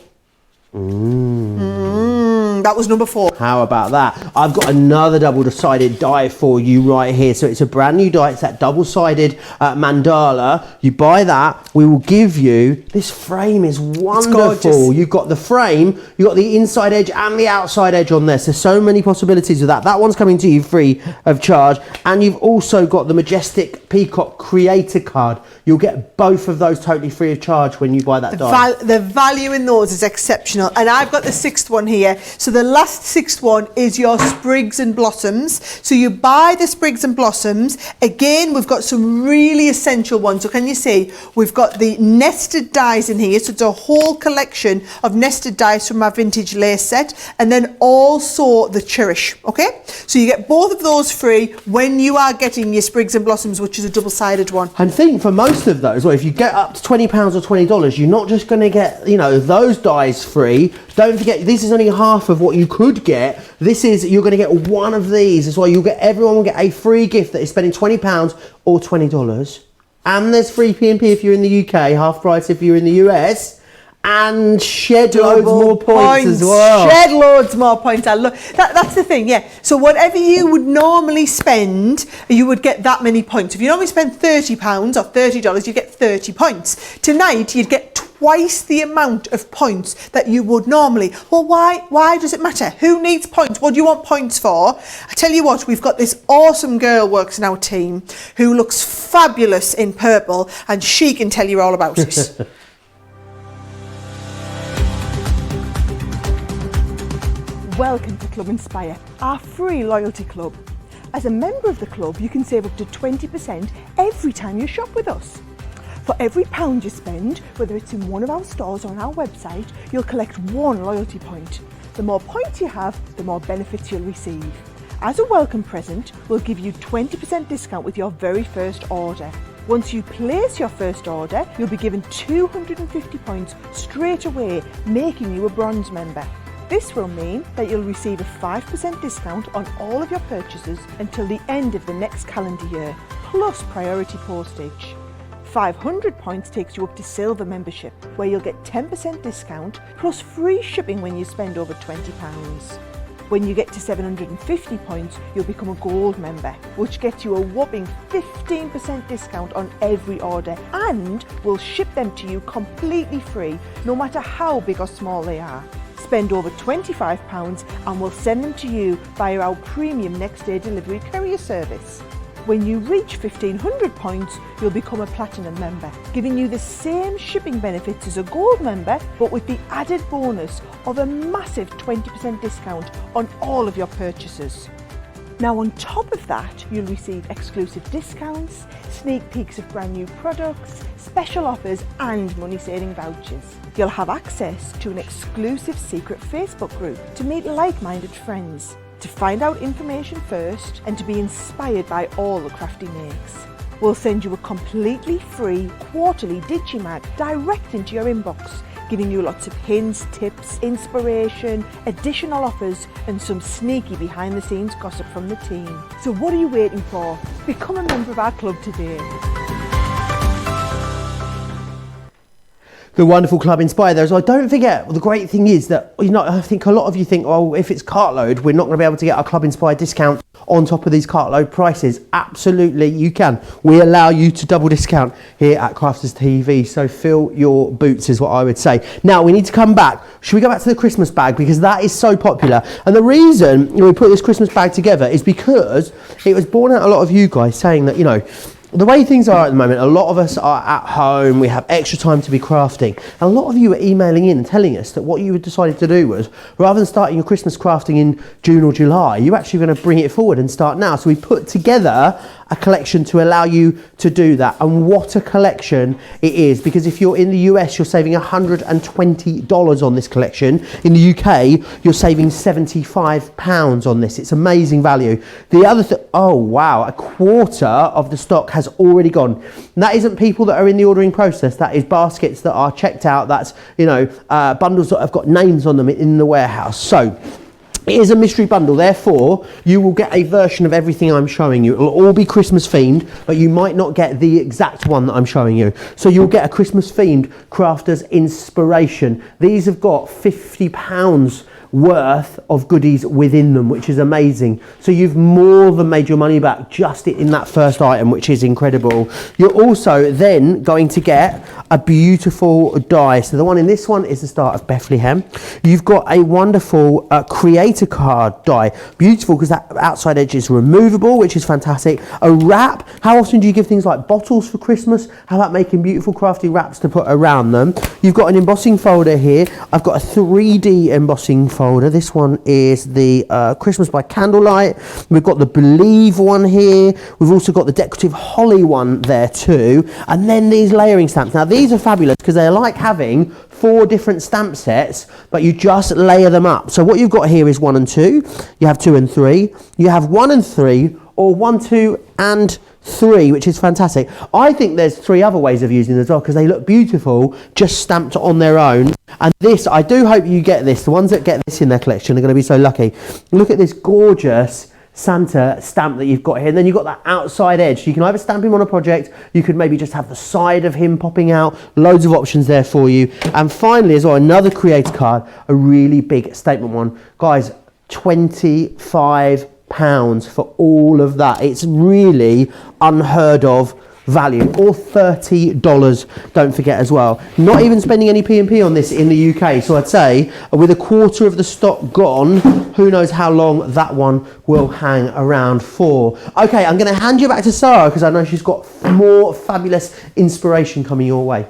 That was number 4. How about that? I've got another double-sided die for you right here. So it's a brand new die. It's that double-sided mandala. You buy that, we will give you, this frame is wonderful. You've got the frame, you've got the inside edge and the outside edge on this. There's so many possibilities with that. That one's coming to you free of charge. And you've also got the majestic peacock creator card. You'll get both of those totally free of charge when you buy that die. The value in those is exceptional. And I've got the 6th one here. So the last sixth one is your sprigs and blossoms. So you buy the sprigs and blossoms. Again, we've got some really essential ones. So can you see, we've got the nested dies in here. So it's a whole collection of nested dies from our vintage lace set. And then also the cherish, okay? So you get both of those free when you are getting your sprigs and blossoms, which is a double-sided one. And think for most of those, well, if you get up to £20 or $20, you're not just going to get, you know, those dies free. Don't forget, this is only half of what you could get. This is, you're going to get one of these as well. You'll get, everyone will get a free gift that is spending £20 or $20. And there's free P&P if you're in the UK, half price if you're in the US. And shed loads more points as well. Shed loads more points. I love that's the thing, yeah. So whatever you would normally spend, you would get that many points. If you normally spend £30 or $30, you get 30 points. Tonight, you'd get twice the amount of points that you would normally. Well, why does it matter? Who needs points? What do you want points for? I tell you what, we've got this awesome girl works in our team who looks fabulous in purple, and she can tell you all about it. Welcome to Club Inspire, our free loyalty club. As a member of the club, you can save up to 20% every time you shop with us. For every £1 you spend, whether it's in one of our stores or on our website, you'll collect one loyalty point. The more points you have, the more benefits you'll receive. As a welcome present, we'll give you 20% discount with your very first order. Once you place your first order, you'll be given 250 points straight away, making you a bronze member. This will mean that you'll receive a 5% discount on all of your purchases until the end of the next calendar year, plus priority postage. 500 points takes you up to silver membership, where you'll get 10% discount plus free shipping when you spend over £20. When you get to 750 points, you'll become a gold member, which gets you a whopping 15% discount on every order, and we'll ship them to you completely free, no matter how big or small they are. Spend over £25 and we'll send them to you via our premium next day delivery courier service. When you reach 1500 points, you'll become a platinum member, giving you the same shipping benefits as a gold member, but with the added bonus of a massive 20% discount on all of your purchases. Now on top of that, you'll receive exclusive discounts, sneak peeks of brand new products, special offers and money-saving vouchers. You'll have access to an exclusive secret Facebook group to meet like-minded friends, to find out information first and to be inspired by all the crafty makes. We'll send you a completely free quarterly Digimag direct into your inbox, giving you lots of hints, tips, inspiration, additional offers and some sneaky behind the scenes gossip from the team. So what are you waiting for? Become a member of our club today. The wonderful Club Inspire there. So don't forget, the great thing is that, you know, I think a lot of you think, oh, if it's Cartload, we're not going to be able to get our Club Inspire discount on top of these Cartload prices. Absolutely, you can. We allow you to double discount here at Crafters TV. So fill your boots is what I would say. Now, we need to come back. Should we go back to the Christmas bag? Because that is so popular. And the reason we put this Christmas bag together is because it was born out of a lot of you guys saying that, you know, the way things are at the moment, a lot of us are at home, we have extra time to be crafting. And a lot of you are emailing in and telling us that what you decided to do was, rather than starting your Christmas crafting in June or July, you're actually going to bring it forward and start now. So we put together a collection to allow you to do that. And what a collection it is, because if you're in the US, you're saving $120 on this collection. In the UK, you're saving £75 on this. It's amazing value. The other thing, oh wow, a quarter of the stock has already gone. And that isn't people that are in the ordering process, that is baskets that are checked out, that's, you know, bundles that have got names on them in the warehouse. So it is a mystery bundle, therefore you will get a version of everything I'm showing you. It'll all be Christmas themed, but you might not get the exact one that I'm showing you. So you'll get a Christmas themed Crafters Inspiration. These have got £50 worth of goodies within them, which is amazing. So you've more than made your money back just in that first item, which is incredible. You're also then going to get a beautiful die. So the one in this one is the Star of Bethlehem. You've got a wonderful creator card die. Beautiful because that outside edge is removable, which is fantastic. A wrap. How often do you give things like bottles for Christmas? How about making beautiful crafty wraps to put around them? You've got an embossing folder here. I've got a 3D embossing folder. This one is the Christmas by Candlelight. We've got the Believe one here. We've also got the decorative holly one there too. And then these layering stamps. Now these are fabulous because they're like having 4 different stamp sets, but you just layer them up. So what you've got here is 1 and 2. You have 2 and 3. You have 1 and 3, or 1, 2 and 3, which is fantastic. I think there's 3 other ways of using them as well because they look beautiful just stamped on their own. And this, I do hope you get this. The ones that get this in their collection are going to be so lucky. Look at this gorgeous Santa stamp that you've got here, and then you've got that outside edge. So you can either stamp him on a project, you could maybe just have the side of him popping out. Loads of options there for you. And finally as well, another creator card, a really big statement one. Guys, £25 for all of that. It's really unheard of value, or $30, don't forget as well. Not even spending any P&P on this in the UK, so I'd say with a quarter of the stock gone, who knows how long that one will hang around for. Okay, I'm going to hand you back to Sara because I know she's got more fabulous inspiration coming your way.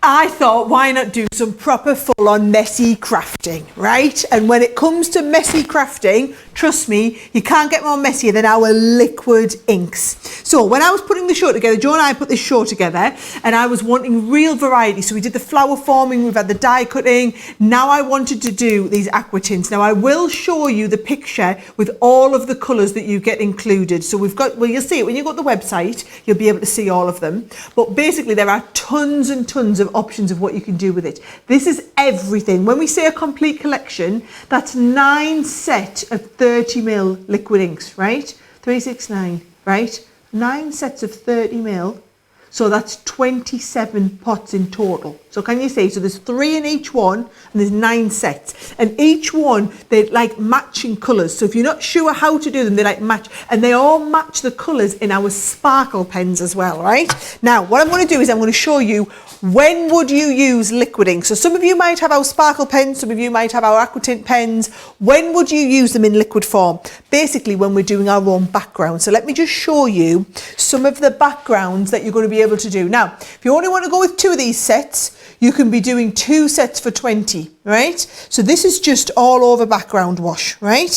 I thought, why not do some proper full-on messy crafting, right? And when it comes to messy crafting, trust me, you can't get more messier than our liquid inks. So when I was putting the show together, Joe and I put this show together, and I was wanting real variety. So we did the flower forming, we've had the die cutting. Now I wanted to do these aqua tints. Now I will show you the picture with all of the colours that you get included. So we've got, well, you'll see it when you go to the website, you'll be able to see all of them. But basically there are tons and tons of options of what you can do with it. This is everything. When we say a complete collection, that's 9 sets of 30ml liquid inks, right? 3, 6, 9, right? 9 sets of 30ml. So that's 27 pots in total. So can you see? So there's 3 in each one, and there's 9 sets. And each one, they're like matching colours. So if you're not sure how to do them, they like match. And they all match the colours in our sparkle pens as well, right? Now, what I'm going to do is I'm going to show you when would you use liquid ink. So some of you might have our sparkle pens, some of you might have our aquatint pens. When would you use them in liquid form? Basically when we're doing our own background. So let me just show you some of the backgrounds that you're going to be able to do. Now, if you only want to go with 2 of these sets, you can be doing 2 sets for 20, right? So this is just all over background wash, right?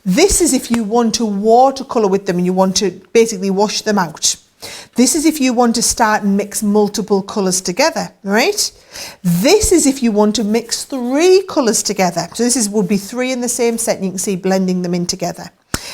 This is if you want to watercolour with them and you want to basically wash them out. This is if you want to start and mix multiple colours together, right? This is if you want to mix 3 colours together. So this would be 3 in the same set, and you can see blending them in together.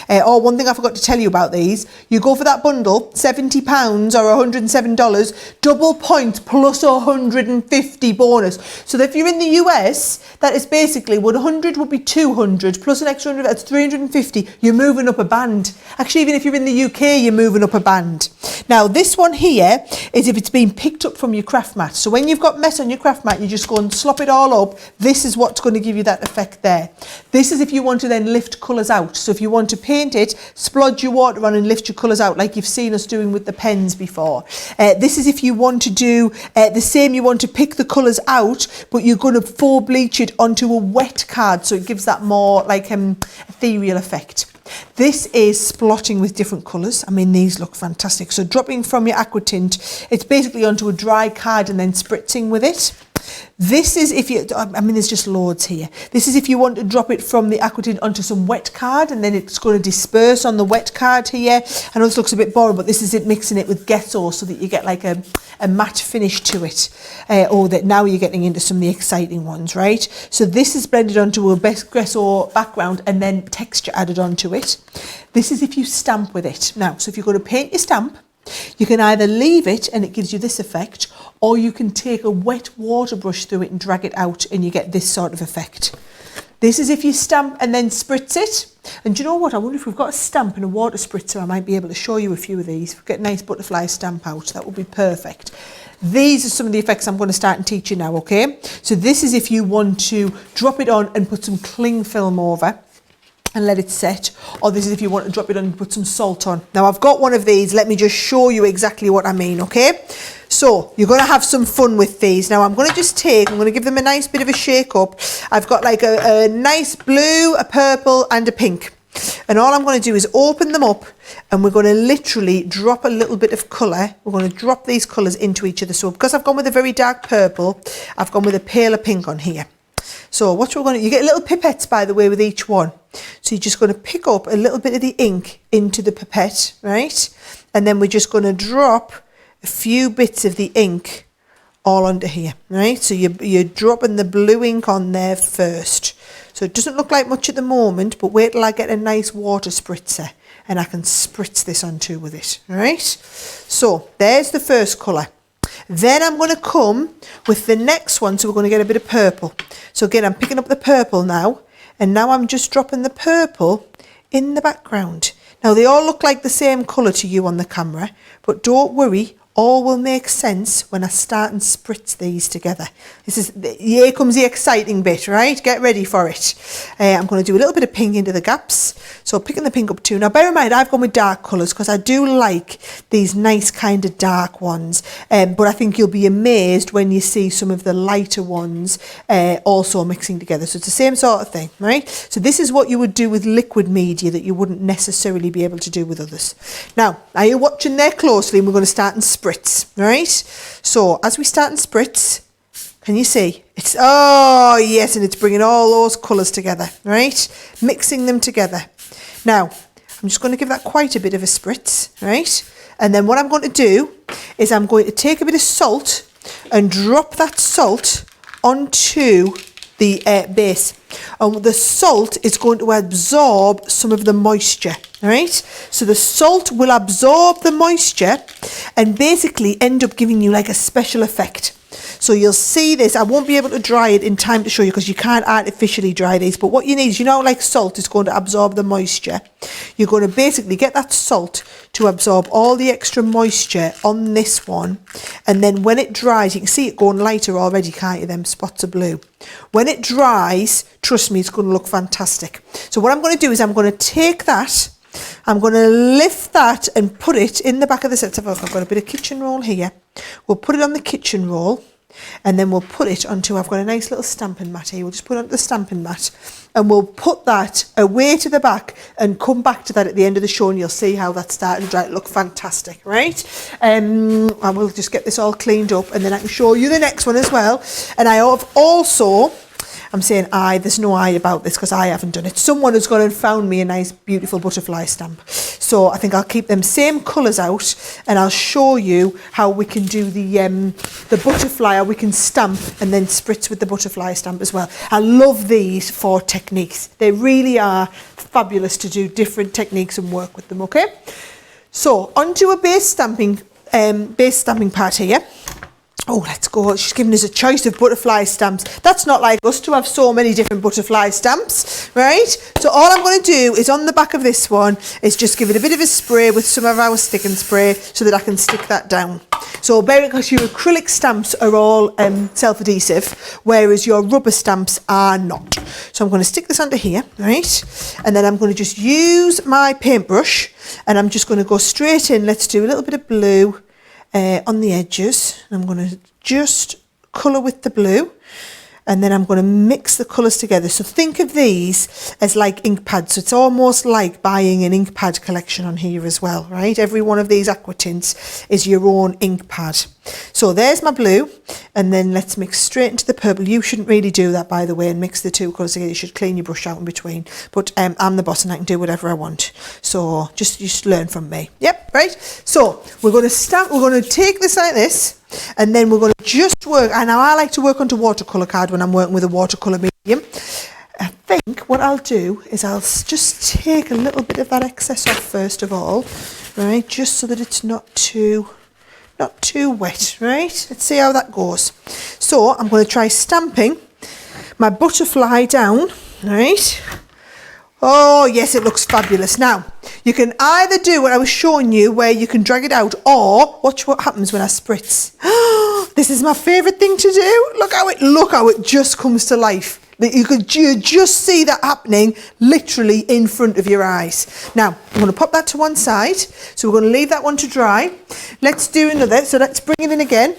One thing I forgot to tell you about these, you go for that bundle, £70 or $107, double points plus 150 bonus. So if you're in the US, that is basically 100 would be 200 plus an extra 100, that's 350. You're moving up a band. Actually, even if you're in the UK, you're moving up a band. Now, this one here is if it's been picked up from your craft mat. So when you've got mess on your craft mat, you just go and slop it all up. This is what's going to give you that effect there. This is if you want to then lift colours out. So if you want to paint it, splodge your water on and lift your colours out like you've seen us doing with the pens before. This is if you want to do the same, you want to pick the colours out, but you're going to faux bleach it onto a wet card, so it gives that more like ethereal effect. This is splotting with different colours. I mean, these look fantastic. So dropping from your aqua tint, it's basically onto a dry card and then spritzing with it. This is if you, I mean, there's just loads here. This is if you want to drop it from the aquatint onto some wet card, and then it's going to disperse on the wet card here. I know this looks a bit boring, but this is it mixing it with gesso so that you get like a matte finish to it. Or that now you're getting into some of the exciting ones, right? So this is blended onto a gesso background and then texture added onto it. This is if you stamp with it. Now, so if you're going to paint your stamp, you can either leave it and it gives you this effect, or you can take a wet water brush through it and drag it out and you get this sort of effect. This is if you stamp and then spritz it. And do you know what? I wonder if we've got a stamp and a water spritzer, I might be able to show you a few of these. If we get a nice butterfly stamp out, that would be perfect. These are some of the effects I'm going to start and teach you now, okay? So this is if you want to drop it on and put some cling film over and let it set, or this is if you want to drop it on and put some salt on. Now I've got one of these, let me just show you exactly what I mean, okay? So you're going to have some fun with these. Now I'm going to just I'm going to give them a nice bit of a shake up. I've got like a nice blue, a purple and a pink. And all I'm going to do is open them up and we're going to literally drop a little bit of colour. We're going to drop these colours into each other. So because I've gone with a very dark purple, I've gone with a paler pink on here. So what we're going to, you get little pipettes, by the way, with each one. So you're just going to pick up a little bit of the ink into the pipette, right? And then we're just going to drop a few bits of the ink all under here, right? So you're dropping the blue ink on there first. So it doesn't look like much at the moment, but wait till I get a nice water spritzer and I can spritz this onto with it, right? So there's the first colour. Then I'm going to come with the next one, so we're going to get a bit of purple. So again, I'm picking up the purple now, and now I'm just dropping the purple in the background. Now they all look like the same colour to you on the camera, but don't worry, all will make sense when I start and spritz these together. Here comes the exciting bit, right? Get ready for it. I'm going to do a little bit of pink into the gaps. So picking the pink up too. Now bear in mind, I've gone with dark colours because I do like these nice kind of dark ones. But I think you'll be amazed when you see some of the lighter ones also mixing together. So it's the same sort of thing, right? So this is what you would do with liquid media that you wouldn't necessarily be able to do with others. Now, are you watching there closely? And we're going to start and spritz, right? So as we start and spritz, can you see? It's, oh yes, and it's bringing all those colours together, right? Mixing them together. Now, I'm just going to give that quite a bit of a spritz, right? And then what I'm going to do is I'm going to take a bit of salt and drop that salt onto the base. And the salt is going to absorb some of the moisture, right? So the salt will absorb the moisture and basically end up giving you like a special effect. So you'll see this. I won't be able to dry it in time to show you because you can't artificially dry these. But what you need is, you know, like salt is going to absorb the moisture. You're going to basically get that salt to absorb all the extra moisture on this one. And then when it dries, you can see it going lighter already, can't you? Them spots of blue. When it dries, trust me, it's going to look fantastic. So what I'm going to do is I'm going to take that, I'm going to lift that and put it in the back of the set. I've got a bit of kitchen roll here. We'll put it on the kitchen roll and then we'll put it onto, I've got a nice little stamping mat here. We'll just put it onto the stamping mat and we'll put that away to the back and come back to that at the end of the show and you'll see how that's starting to dry. It look fantastic, right? And we'll just get this all cleaned up and then I can show you the next one as well. And I have also, I'm saying there's no I about this because I haven't done it. Someone has gone and found me a nice beautiful butterfly stamp. So I think I'll keep them same colours out and I'll show you how we can do the butterfly, how we can stamp and then spritz with the butterfly stamp as well. I love these for techniques. They really are fabulous to do different techniques and work with them, okay? So onto a base stamping part here. Oh, let's go. She's given us a choice of butterfly stamps. That's not like us to have so many different butterfly stamps, right? So all I'm going to do is on the back of this one is just give it a bit of a spray with some of our stick and spray so that I can stick that down. So because your acrylic stamps are all self-adhesive, whereas your rubber stamps are not. So I'm going to stick this under here, right? And then I'm going to just use my paintbrush and I'm just going to go straight in. Let's do a little bit of blue on the edges. I'm going to just colour with the blue and then I'm going to mix the colours together. So think of these as like ink pads. So it's almost like buying an ink pad collection on here as well, right? Every one of these aqua tints is your own ink pad. So there's my blue and then let's mix straight into the purple. You shouldn't really do that, by the way, and mix the two colours together. You should clean your brush out in between. But I'm the boss and I can do whatever I want. So just learn from me. Yep, right? So we're going to take this like this and then we're going to just work. And now I like to work onto watercolour card when I'm working with a watercolour medium. I think what I'll do is I'll just take a little bit of that excess off first of all, right? Just so that it's not too wet, right? Let's see how that goes. So I'm going to try stamping my butterfly down, right? Oh yes, it looks fabulous. Now you can either do what I was showing you where you can drag it out, or watch what happens when I spritz. This is my favourite thing to do. Look how it just comes to life. You just see that happening literally in front of your eyes. Now, I'm going to pop that to one side. So we're going to leave that one to dry. Let's do another. So let's bring it in again.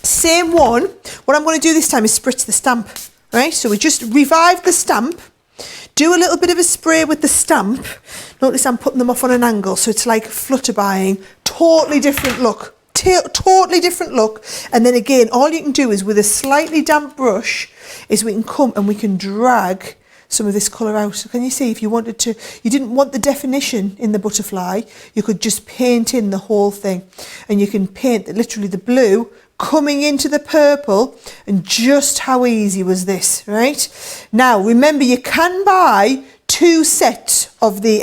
Same one. What I'm going to do this time is spritz the stamp, right? So we just revive the stamp. Do a little bit of a spray with the stamp. Notice I'm putting them off on an angle. So it's like flutterbuying. Totally different look. totally different look. And then again, all you can do is with a slightly damp brush is we can come and we can drag some of this colour out. So can you see, if you wanted to, you didn't want the definition in the butterfly, you could just paint in the whole thing. And you can paint literally the blue coming into the purple, and just how easy was this, right? Now, remember, you can buy 2 sets of the,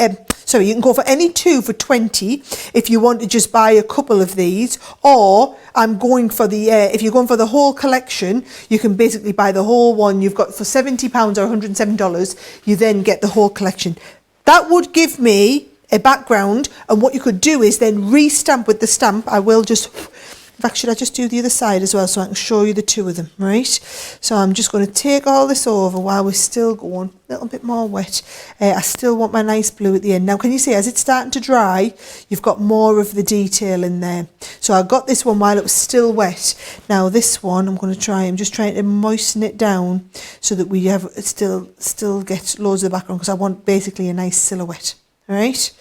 you can go for any 2 for 20 if you want to just buy a couple of these, or I'm going for the, if you're going for the whole collection, you can basically buy the whole one. You've got for £70 or $107, you then get the whole collection. That would give me a background, and what you could do is then re-stamp with the stamp. I will just, in fact, should I just do the other side as well so I can show you the 2 of them, right? So I'm just going to take all this over while we're still going a little bit more wet. I still want my nice blue at the end. Now, can you see, as it's starting to dry, you've got more of the detail in there. So I got this one while it was still wet. Now this one, I'm just trying to moisten it down so that we have still get loads of the background, because I want basically a nice silhouette, all right?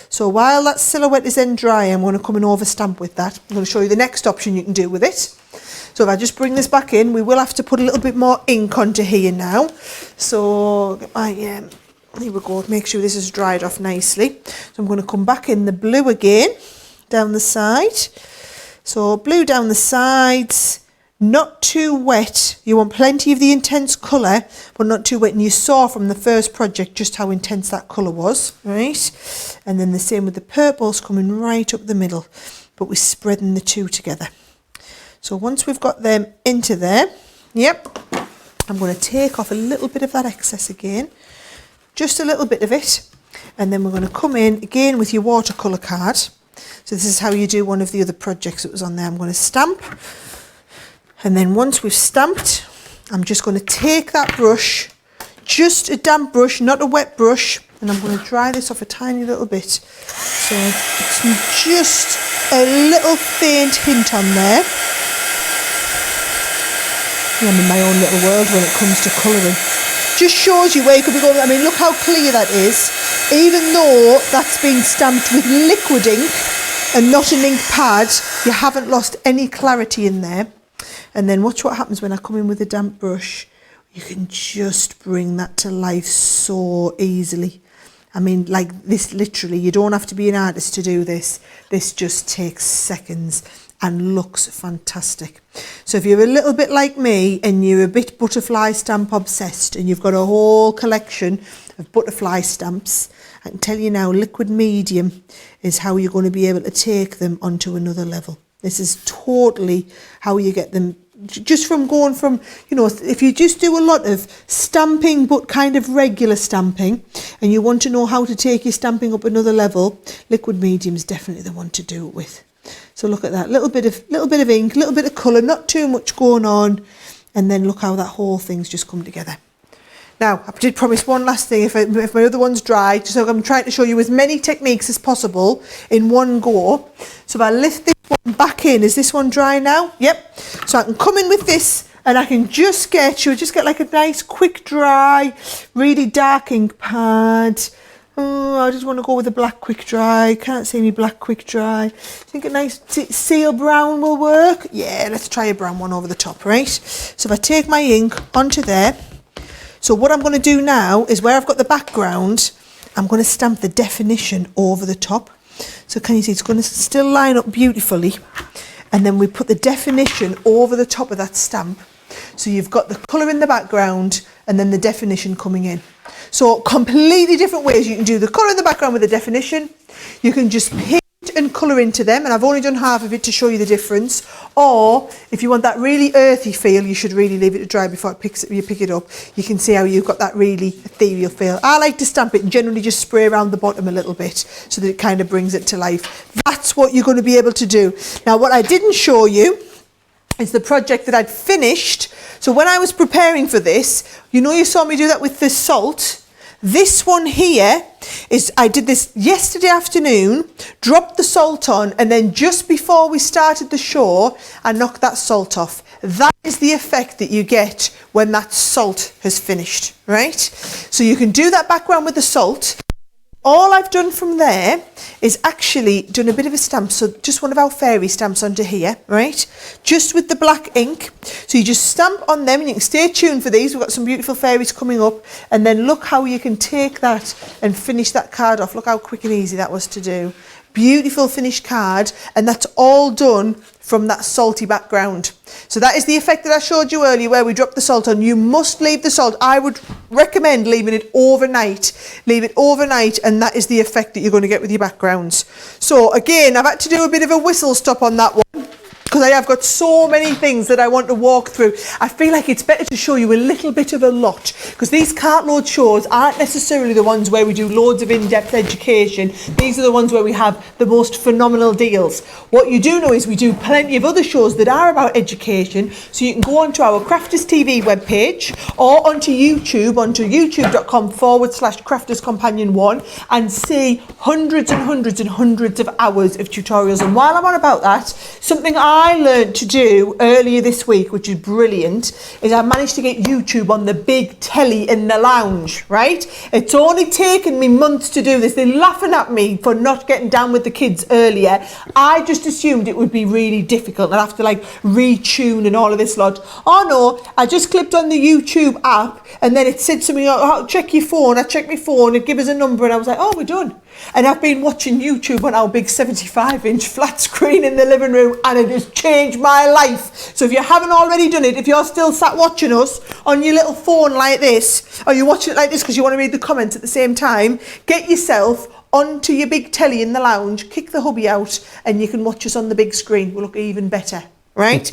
So while that silhouette is then dry, I'm going to come and over stamp with that. I'm going to show you the next option you can do with it. So if I just bring this back in, we will have to put a little bit more ink onto here now. So get my, here we go, make sure this is dried off nicely. So I'm going to come back in the blue again, down the side. So blue down the sides, not too wet. You want plenty of the intense colour, but not too wet. And you saw from the first project just how intense that colour was, right? And then the same with the purples coming right up the middle, but we're spreading the 2 together. So once we've got them into there, yep, I'm going to take off a little bit of that excess again, just a little bit of it. And then we're going to come in again with your watercolour card. So this is how you do one of the other projects that was on there. I'm going to stamp. And then once we've stamped, I'm just going to take that brush, just a damp brush, not a wet brush, and I'm going to dry this off a tiny little bit. So it's just a little faint hint on there. I'm in my own little world when it comes to colouring. Just shows you where you could be going. I mean, look how clear that is. Even though that's been stamped with liquid ink and not an ink pad, you haven't lost any clarity in there. And then watch what happens when I come in with a damp brush. You can just bring that to life so easily. I mean, like this, literally, you don't have to be an artist to do this. This just takes seconds and looks fantastic. So if you're a little bit like me and you're a bit butterfly stamp obsessed and you've got a whole collection of butterfly stamps, I can tell you now, liquid medium is how you're going to be able to take them onto another level. This is totally how you get them, just from going from, you know, if you just do a lot of stamping but kind of regular stamping and you want to know how to take your stamping up another level, liquid medium is definitely the one to do it with. So look at that, little bit of ink, little bit of colour, not too much going on, and then look how that whole thing's just come together. Now, I did promise one last thing, if my other one's dry, so I'm trying to show you as many techniques as possible in one go. So if I lift this one back in, is this one dry now? Yep. So I can come in with this and I can just get like a nice quick dry, really dark ink pad. Oh, I just want to go with a black quick dry. Can't see me black quick dry. Think a nice seal brown will work? Yeah, let's try a brown one over the top, right? So if I take my ink onto there, so what I'm going to do now is where I've got the background, I'm going to stamp the definition over the top. So can you see it's going to still line up beautifully, and then we put the definition over the top of that stamp. So you've got the colour in the background and then the definition coming in. So completely different ways you can do the colour in the background with the definition. You can just paint and colour into them, and I've only done half of it to show you the difference. Or if you want that really earthy feel, you should really leave it to dry before you pick it up. You can see how you've got that really ethereal feel. I like to stamp it and generally just spray around the bottom a little bit so that it kind of brings it to life. That's what you're going to be able to do. Now, what I didn't show you is the project that I'd finished. So when I was preparing for this, you know, you saw me do that with the salt. This one here is, I did this yesterday afternoon, dropped the salt on, and then just before we started the show, I knocked that salt off. That is the effect that you get when that salt has finished, right? So you can do that background with the salt. all I've done from there is actually done a bit of a stamp, so just one of our fairy stamps onto here, right? Just with the black ink. So you just stamp on them, and you can stay tuned for these. We've got some beautiful fairies coming up, and then look how you can take that and finish that card off. Look how quick and easy that was to do. Beautiful finished card, and that's all done from that salty background. So that is the effect that I showed you earlier where we dropped the salt on. You must leave the salt. I would recommend leaving it overnight. Leave it overnight, and that is the effect that you're going to get with your backgrounds. So again, I've had to do a bit of a whistle stop on that one, because I have got so many things that I want to walk through. I feel like it's better to show you a little bit of a lot, because these Cartload shows aren't necessarily the ones where we do loads of in-depth education. These are the ones where we have the most phenomenal deals. What you do know is we do plenty of other shows that are about education, so you can go onto our Crafters TV webpage or onto YouTube, onto youtube.com/CraftersCompanion1, and see hundreds and hundreds and hundreds of hours of tutorials. And while I'm on about that, something I learned to do earlier this week, which is brilliant, is I managed to get YouTube on the big telly in the lounge, right? It's only taken me months to do this. They're laughing at me for not getting down with the kids earlier. I just assumed it would be really difficult. I'd have to like retune and all of this lot. Oh no, I just clicked on the YouTube app, and then it said something, oh, check your phone. I checked my phone, it gave us a number, and I was like, oh, we're done. And I've been watching YouTube on our big 75-inch flat screen in the living room, and it has changed my life. So if you haven't already done it, if you're still sat watching us on your little phone like this, or you're watching it like this because you want to read the comments at the same time, get yourself onto your big telly in the lounge, kick the hubby out, and you can watch us on the big screen. We'll look even better, right?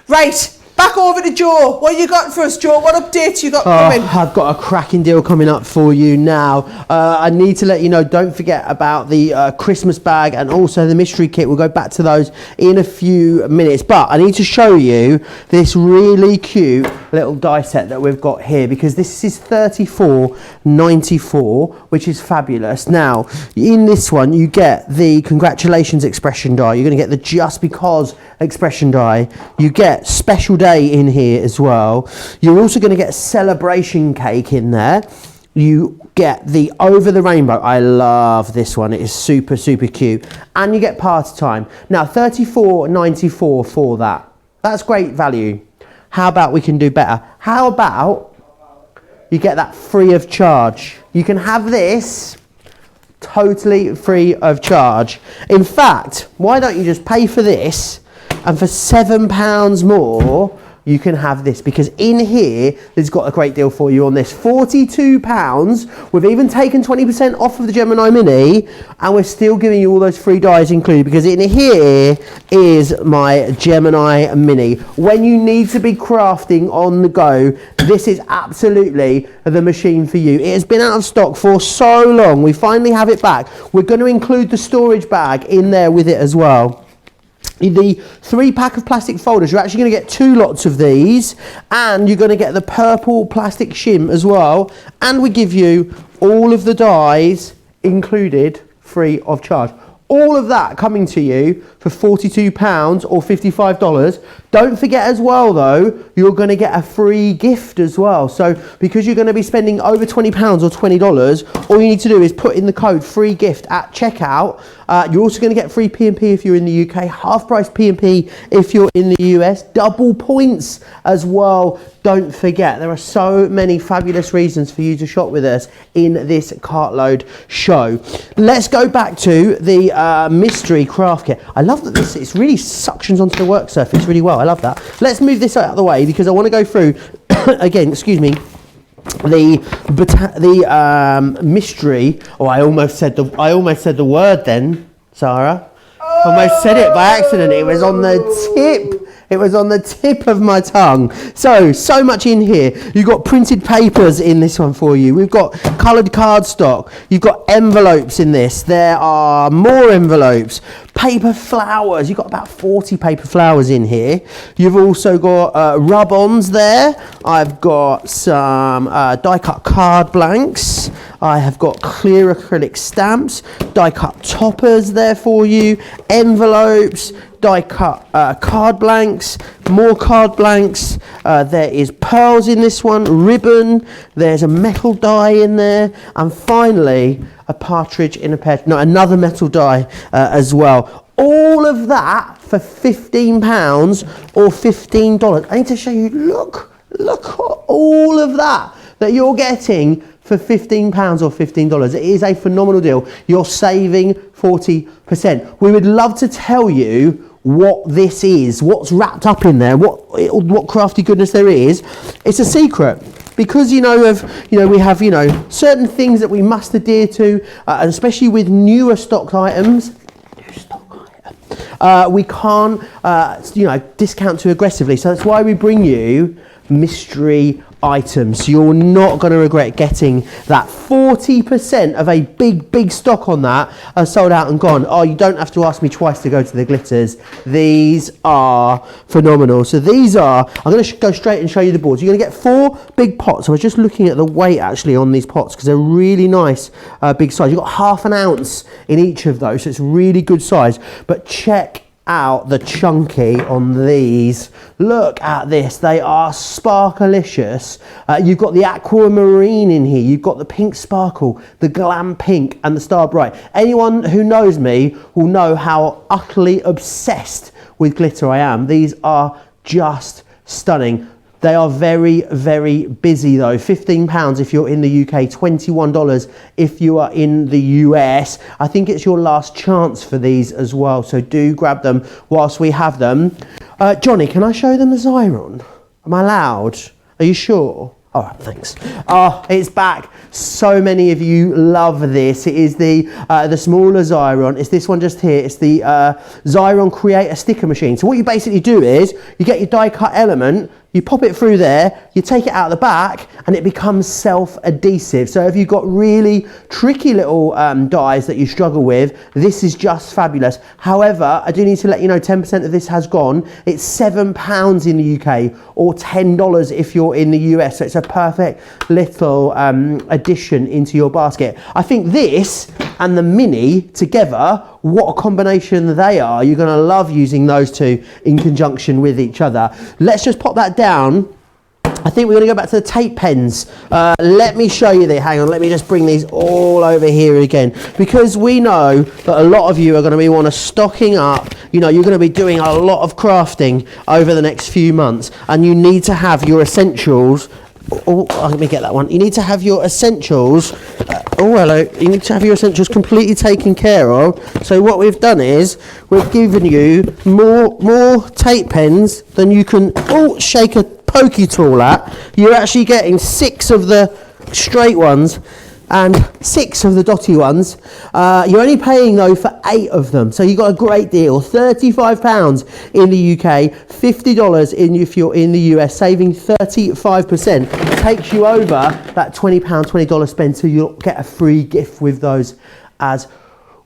Right. Back over to Joe. What you got for us, Joe? What updates you got coming? I've got a cracking deal coming up for you now. I need to let you know, don't forget about the Christmas bag and also the mystery kit. We'll go back to those in a few minutes. But I need to show you this really cute little die set that we've got here, because this is $34.94, which is fabulous. Now, in this one, you get the congratulations expression die. You're going to get the just because expression die. You get special day in here as well. You're also going to get a celebration cake in there. You get the over the rainbow. I love this one. It is super, super cute. And you get party time. Now, $34.94 for that. That's great value. How about we can do better? How about you get that free of charge? You can have this totally free of charge. In fact, why don't you just pay for this, and for £7 more, you can have this, because in here, there's got a great deal for you on this. £42. We've even taken 20% off of the Gemini Mini, and we're still giving you all those free dies included, because in here is my Gemini Mini. When you need to be crafting on the go, this is absolutely the machine for you. It has been out of stock for so long. We finally have it back. We're going to include the storage bag in there with it as well. The 3-pack of plastic folders, you're actually going to get 2 lots of these, and you're going to get the purple plastic shim as well, and we give you all of the dies included free of charge. All of that coming to you for £42 or $55. Don't forget as well though, you're going to get a free gift as well. So because you're going to be spending over £20 or $20, all you need to do is put in the code free gift at checkout. You're also going to get free P&P if you're in the UK, half price P&P if you're in the US, double points as well. Don't forget, there are so many fabulous reasons for you to shop with us in this Cartload show. Let's go back to the mystery craft kit. I love that this, it really suctions onto the work surface really well. I love that. Let's move this out of the way because I want to go through, again, excuse me, the mystery. Oh, I almost said the word then, Sarah. Almost said it by accident. It was on the tip. It was on the tip of my tongue. So much in here. You've got printed papers in this one for you. We've got coloured cardstock. You've got envelopes in this. There are more envelopes. Paper flowers. You've got about 40 paper flowers in here. You've also got rub-ons there. I've got some die-cut card blanks. I have got clear acrylic stamps, die cut toppers there for you, envelopes, die cut card blanks, more card blanks. There is pearls in this one, ribbon, there's a metal die in there, and finally a partridge in a pear, no, another metal die as well. All of that for £15 or $15. I need to show you, look at all of that you're getting for £15 or $15. It is a phenomenal deal. You're saving 40%. We would love to tell you what this is, what's wrapped up in there, what crafty goodness there is. It's a secret. Because we have certain things that we must adhere to, and especially with newer stock items, we can't discount too aggressively. So that's why we bring you mystery items. So you're not going to regret getting that. 40% of a big stock on that are sold out and gone. Oh, you don't have to ask me twice to go to the glitters. These are phenomenal. So these are, I'm going to go straight and show you the boards. You're going to get 4 big pots. I was just looking at the weight actually on these pots because they're really nice big size. You've got ½ an ounce in each of those, so it's really good size. But check out the chunky on these. Look at this, they are sparkalicious. You've got the aquamarine in here, you've got the pink sparkle, the glam pink and the star bright. Anyone who knows me will know how utterly obsessed with glitter I am. These are just stunning. They are very busy though. £15 if you're in the UK, $21 if you are in the US. I think it's your last chance for these as well, so do grab them whilst we have them. Johnny, can I show them the Xyron? Am I allowed? Are you sure? All right, thanks. Oh, it's back. So many of you love this. It is the smaller Xyron. It's this one just here. It's the Xyron Creator Sticker Machine. So what you basically do is you get your die cut element, you pop it through there, you take it out the back, and it becomes self-adhesive. So if you've got really tricky little dies that you struggle with, this is just fabulous. However, I do need to let you know 10% of this has gone. It's £7 in the UK or $10 if you're in the US. So it's a perfect little addition into your basket. I think this and the mini together, what a combination they are. You're going to love using those two in conjunction with each other. Let's just pop that down. I think we're going to go back to the tape pens. Let me show you the, hang on, let me just bring these all over here again, because we know that a lot of you are going to be stocking up. You know, you're going to be doing a lot of crafting over the next few months, and you need to have your essentials. Oh, let me get that one. You need to have your essentials. Oh, hello. You need to have your essentials completely taken care of. So what we've done is we've given you more tape pens than you can shake a pokey tool at. You're actually getting 6 of the straight ones and 6 of the dotty ones. You're only paying though for 8 of them, so you got a great deal. £35 in the UK, $50 if you're in the US, saving 35%. Takes you over that £20, $20 spend, so you'll get a free gift with those as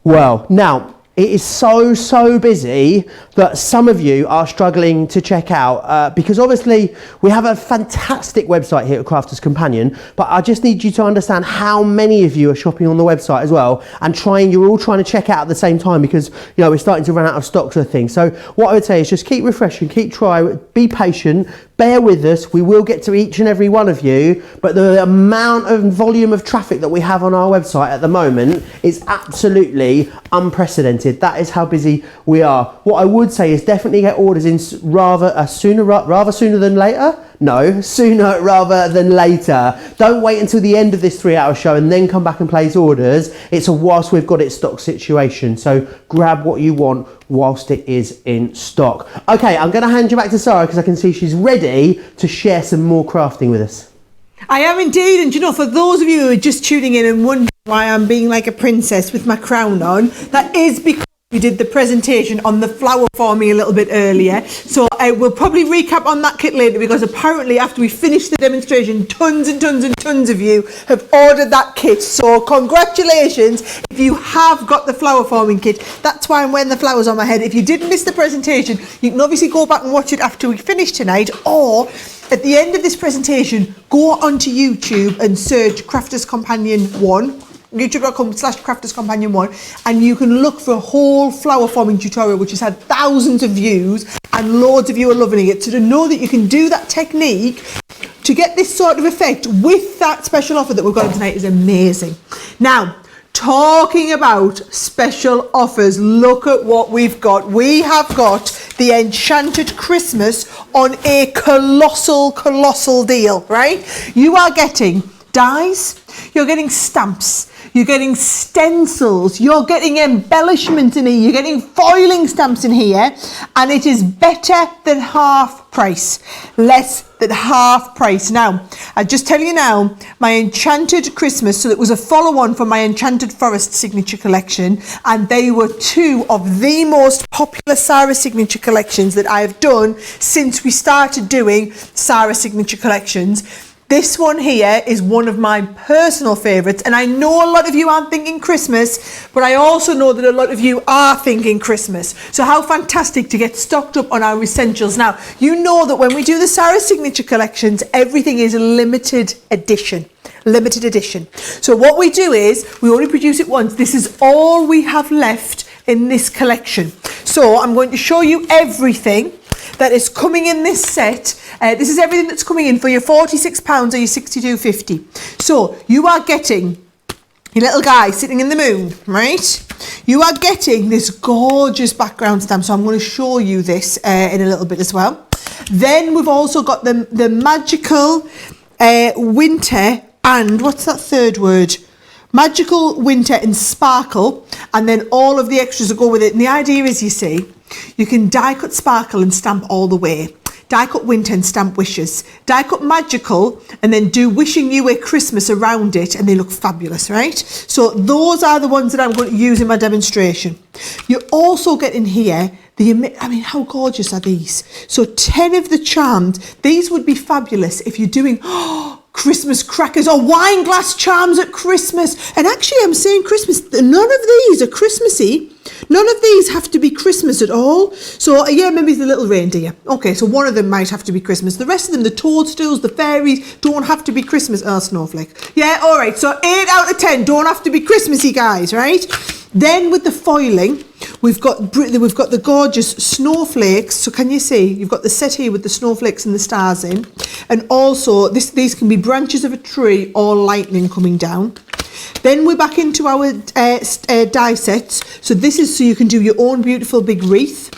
well. Now, it is so busy that some of you are struggling to check out because obviously we have a fantastic website here at Crafters Companion, but I just need you to understand how many of you are shopping on the website as well and you're all trying to check out at the same time because, you know, we're starting to run out of stocks of things. So what I would say is just keep refreshing, keep trying, be patient, bear with us. We will get to each and every one of you, but the amount of volume of traffic that we have on our website at the moment is absolutely unprecedented. That is how busy we are. What I would say is definitely get orders in rather sooner than later. No, sooner rather than later. Don't wait until the end of this 3-hour show and then come back and place orders. It's a whilst we've got it stock situation. So grab what you want whilst it is in stock. Okay, I'm going to hand you back to Sara because I can see she's ready to share some more crafting with us. I am indeed, and you know, for those of you who are just tuning in and wondering why I'm being like a princess with my crown on, that is because we did the presentation on the flower forming a little bit earlier. So I will probably recap on that kit later, because apparently after we finished the demonstration, tons and tons and tons of you have ordered that kit. So congratulations if you have got the flower forming kit. That's why I'm wearing the flowers on my head. If you didn't miss the presentation, you can obviously go back and watch it after we finish tonight, or at the end of this presentation, go onto YouTube and search Crafters Companion 1. youtube.com/Crafters Companion 1, and you can look for a whole flower forming tutorial which has had thousands of views and loads of you are loving it. So to know that you can do that technique to get this sort of effect with that special offer that we've got tonight is amazing. Now, talking about special offers, look at what we've got. We have got the Enchanted Christmas on a colossal deal, right? You are getting dies, you're getting stamps, you're getting stencils, you're getting embellishments in here, you're getting foiling stamps in here, and it is better than half price, less than half price. Now, I just tell you now, my Enchanted Christmas, so it was a follow-on from my Enchanted Forest signature collection, and they were two of the most popular Sara signature collections that I have done since we started doing Sara signature collections. This one here is one of my personal favourites, and I know a lot of you aren't thinking Christmas, but I also know that a lot of you are thinking Christmas. So how fantastic to get stocked up on our essentials. Now, you know that when we do the Sara signature collections, everything is limited edition. Limited edition. So what we do is, we only produce it once. This is all we have left in this collection. So I'm going to show you everything that is coming in this set. This is everything that's coming in for your £46 or your £62.50. So you are getting your little guy sitting in the moon, right? You are getting this gorgeous background stamp. So I'm going to show you this in a little bit as well. Then we've also got the magical winter and what's that third word? Magical winter and sparkle, and then all of the extras that go with it. And the idea is, you see, you can die cut sparkle and stamp all the way, die cut winter and stamp wishes, die cut magical and then do wishing you a Christmas around it, and they look fabulous, right? So those are the ones that I'm going to use in my demonstration. You also get in here I mean, how gorgeous are these? So 10 of the charms. These would be fabulous if you're doing Christmas crackers or wine glass charms at Christmas. And actually, I'm saying Christmas. None of these are Christmassy. None of these have to be Christmas at all. So yeah, maybe the little reindeer. Okay, so one of them might have to be Christmas. The rest of them, the toadstools, the fairies, don't have to be Christmas. Oh, snowflake. Yeah, all right. So 8 out of 10 don't have to be Christmassy, guys, right? Then with the foiling, we've got the gorgeous snowflakes. So can you see? You've got the set here with the snowflakes and the stars in. And also, these can be branches of a tree or lightning coming down. Then we're back into our die sets. So this is so you can do your own beautiful big wreath.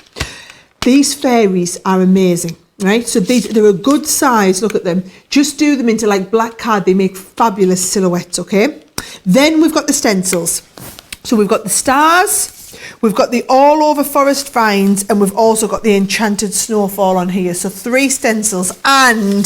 These fairies are amazing, right? So they're a good size. Look at them. Just do them into like black card. They make fabulous silhouettes, okay? Then we've got the stencils. So we've got the stars, we've got the all over forest vines, and we've also got the enchanted snowfall on here. So 3 stencils, and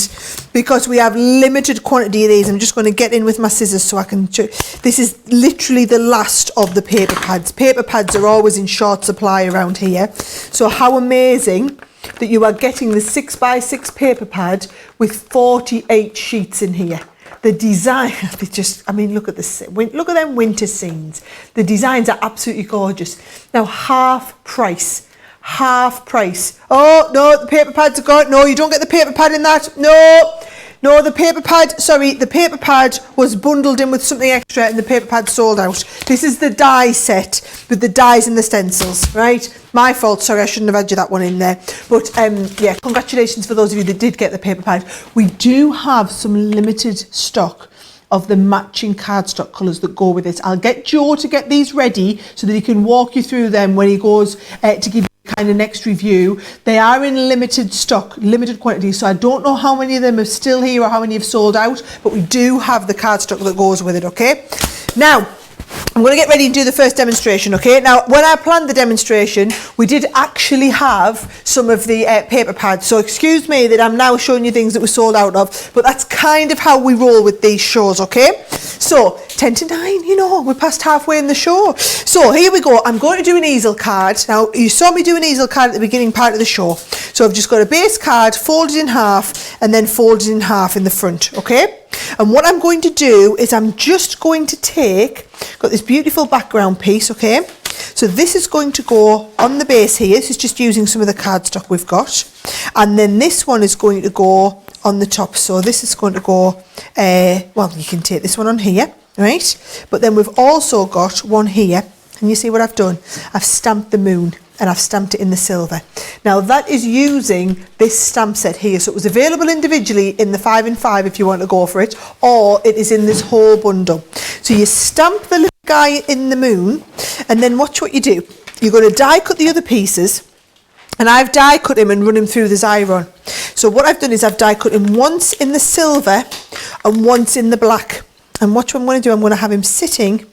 because we have limited quantity of these, I'm just going to get in with my scissors so I can this is literally the last of the paper pads. Paper pads are always in short supply around here. So how amazing that you are getting the 6x6 paper pad with 48 sheets in here. The design, I mean, look at this. Look at them winter scenes. The designs are absolutely gorgeous. Now, half price. Oh, no, the paper pads are gone. No, you don't get the paper pad in that. No, the paper pad was bundled in with something extra and the paper pad sold out. This is the die set with the dies and the stencils, right? My fault, sorry, I shouldn't have had you that one in there. But yeah, congratulations for those of you that did get the paper pad. We do have some limited stock of the matching cardstock colours that go with it. I'll get Joe to get these ready so that he can walk you through them when he goes to give kind of next review. They are in limited stock, limited quantity, so I don't know how many of them are still here or how many have sold out, but we do have the cardstock that goes with it, okay? Now, I'm going to get ready to do the first demonstration, okay? Now, when I planned the demonstration, we did actually have some of the paper pads. So excuse me that I'm now showing you things that we sold out of, but that's kind of how we roll with these shows, okay? So, 10 to 9, you know, we're past halfway in the show. So here we go. I'm going to do an easel card. Now, you saw me do an easel card at the beginning part of the show. So I've just got a base card folded in half and then folded in half in the front, okay? And what I'm going to do is I'm just going to take, got this beautiful background piece, okay? So this is going to go on the base here. This is just using some of the cardstock we've got. And then this one is going to go on the top. So this is going to go, well, you can take this one on here, right? But then we've also got one here. And you see what I've done? I've stamped the moon and I've stamped it in the silver. Now that is using this stamp set here. So it was available individually in the 5 in 5 if you want to go for it, or it is in this whole bundle. So you stamp the little guy in the moon, and then watch what you do. You're going to die cut the other pieces, and I've die cut him and run him through the Xyron. So what I've done is I've die cut him once in the silver and once in the black. And watch what I'm going to do. I'm going to have him sitting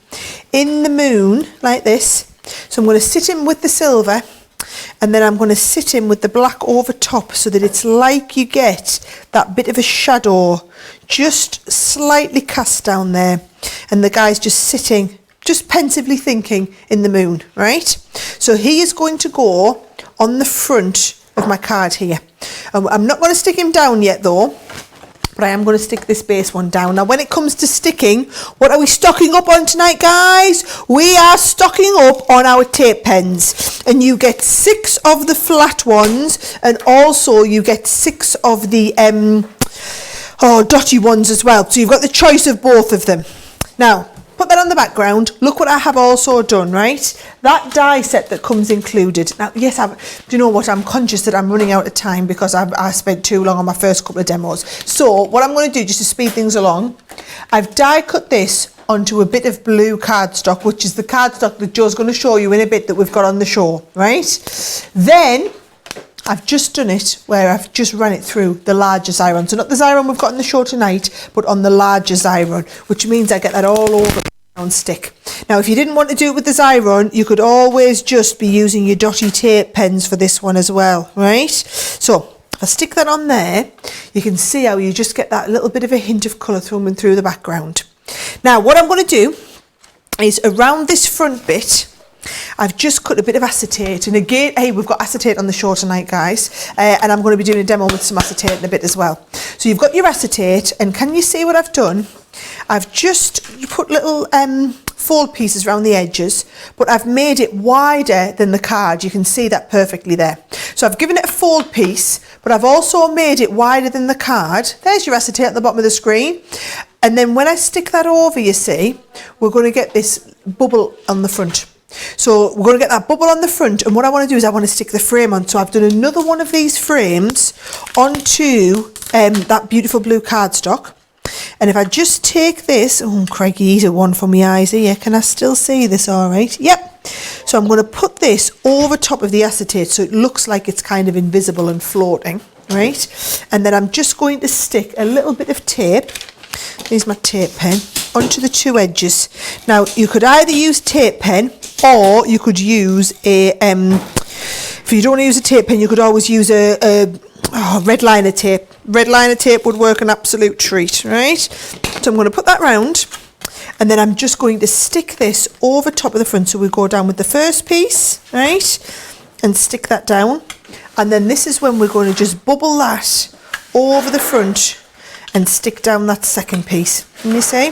in the moon like this. So I'm going to sit him with the silver, and then I'm going to sit him with the black over top, so that it's like you get that bit of a shadow just slightly cast down there, and the guy's just sitting, just pensively thinking in the moon, right? So he is going to go on the front of my card here. I'm not going to stick him down yet though, but I am going to stick this base one down. Now, when it comes to sticking, what are we stocking up on tonight, guys? We are stocking up on our tape pens. And you get 6 of the flat ones, and also you get 6 of the dotty ones as well. So you've got the choice of both of them. Now, put that on the background. Look what I have also done, right? That die set that comes included. Now, yes, do you know what? I'm conscious that I'm running out of time because I spent too long on my first couple of demos. So what I'm going to do, just to speed things along, I've die cut this onto a bit of blue cardstock, which is the cardstock that Joe's going to show you in a bit that we've got on the show, right? Then I've just done it where I've just run it through the larger Xyron. So not the Xyron we've got in the show tonight, but on the larger Xyron, which means I get that all over the round stick. Now, if you didn't want to do it with the Xyron, you could always just be using your dotty tape pens for this one as well, right? So if I stick that on there, you can see how you just get that little bit of a hint of colour through the background. Now, what I'm going to do is around this front bit, I've just cut a bit of acetate, and again, hey, we've got acetate on the show tonight, guys, and I'm going to be doing a demo with some acetate in a bit as well. So you've got your acetate, and can you see what I've done? I've just put little fold pieces around the edges, but I've made it wider than the card. You can see that perfectly there. So I've given it a fold piece, but I've also made it wider than the card. There's your acetate at the bottom of the screen. And then when I stick that over, you see, we're going to get this bubble on the front. So we're going to get that bubble on the front, and what I want to do is I want to stick the frame on. So I've done another one of these frames onto that beautiful blue cardstock. And if I just take this, oh crikey, he's a one for my eyes here. Can I still see this all right? Yep. So I'm going to put this over top of the acetate so it looks like it's kind of invisible and floating, right? And then I'm just going to stick a little bit of tape. Here's my tape pen onto the two edges. Now you could either use tape pen, or you could use a if you don't want to use a tape pen, you could always use a red liner tape. Red liner tape would work an absolute treat, right? So I'm going to put that round, and then I'm just going to stick this over top of the front. So we go down with the first piece, right, and stick that down, and then this is when we're going to just bubble that over the front and stick down that second piece, can you see?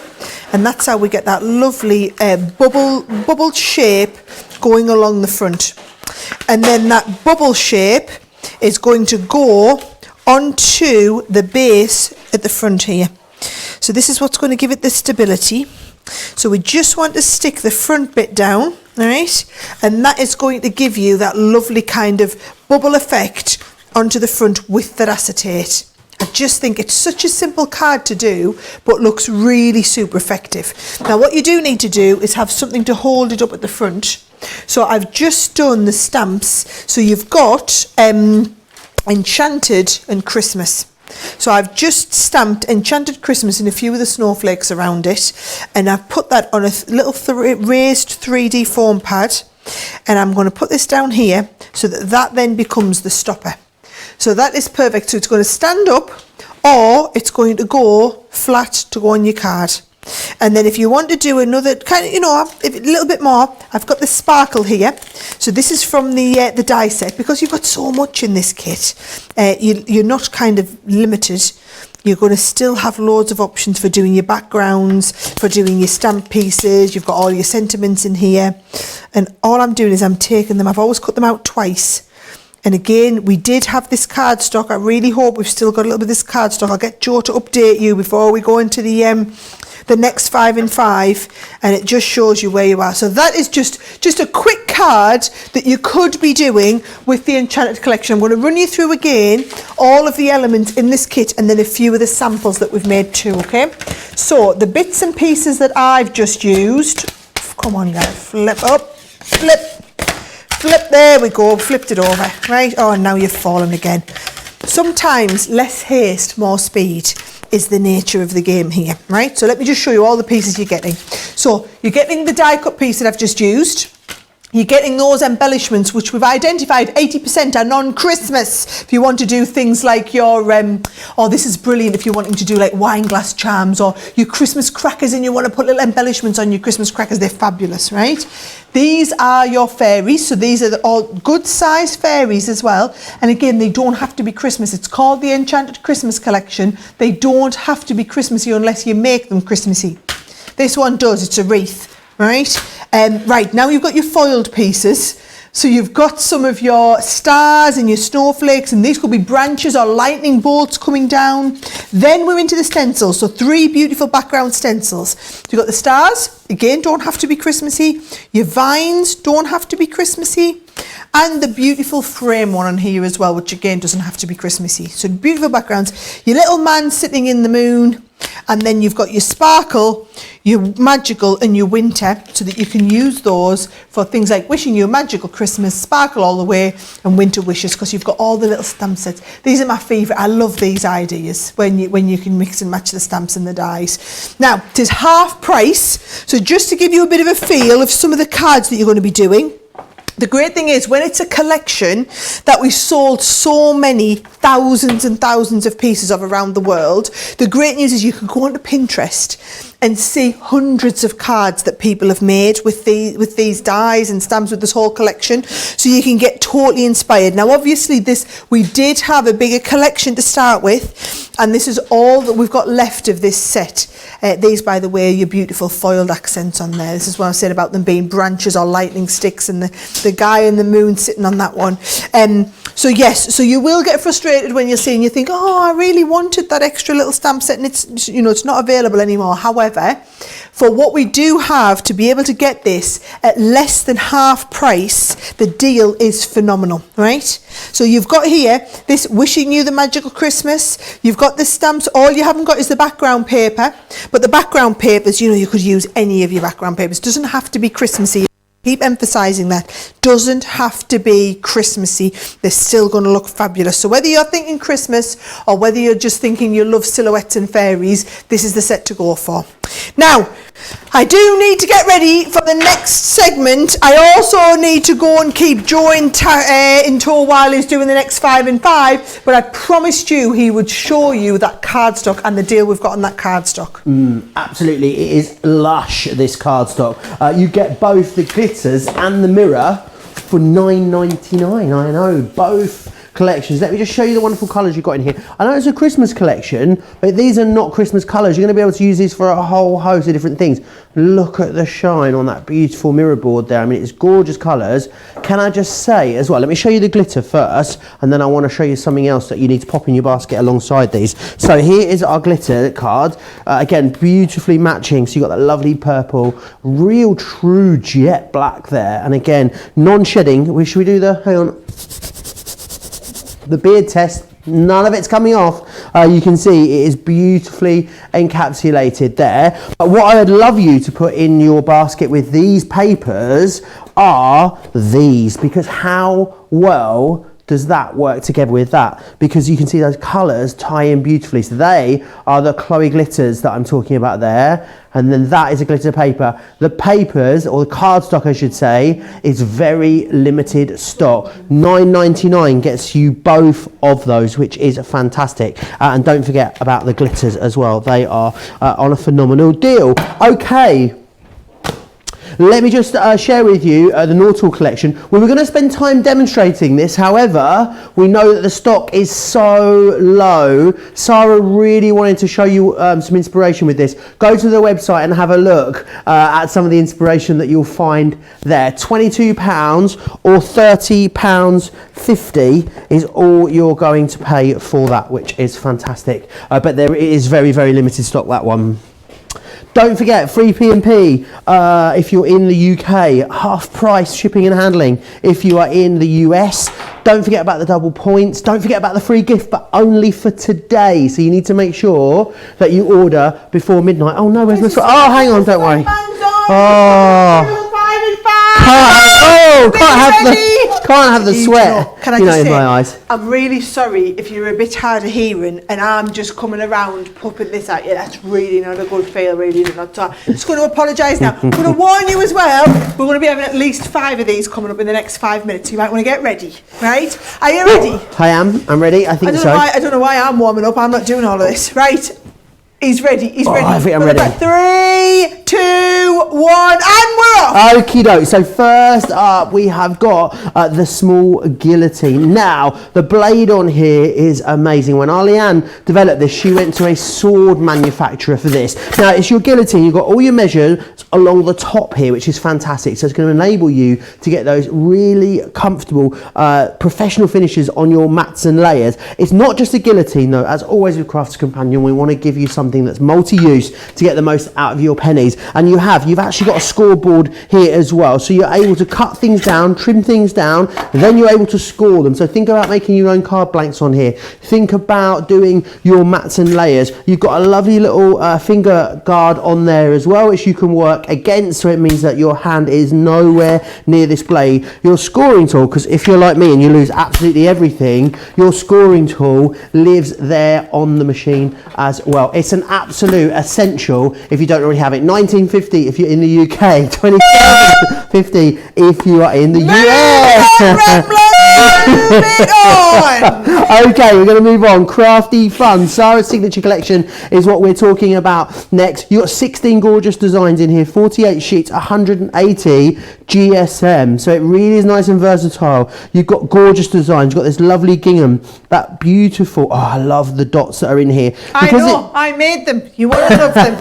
And that's how we get that lovely bubbled shape going along the front. And then that bubble shape is going to go onto the base at the front here. So this is what's going to give it the stability. So we just want to stick the front bit down, all right? And that is going to give you that lovely kind of bubble effect onto the front with that acetate. I just think it's such a simple card to do, but looks really super effective. Now what you do need to do is have something to hold it up at the front. So I've just done the stamps. So you've got Enchanted and Christmas. So I've just stamped Enchanted Christmas in a few of the snowflakes around it, and I've put that on a little raised 3D foam pad, and I'm going to put this down here so that that then becomes the stopper. So that is perfect. So it's going to stand up, or it's going to go flat to go on your card. And then if you want to do another kind of, you know, a little bit more, I've got the sparkle here. So this is from the die set. Because you've got so much in this kit, you're not kind of limited. You're going to still have loads of options for doing your backgrounds, for doing your stamp pieces. You've got all your sentiments in here. And all I'm doing is I'm taking them, I've always cut them out twice. And again, we did have this cardstock. I really hope we've still got a little bit of this cardstock. I'll get Joe to update you before we go into the next 5 in 5, and it just shows you where you are. So that is just a quick card that you could be doing with the Enchanted collection. I'm going to run you through again all of the elements in this kit, and then a few of the samples that we've made too, okay? So the bits and pieces that I've just used, come on guys, flip up, flip, there we go, flipped it over, right? Oh, and now you've fallen again. Sometimes less haste, more speed is the nature of the game here, right? So let me just show you all the pieces you're getting. So you're getting the die cut piece that I've just used. You're getting those embellishments, which we've identified 80% are non-Christmas. If you want to do things like your, oh, this is brilliant if you're wanting to do like wine glass charms or your Christmas crackers and you want to put little embellishments on your Christmas crackers. They're fabulous, right? These are your fairies. So these are all good size fairies as well. And again, they don't have to be Christmas. It's called the Enchanted Christmas collection. They don't have to be Christmassy unless you make them Christmassy. This one does, it's a wreath. Right, right, now you've got your foiled pieces. So you've got some of your stars and your snowflakes, and these could be branches or lightning bolts coming down. Then we're into the stencils, so 3 beautiful background stencils. So you've got the stars, again, don't have to be Christmassy. Your vines don't have to be Christmassy. And the beautiful frame one on here as well, which again doesn't have to be Christmassy. So beautiful backgrounds. Your little man sitting in the moon. And then you've got your sparkle, your magical and your winter, so that you can use those for things like wishing you a magical Christmas, sparkle all the way, and winter wishes, because you've got all the little stamp sets. These are my favourite. I love these ideas when you can mix and match the stamps and the dies. Now, it is half price, so just to give you a bit of a feel of some of the cards that you're going to be doing. The great thing is when it's a collection that we sold so many thousands and thousands of pieces of around the world, the great news is you can go onto Pinterest and see hundreds of cards that people have made with these dies and stamps with this whole collection, so you can get totally inspired. Now obviously we did have a bigger collection to start with, and this is all that we've got left of this set. These, by the way, are your beautiful foiled accents on there. This is what I said about them being branches or lightning sticks, and the guy in the moon sitting on that one. So yes, so you will get frustrated when you're seeing, you think, oh, I really wanted that extra little stamp set, and it's, you know, it's not available anymore. However, for what we do have to be able to get this at less than half price, the deal is phenomenal, right? So you've got here this wishing you the magical Christmas. You've got the stamps. All you haven't got is the background paper, but the background papers, you know, you could use any of your background papers. It doesn't have to be Christmassy. Keep emphasising that. Doesn't have to be Christmassy. They're still going to look fabulous. So whether you're thinking Christmas or whether you're just thinking you love silhouettes and fairies, this is the set to go for. Now, I do need to get ready for the next segment. I also need to go and keep Joe in tow while he's doing the next 5 in 5, but I promised you he would show you that cardstock and the deal we've got on that cardstock. Absolutely, it is lush, this cardstock. You get both the glitters and the mirror for $9.99. I know, both collections. Let me just show you the wonderful colours you've got in here. I know it's a Christmas collection, but these are not Christmas colours. You're going to be able to use these for a whole host of different things. Look at the shine on that beautiful mirror board there. I mean, it's gorgeous colours. Can I just say as well, let me show you the glitter first, and then I want to show you something else that you need to pop in your basket alongside these. So here is our glitter card. Again, beautifully matching. So you've got that lovely purple, real true jet black there. And again, non-shedding. Should we do the, hang on, the beard test? None of it's coming off. You can see it is beautifully encapsulated there. But what I would love you to put in your basket with these papers are these, because how well does that work together with that? Because you can see those colours tie in beautifully. So they are the Chloe glitters that I'm talking about there. And then that is a glitter paper. The papers, or the cardstock I should say, is very limited stock. $9.99 gets you both of those, which is fantastic. And don't forget about the glitters as well. They are on a phenomenal deal. Okay. Let me just share with you the Nautical collection. We were going to spend time demonstrating this, however, we know that the stock is so low. Sara really wanted to show you some inspiration with this. Go to the website and have a look at some of the inspiration that you'll find there. £22 or £30.50 is all you're going to pay for that, which is fantastic. But there is very, very limited stock, that one. Don't forget, free P&P if you're in the UK, half price shipping and handling if you are in the US. Don't forget about the double points. Don't forget about the free gift, but only for today. So you need to make sure that you order before midnight. Oh no, where's my sweat? Oh, hang on, don't worry. Oh. Can't have the sweat. Can I just say, in my eyes. I'm really sorry if you're a bit hard of hearing and I'm just coming around pumping this at you. That's really not a good feel, really not. I'm just going to apologise now. I'm going to warn you as well, we're going to be having at least 5 of these coming up in the next 5 minutes. You might want to get ready, right? Are you ready? I am. I'm ready. I think so. I don't know why I'm warming up. I'm not doing all of this. Right? He's ready. He's ready. I think I'm ready. 3, 2, 1, and we're off. Okie doke. So first up, we have got the small guillotine. Now, the blade on here is amazing. When Arleanne developed this, she went to a sword manufacturer for this. Now, it's your guillotine. You've got all your measures along the top here, which is fantastic. So it's going to enable you to get those really comfortable, professional finishes on your mats and layers. It's not just a guillotine, though. As always with Crafts Companion, we want to give you something that's multi-use to get the most out of your pennies. And you've actually got a scoreboard here as well, so you're able to cut things down, trim things down, and then you're able to score them. So think about making your own card blanks on here. Think about doing your mats and layers. You've got a lovely little finger guard on there as well, which you can work against, so it means that your hand is nowhere near this blade. Your scoring tool, because if you're like me and you lose absolutely everything, your scoring tool lives there on the machine as well. It's an absolute essential if you don't already have it. $19.50 if you're in the UK, $27.50 if you are in the US. Okay, we're going to move on. Crafty fun. Sara's signature collection is what we're talking about next. You've got 16 gorgeous designs in here, 48 sheets, 180 GSM. So it really is nice and versatile. You've got gorgeous designs. You've got this lovely gingham, that beautiful. Oh, I love the dots that are in here. I know, I made them. You won't love them.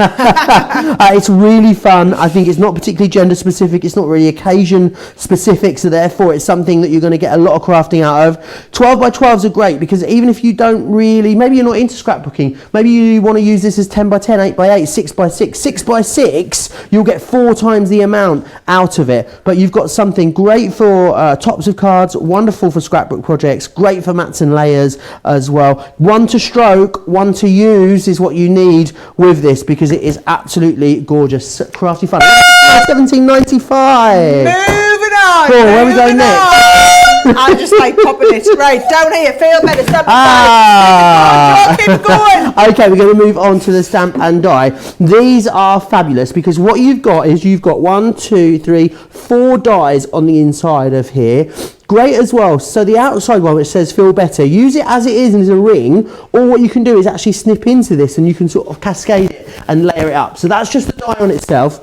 It's really fun. I think it's not particularly gender specific. It's not really occasion specific. So therefore, it's something that you're going to get a lot of crafting out of. 12 by 12s are great because even if you don't really, maybe you're not into scrapbooking, maybe you want to use this as 10 by 10, 8 by 8, 6 by 6, 6 by 6, you'll get 4 times the amount out of it. But you've got something great for tops of cards, wonderful for scrapbook projects, great for mats and layers as well. One to stroke, one to use is what you need with this because it is absolutely gorgeous. Crafty fun. $17.95. Moving on. Cool, where are we going next? I'm just like popping it right down here. Feel better. Step keep going. Okay, we're going to move on to the stamp and die. These are fabulous because what you've got is you've got 1, 2, 3, 4 dies on the inside of here. Great as well. So the outside one which says feel better, use it as it is as a ring, or what you can do is actually snip into this and you can sort of cascade it and layer it up. So that's just the die on itself.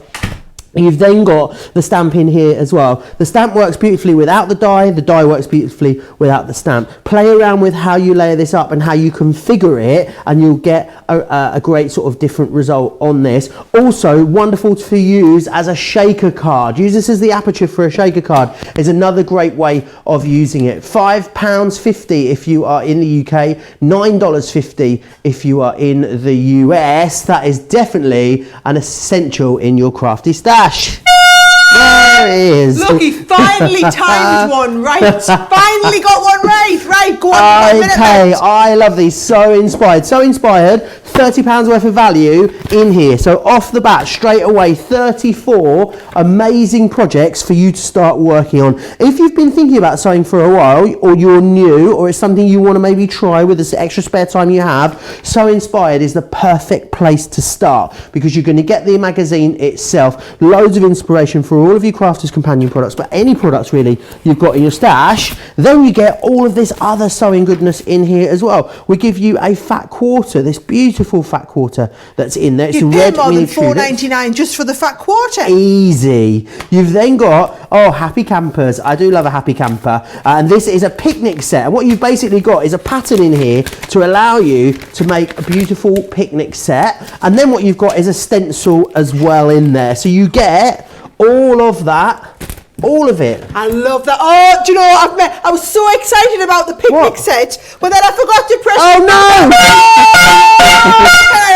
You've then got the stamp in here as well. The stamp works beautifully without the die works beautifully without the stamp. Play around with how you layer this up and how you configure it and you'll get a great sort of different result on this. Also wonderful to use as a shaker card. Use this as the aperture for a shaker card is another great way of using it. £5.50 if you are in the UK, $9.50 if you are in the US. That is definitely an essential in your crafty stash. There it is. Look, he finally timed one right. Finally got one right. Right, go on. Okay, I love these. So inspired. So inspired. £30 worth of value in here. So off the bat, straight away, 34 amazing projects for you to start working on. If you've been thinking about sewing for a while, or you're new, or it's something you want to maybe try with this extra spare time you have, Sew Inspired is the perfect place to start, because you're going to get the magazine itself, loads of inspiration for all of your Crafters Companion products, but any products really you've got in your stash. Then you get all of this other sewing goodness in here as well. We give you a fat quarter, this beautiful fat quarter that's in there. It's you a pay red more than miniature. $4.99 just for the fat quarter. Easy. You've then got, oh, happy campers. I do love a happy camper. And this is a picnic set. And what you've basically got is a pattern in here to allow you to make a beautiful picnic set. And then what you've got is a stencil as well in there. So you get all of that. All of it. I love that. Oh, do you know what? I was so excited about the picnic set, but then I forgot to press. Oh no!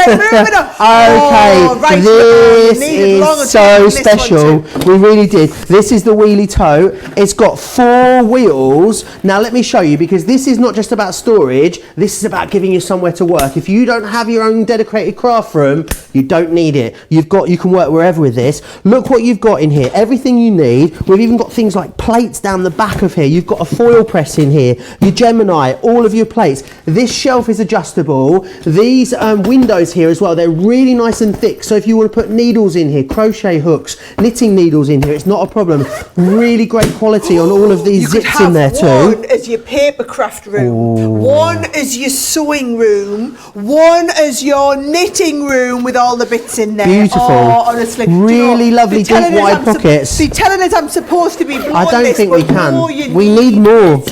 Moving on. Okay, Oh, right. this is so special. We really did. This is the wheelie tote. It's got 4 wheels. Now let me show you, because this is not just about storage. This is about giving you somewhere to work. If you don't have your own dedicated craft room, you don't need it. You can work wherever with this. Look what you've got in here. Everything you need. We've even got things like plates down the back of here. You've got a foil press in here, your Gemini, all of your plates. This shelf is adjustable. These windows here as well, they're really nice and thick. So if you want to put needles in here, crochet hooks, knitting needles in here, it's not a problem. Really great quality on all of these zips in there too. One as your paper craft room, one as your sewing room, one as your knitting room with all the bits in there. Beautiful. Oh, honestly. Really lovely deep wide pockets. They're telling us I'm supposed to be blowing I don't this, think we but can. no, you We need more.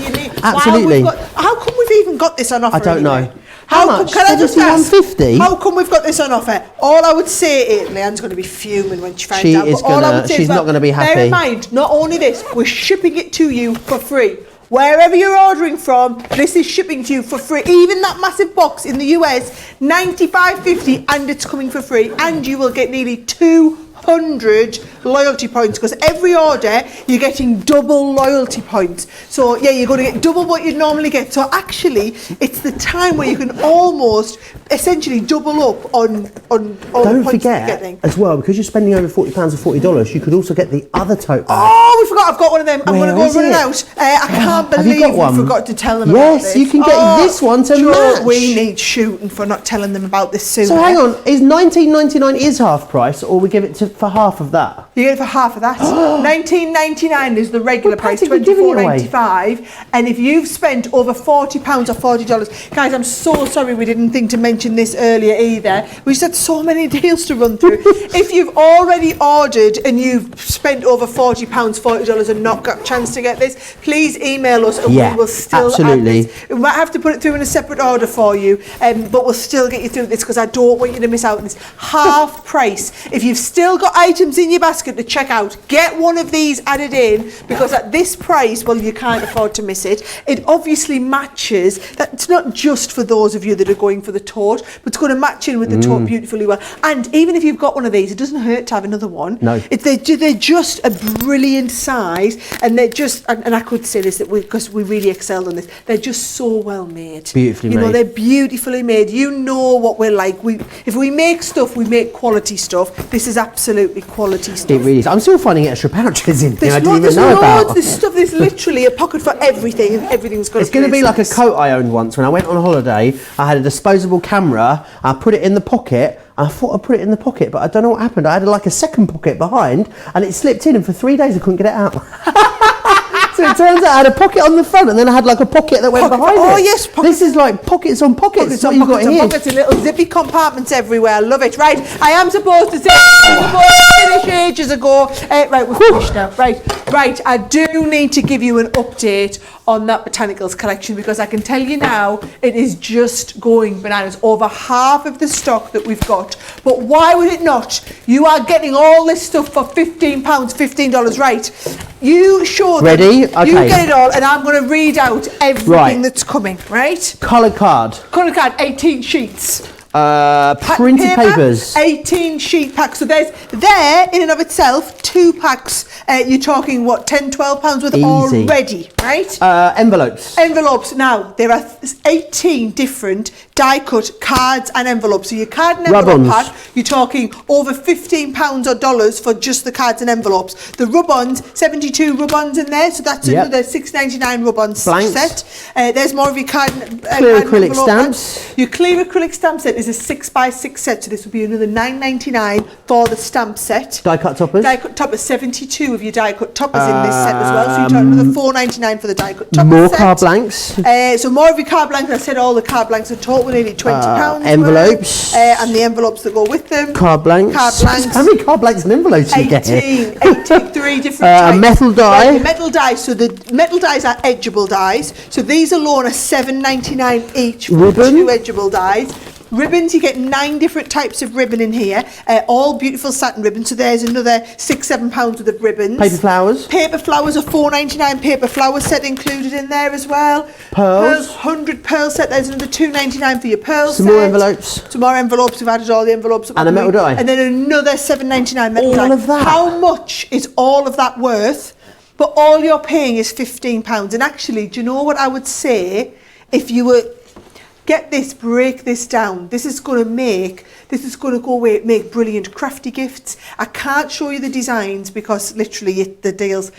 Absolutely. Wow, how come we've even got this on offer? I don't anyway? know. How much? Can I just ask? £71.50? How come we've got this on offer? All I would say is, Leanne's going to be fuming when she finds She out. is but all I gonna- would say she's is, not gonna be happy. Bear in mind, not only this, we're shipping it to you for free. Wherever you're ordering from, this is shipping to you for free. Even that massive box in the US, $95.50, and it's coming for free. And you will get nearly 200 loyalty points, because every order you're getting double loyalty points. So yeah, you're going to get double what you'd normally get. So actually, it's the time where you can almost essentially double up on all the Don't points that you're forget getting. as well, because you're spending over £40 or $40, you could also get the other tote bag. Oh, we forgot. I've got one of them. I'm going to Where go is run it it? out. I can't Have you believe got we one? forgot to tell them Yes, about this. you can get this one to Joe, match. We need shooting for not telling them about this sooner. So hang on, is $19.99 is half price, or we give it for half of that? You get it for half of that. $19.99 is the regular We're price, practically giving it away. $24.95. And if you've spent over £40 or $40, guys, I'm so sorry we didn't think to mention this earlier either. We just had so many deals to run through. If you've already ordered and you've spent over £40, $40 and not got a chance to get this, please email us and Yeah, we will still absolutely. add this. We might have to put it through in a separate order for you, but we'll still get you through this, because I don't want you to miss out on this half price. If you've still got items in your basket to check out, get one of these added in, because at this price, well, you can't afford to miss it. It obviously matches. That's not just for those of you that are going for the tote, but it's going to match in with the tote beautifully well. And even if you've got one of these, it doesn't hurt to have another one. No. They're just a brilliant size, and they're just, and I could say this, that because we really excelled on this, they're just so well made. Beautifully You know, made. they're beautifully made. You know what we're like. If we make stuff, we make quality stuff. This is absolutely quality stuff. It really is. I'm still finding extra pouches in here I didn't even There's know loads. about. There's stuff. There's literally a pocket for everything, and everything's got. It's going to be like a coat I owned once when I went on holiday. I had a disposable camera. I put it in the pocket. I thought I put it in the pocket, but I don't know what happened. I had like a second pocket behind, and it slipped in, and for 3 days I couldn't get it out. So it turns out I had a pocket on the front, and then I had like a pocket that went behind it. Oh yes, pockets. This is like pockets on pockets. Pockets what on you've got pockets on here. pockets and little zippy compartments everywhere. I love it. Right, I am supposed to say I was supposed to finish ages ago. Right, we're finished now. Right. I do need to give you an update on that botanicals collection, because I can tell you now it is just going bananas. Over half of the stock that we've got. But why would it not? You are getting all this stuff for £15, $15. Right. You show them. Ready? Okay. You get it all, and I'm going to read out everything that's coming. Right. Coloured card. Colour card, 18 sheets. Printed Paper, papers. 18 sheet pack. So there in and of itself 2 packs, you're talking what, 10, 12 pounds worth already, right? Envelopes. Envelopes. Now, there are 18 different die-cut cards and envelopes. So your card and envelope pack, you're talking over £15 or dollars for just the cards and envelopes. The rub-ons, 72 rub-ons in there, so that's another $6.99 rub-on set. There's more of your card and clear acrylic stamps. Your clear acrylic stamp set is a 6x6 set, so this will be another $9.99 for the stamp set. Die-cut toppers. Die-cut toppers, 72 of your die-cut toppers in this set as well, so you're talking another $4.99 for the die-cut topper more set. card blanks. So more of your card blanks. I said all the card blanks are total nearly £20. Envelopes. And the envelopes that go with them. Card blanks. How many card blanks and envelopes do you get here? 83 different types. Metal die. Right, metal dies. So the metal dies are edgeable dies. So these alone are $7.99 each for Ribbon. 2 edgeable dies. Ribbons, you get 9 different types of ribbon in here, all beautiful satin ribbons. So there's another £6-7 worth of ribbons. Paper flowers. Paper flowers, a $4.99 paper flower set included in there as well. Pearls. 100 pearl set. There's another $2.99 for your pearl Some set. more envelopes. Some more envelopes. We've added all the envelopes up. And a metal die. And then another $7.99 metal die. All of that. How much is all of that worth? But all you're paying is £15. And actually, do you know what I would say if you were... Get this, break this down. This is going to go away, make brilliant crafty gifts. I can't show you the designs because literally the deals,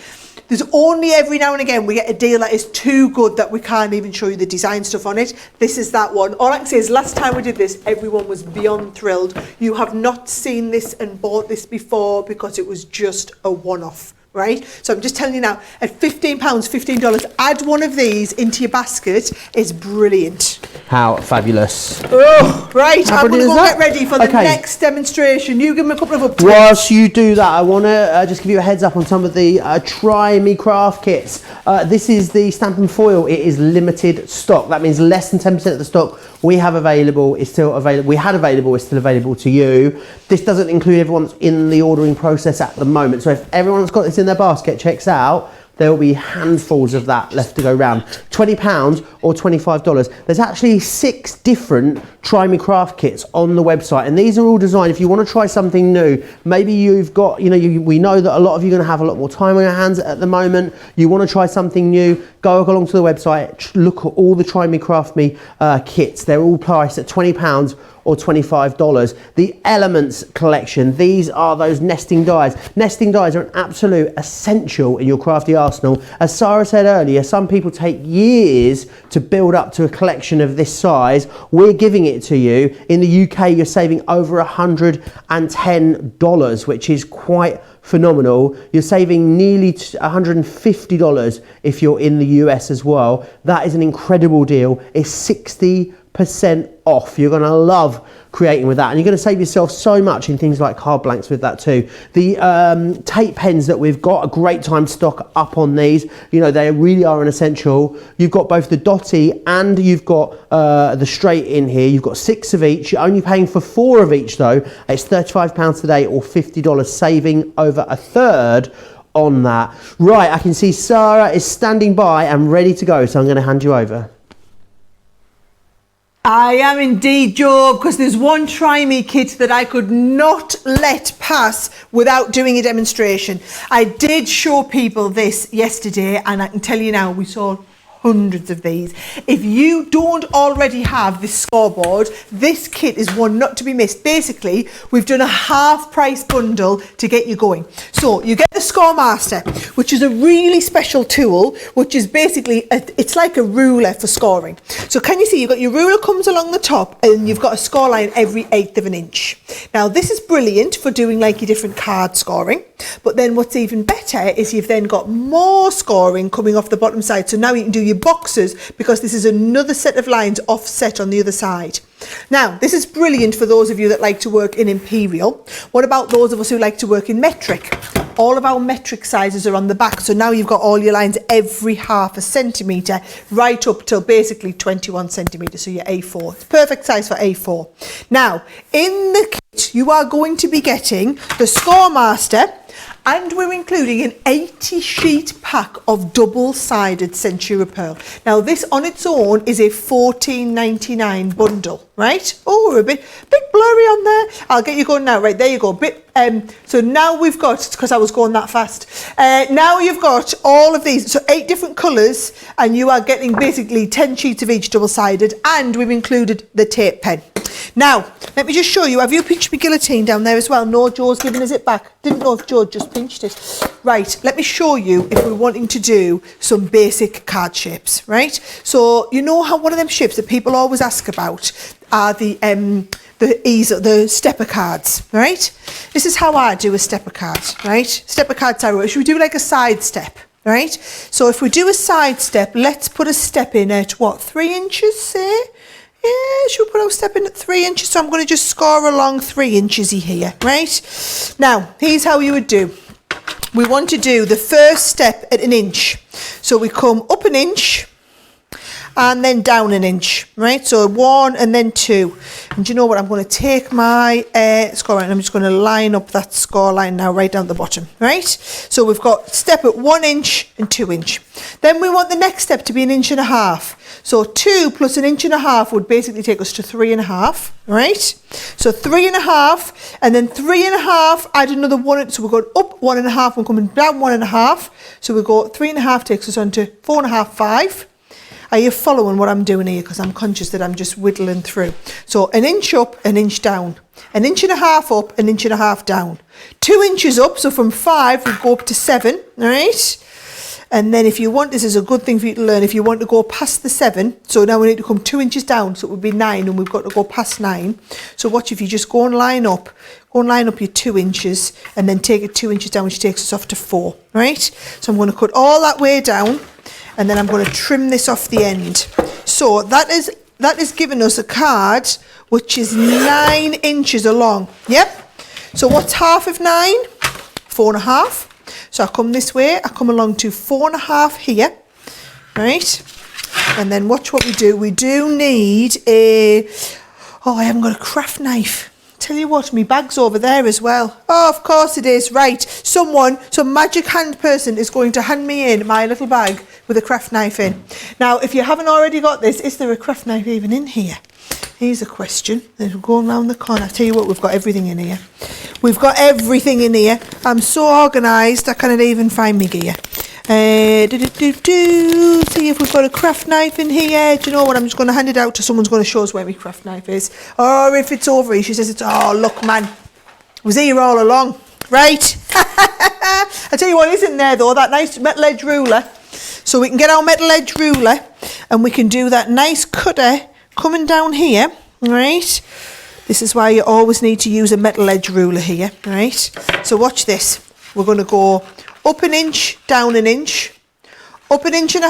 there's only every now and again we get a deal that is too good that we can't even show you the design stuff on it. This is that one. All I can say is last time we did this, everyone was beyond thrilled. You have not seen this and bought this before because it was just a one-off. Right, so I'm just telling you now, at £15, $15, add one of these into your basket is brilliant. How fabulous. Oh, right, I'm going to go get ready for the Okay. next demonstration. You give me a couple of updates. Whilst you do that, I want to just give you a heads up on some of the Try Me Craft kits. This is the stamp and foil. It is limited stock. That means less than 10% of the stock we have available is still available. We had available is still available to you. This doesn't include everyone's in the ordering process at the moment. So if everyone's got this in their basket, checks out, there will be handfuls of that left to go round. £20 or $25. There's actually 6 different Try Me Craft kits on the website, and these are all designed if you want to try something new. Maybe you've got, we know that a lot of you are going to have a lot more time on your hands at the moment. You want to try something new, go along to the website, look at all the Try Me Craft Me kits. They're all priced at £20 or $25. The Elements collection, these are those nesting dies. Nesting dies are an absolute essential in your crafty arsenal. As Sara said earlier, some people take years to build up to a collection of this size. We're giving it to you. In the UK, you're saving over $110, which is quite phenomenal. You're saving nearly $150 if you're in the US as well. That is an incredible deal. It's 60% off. You're going to love creating with that, and you're going to save yourself so much in things like card blanks with that too. The tape pens that we've got, a great time to stock up on these. They really are an essential. You've got both the dotty and you've got the straight in here. You've got 6 of each. You're only paying for 4 of each though. It's £35 today or $50, saving over a third on that. Right, I can see Sara is standing by and ready to go, so I'm going to hand you over. I am indeed, Joe, because there's one Try Me kit that I could not let pass without doing a demonstration. I did show people this yesterday, and I can tell you now, we saw hundreds of these. If you don't already have this scoreboard, this kit is one not to be missed. Basically, we've done a half price bundle to get you going. So you get the Score Master, which is a really special tool, which is basically, it's like a ruler for scoring. So can you see, you've got your ruler comes along the top and you've got a score line every 1/8 of an inch. Now this is brilliant for doing like your different card scoring, but then what's even better is you've then got more scoring coming off the bottom side. So now you can do your boxes because this is another set of lines offset on the other side. Now, this is brilliant for those of you that like to work in imperial. What about those of us who like to work in metric? All of our metric sizes are on the back, so now you've got all your lines every 1/2 centimetre right up till basically 21 centimetres, so your A4. It's perfect size for A4. Now, in the kit, you are going to be getting the Score Master And we're including an 80 sheet pack of double-sided Centura Pearl. Now this on its own is a $14.99 bundle, right? Oh, we're a bit blurry on there. I'll get you going now. Right, there you go. So now we've got, because I was going that fast, now you've got all of these, so 8 different colours, and you are getting basically 10 sheets of each double-sided, and we've included the tape pen. Now, let me just show you. Have you pinched my guillotine down there as well? No, Joe's giving us it back. Didn't know if Joe just pinched it. Right, let me show you if we're wanting to do some basic card shapes, right? So, you know how one of them shapes that people always ask about are the stepper cards, right? This is how I do a stepper card, right? Stepper card, Sarah. Should we do like a side step, right? So if we do a side step, let's put a step in at what, 3 inches, say? Yeah, should we put our step in at 3 inches? So I'm going to just score along 3 inches here, right? Now, here's how you would do. We want to do the first step at 1 inch. So we come up 1 inch and then down 1 inch, right? So 1 and then 2. And do you know what? I'm going to take my score line. I'm just going to line up that score line now right down the bottom, right? So we've got step at 1 inch and 2 inch. Then we want the next step to be 1.5 inches. So 2 plus 1.5 inches would basically take us to 3.5, right? So 3.5, and then 3.5, add another 1, so we're going up 1.5, we're coming down 1.5. So we go 3.5 takes us on to 4.5, 5. Are you following what I'm doing here? Because I'm conscious that I'm just whittling through. So 1 inch up, 1 inch down. 1.5 inches up, 1.5 inches down. 2 inches up, so from 5 we go up to 7, right? And then if you want, this is a good thing for you to learn, if you want to go past the 7, so now we need to come 2 inches down, so it would be 9, and we've got to go past 9. So watch, if you just go and line up your 2 inches, and then take it 2 inches down, which takes us off to 4, right? So I'm going to cut all that way down, and then I'm going to trim this off the end. So that is giving us a card which is 9 inches along. Yep. So what's half of 9? 4.5. So I come this way, I come along to 4.5 here, right? And then watch what we do. We do need I haven't got a craft knife. Tell you what, my bag's over there as well. Oh, of course it is. Right, some magic hand person is going to hand me in my little bag with a craft knife in. Now, if you haven't already got this, is there a craft knife even in here? Here's a question. Then we're going round the corner. I tell you what, we've got everything in here. We've got everything in here. I'm so organised, I can't even find me gear. See if we've got a craft knife in here. Do you know what? I'm just going to hand it out to someone's going to show us where my craft knife is. Or if it's over here, she says oh, look, man. It was here all along. Right? I tell you what isn't there, though, that nice metal edge ruler. So we can get our metal edge ruler and we can do that nice cutter coming down here, right? This is why you always need to use a metal edge ruler here, right? So watch this. We're going to go up 1 inch, down 1 inch, up 1.5 inches,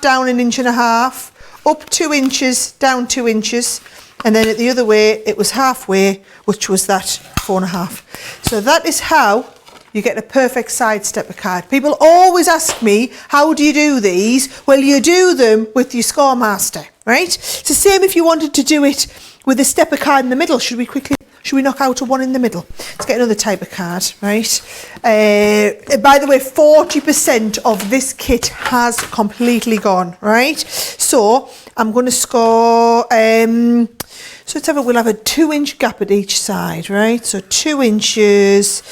down 1.5 inches, up 2 inches, down 2 inches, and then at the other way it was halfway, which was that 4.5. So that is how you get a perfect side stepper card. People always ask me, how do you do these? Well, you do them with your Score Master, right? It's the same if you wanted to do it with a stepper card in the middle. Should we knock out a 1 in the middle? Let's get another type of card, right? By the way, 40% of this kit has completely gone, right? So I'm going to score, so we'll have a 2 inch gap at each side, right? So 2 inches,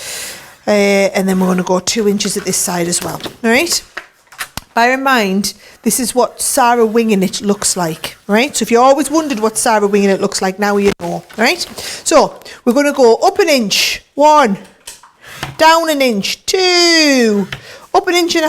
and then we're going to go 2 inches at this side as well, all right? Bear in mind, this is what Sara winging it looks like, right? So if you always wondered what Sara winging it looks like, now you know, right? So we're going to go up 1 inch, 1, down 1 inch, 2, up 1.5 inches,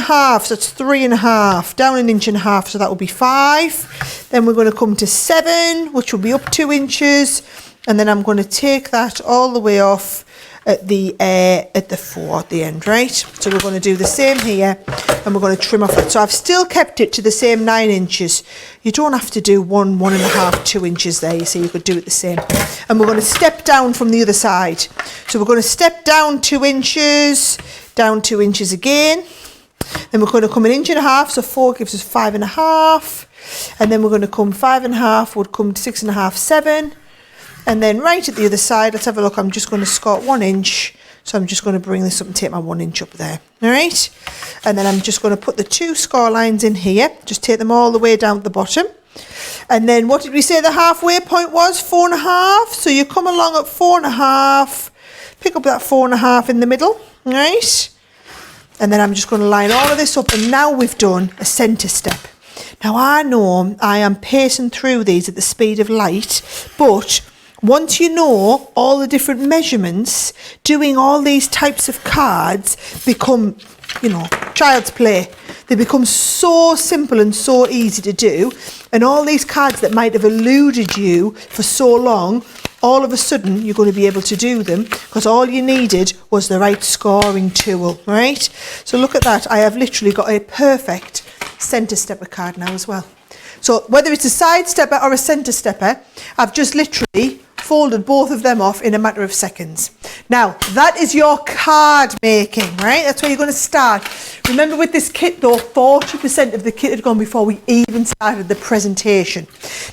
so that's 3.5, down 1.5 inches, so that will be 5. Then we're going to come to 7, which will be up 2 inches, and then I'm going to take that all the way off at the 4 at the end, right? So we're going to do the same here, and we're going to trim off it. So I've still kept it to the same 9 inches. You don't have to do 1, 1.5, 2 inches there. You see, you could do it the same. And we're going to step down from the other side. So we're going to step down 2 inches, down 2 inches again. Then we're going to come 1.5 inches, so 4 gives us 5.5. And then we're going to come 5.5 would come to 6.5, 7. And then right at the other side, let's have a look. I'm just going to score 1 inch. So I'm just going to bring this up and take my 1 inch up there. All right. And then I'm just going to put the 2 score lines in here. Just take them all the way down to the bottom. And then what did we say the halfway point was? 4.5. So you come along at 4.5, pick up that 4.5 in the middle. All right. And then I'm just going to line all of this up, and now we've done a centre step. Now I know I am pacing through these at the speed of light, but once you know all the different measurements, doing all these types of cards become, you know, child's play. They become so simple and so easy to do, and all these cards that might have eluded you for so long, all of a sudden you're going to be able to do them because all you needed was the right scoring tool, right? So look at that. I have literally got a perfect centre stepper card now as well. So whether it's a side stepper or a centre stepper, I've just literally folded both of them off in a matter of seconds. Now, that is your card making, right? That's where you're going to start. Remember with this kit though, 40% of the kit had gone before we even started the presentation.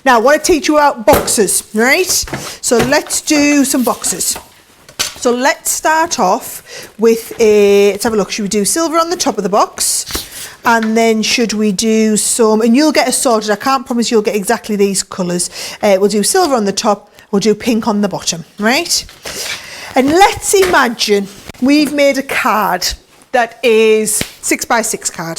Now, I want to teach you about boxes, right? So let's do some boxes. So let's start off with let's have a look. Should we do silver on the top of the box? And then should we do some, and you'll get assorted, I can't promise you'll get exactly these colours. We'll do silver on the top, we'll do pink on the bottom, right? And let's imagine we've made a card that is 6x6 card.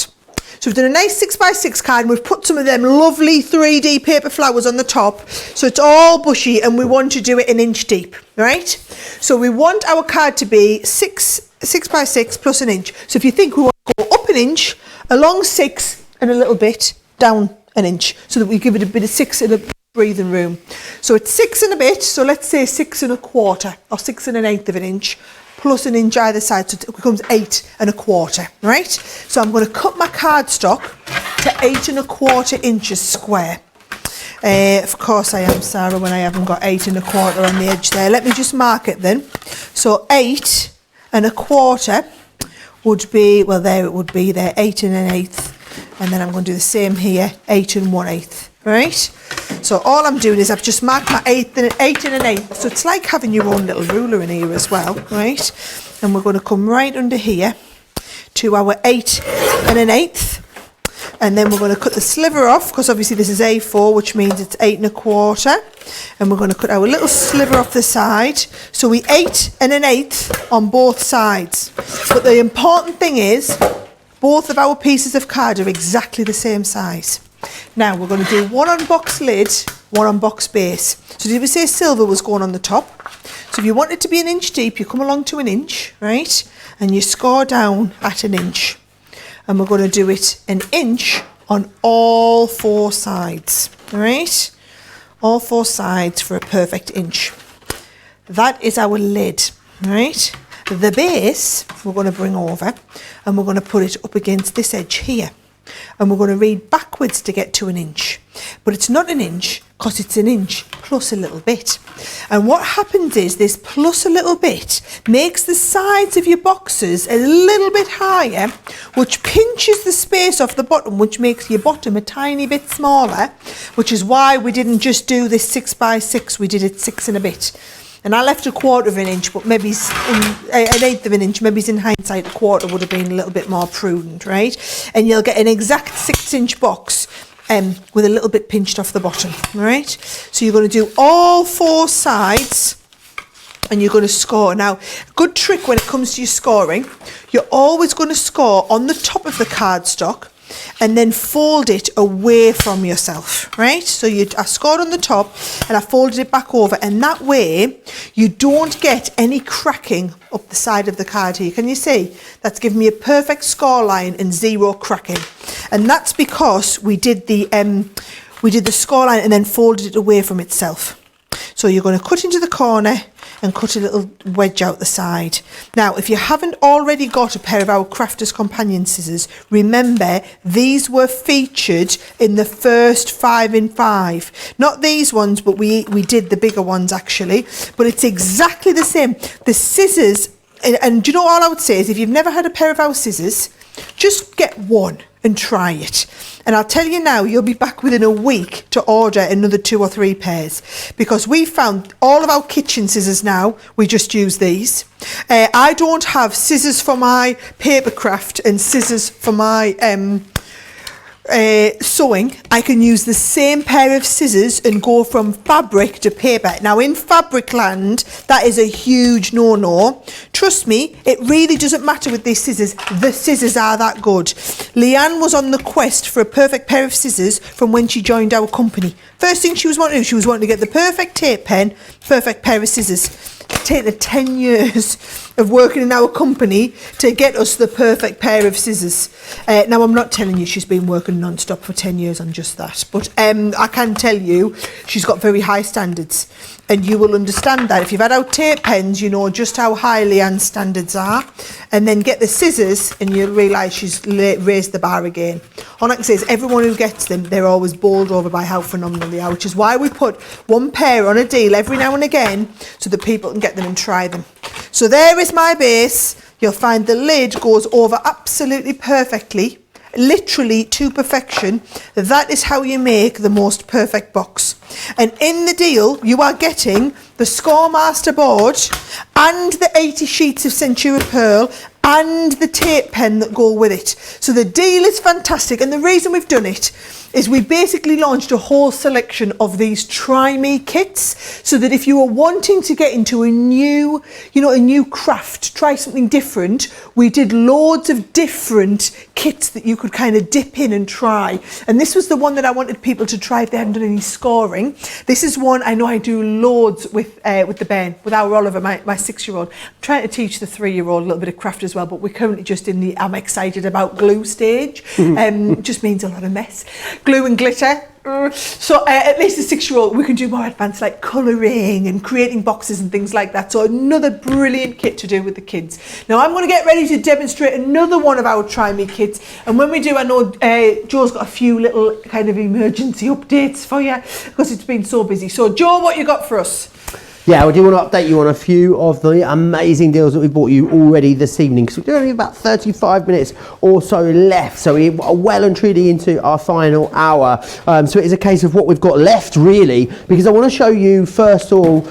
So we've done a nice 6x6 card and we've put some of them lovely 3D paper flowers on the top. So it's all bushy and we want to do it 1 inch deep, right? So we want our card to be 6x6 plus 1 inch. So if you think we want to go up 1 inch, along 6 and a little bit, down 1 inch, so that we give it a bit of 6 and a breathing room. So it's 6 and a bit, so let's say 6 1/4 or 6 1/8 of 1 inch, plus 1 inch either side, so it becomes 8 1/4, right? So I'm going to cut my cardstock to 8 1/4 inches square. Of course I am, Sarah, when I haven't got 8 1/4 on the edge there. Let me just mark it then. So 8 1/4 would be, well, there it would be there, 8 1/8, and then I'm going to do the same here, 8 1/8, right? So all I'm doing is I've just marked my 8 1/8, so it's like having your own little ruler in here as well, right? And we're going to come right under here to our 8 1/8, and then we're going to cut the sliver off, because obviously this is A4, which means it's 8 1/4, and we're going to cut our little sliver off the side, so we 8 1/8 on both sides. But the important thing is both of our pieces of card are exactly the same size. Now we're going to do one on box lid, one on box base. So did we say silver was going on the top? So if you want it to be 1 inch deep, you come along to 1 inch, right? And you score down at 1 inch. And we're going to do it 1 inch on all 4 sides, all right? All 4 sides for a perfect inch. That is our lid, right? The base we're going to bring over and we're going to put it up against this edge here. And we're going to read backwards to get to 1 inch. But it's not 1 inch because it's 1 inch plus a little bit. And what happens is this plus a little bit makes the sides of your boxes a little bit higher, which pinches the space off the bottom, which makes your bottom a tiny bit smaller, which is why we didn't just do this 6x6, we did it 6 and a bit. And I left 1/4 of 1 inch, but maybe 1/8 of 1 inch, maybe in hindsight 1/4 would have been a little bit more prudent, right? And you'll get an exact 6 inch box with a little bit pinched off the bottom, right? So you're going to do all 4 sides and you're going to score. Now, good trick when it comes to your scoring, you're always going to score on the top of the cardstock and then fold it away from yourself, right? So I scored on the top and I folded it back over, and that way you don't get any cracking up the side of the card here. Can you see? That's given me a perfect score line and 0 cracking. And that's because we did the score line and then folded it away from itself. So you're going to cut into the corner and cut a little wedge out the side. Now, if you haven't already got a pair of our Crafters Companion scissors, remember these were featured in the first 5 in 5. Not these ones, but we did the bigger ones actually. But it's exactly the same. The scissors, and do you know all I would say is if you've never had a pair of our scissors, just get one and try it. And I'll tell you now, you'll be back within a week to order another 2 or 3 pairs, because we found all of our kitchen scissors now, we just use these. I don't have scissors for my paper craft and scissors for my sewing. I can use the same pair of scissors and go from fabric to paper. Now in fabric land, that is a huge no-no. Trust me, it really doesn't matter with these scissors. The scissors are that good. Leanne was on the quest for a perfect pair of scissors from when she joined our company. First thing she was wanting to do, she was wanting to get the perfect tape pen, perfect pair of scissors. It's taken 10 years of working in our company to get us the perfect pair of scissors. Now, I'm not telling you she's been working non-stop for 10 years on just that, but I can tell you she's got very high standards, and you will understand that. If you've had our tape pens, you know just how high Leanne's standards are, and then get the scissors and you'll realise she's raised the bar again. All I can say is everyone who gets them, they're always bowled over by how phenomenal they are, which is why we put one pair on a deal every now and again so that people can get them and try them. So there is my base. You'll find the lid goes over absolutely perfectly, literally to perfection. That is how you make the most perfect box. And in the deal, you are getting the Scoremaster board and the 80 sheets of Centura Pearl and the tape pen that go with it. So the deal is fantastic, and the reason we've done it is we basically launched a whole selection of these Try Me kits, so that if you are wanting to get into a new, a new craft, try something different, we did loads of different kits that you could kind of dip in and try. And this was the one that I wanted people to try if they hadn't done any scoring. This is one I know I do loads with the Ben, with our Oliver, my 6-year-old. I'm trying to teach the 3-year-old a little bit of craft as well, but we're currently just in the I'm excited about glue stage. It just means a lot of mess. Glue and glitter. So at least the 6-year-old, we can do more advanced like colouring and creating boxes and things like that. So another brilliant kit to do with the kids. Now I'm going to get ready to demonstrate another one of our Try Me kits. And when we do, I know Joe's got a few little kind of emergency updates for you because it's been so busy. So Joe, what you got for us? Yeah, we do want to update you on a few of the amazing deals that we bought you already this evening, because we're only about 35 minutes or so left, so we are well and truly into our final hour. So it is a case of what we've got left, really, because I want to show you first of all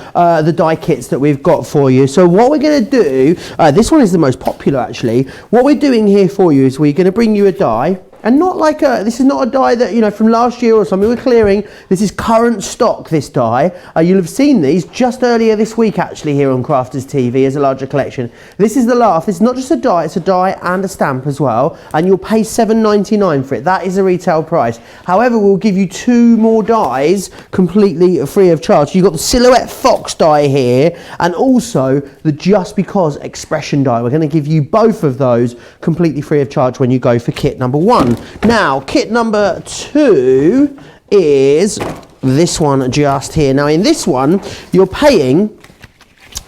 the die kits that we've got for you. So what we're going to do, this one is the most popular actually. What we're doing here for you is we're going to bring you a die. And not like this is not a die that, from last year or something we're clearing. This is current stock, this die. You'll have seen these just earlier this week actually here on Crafters TV as a larger collection. This is the last. It's not just a die, it's a die and a stamp as well. And you'll pay $7.99 for it. That is the retail price. However, we'll give you 2 more dies completely free of charge. You've got the Silhouette Fox die here and also the Just Because expression die. We're going to give you both of those completely free of charge when you go for kit number 1. Now, kit number 2 is this one just here. Now, in this one, you're paying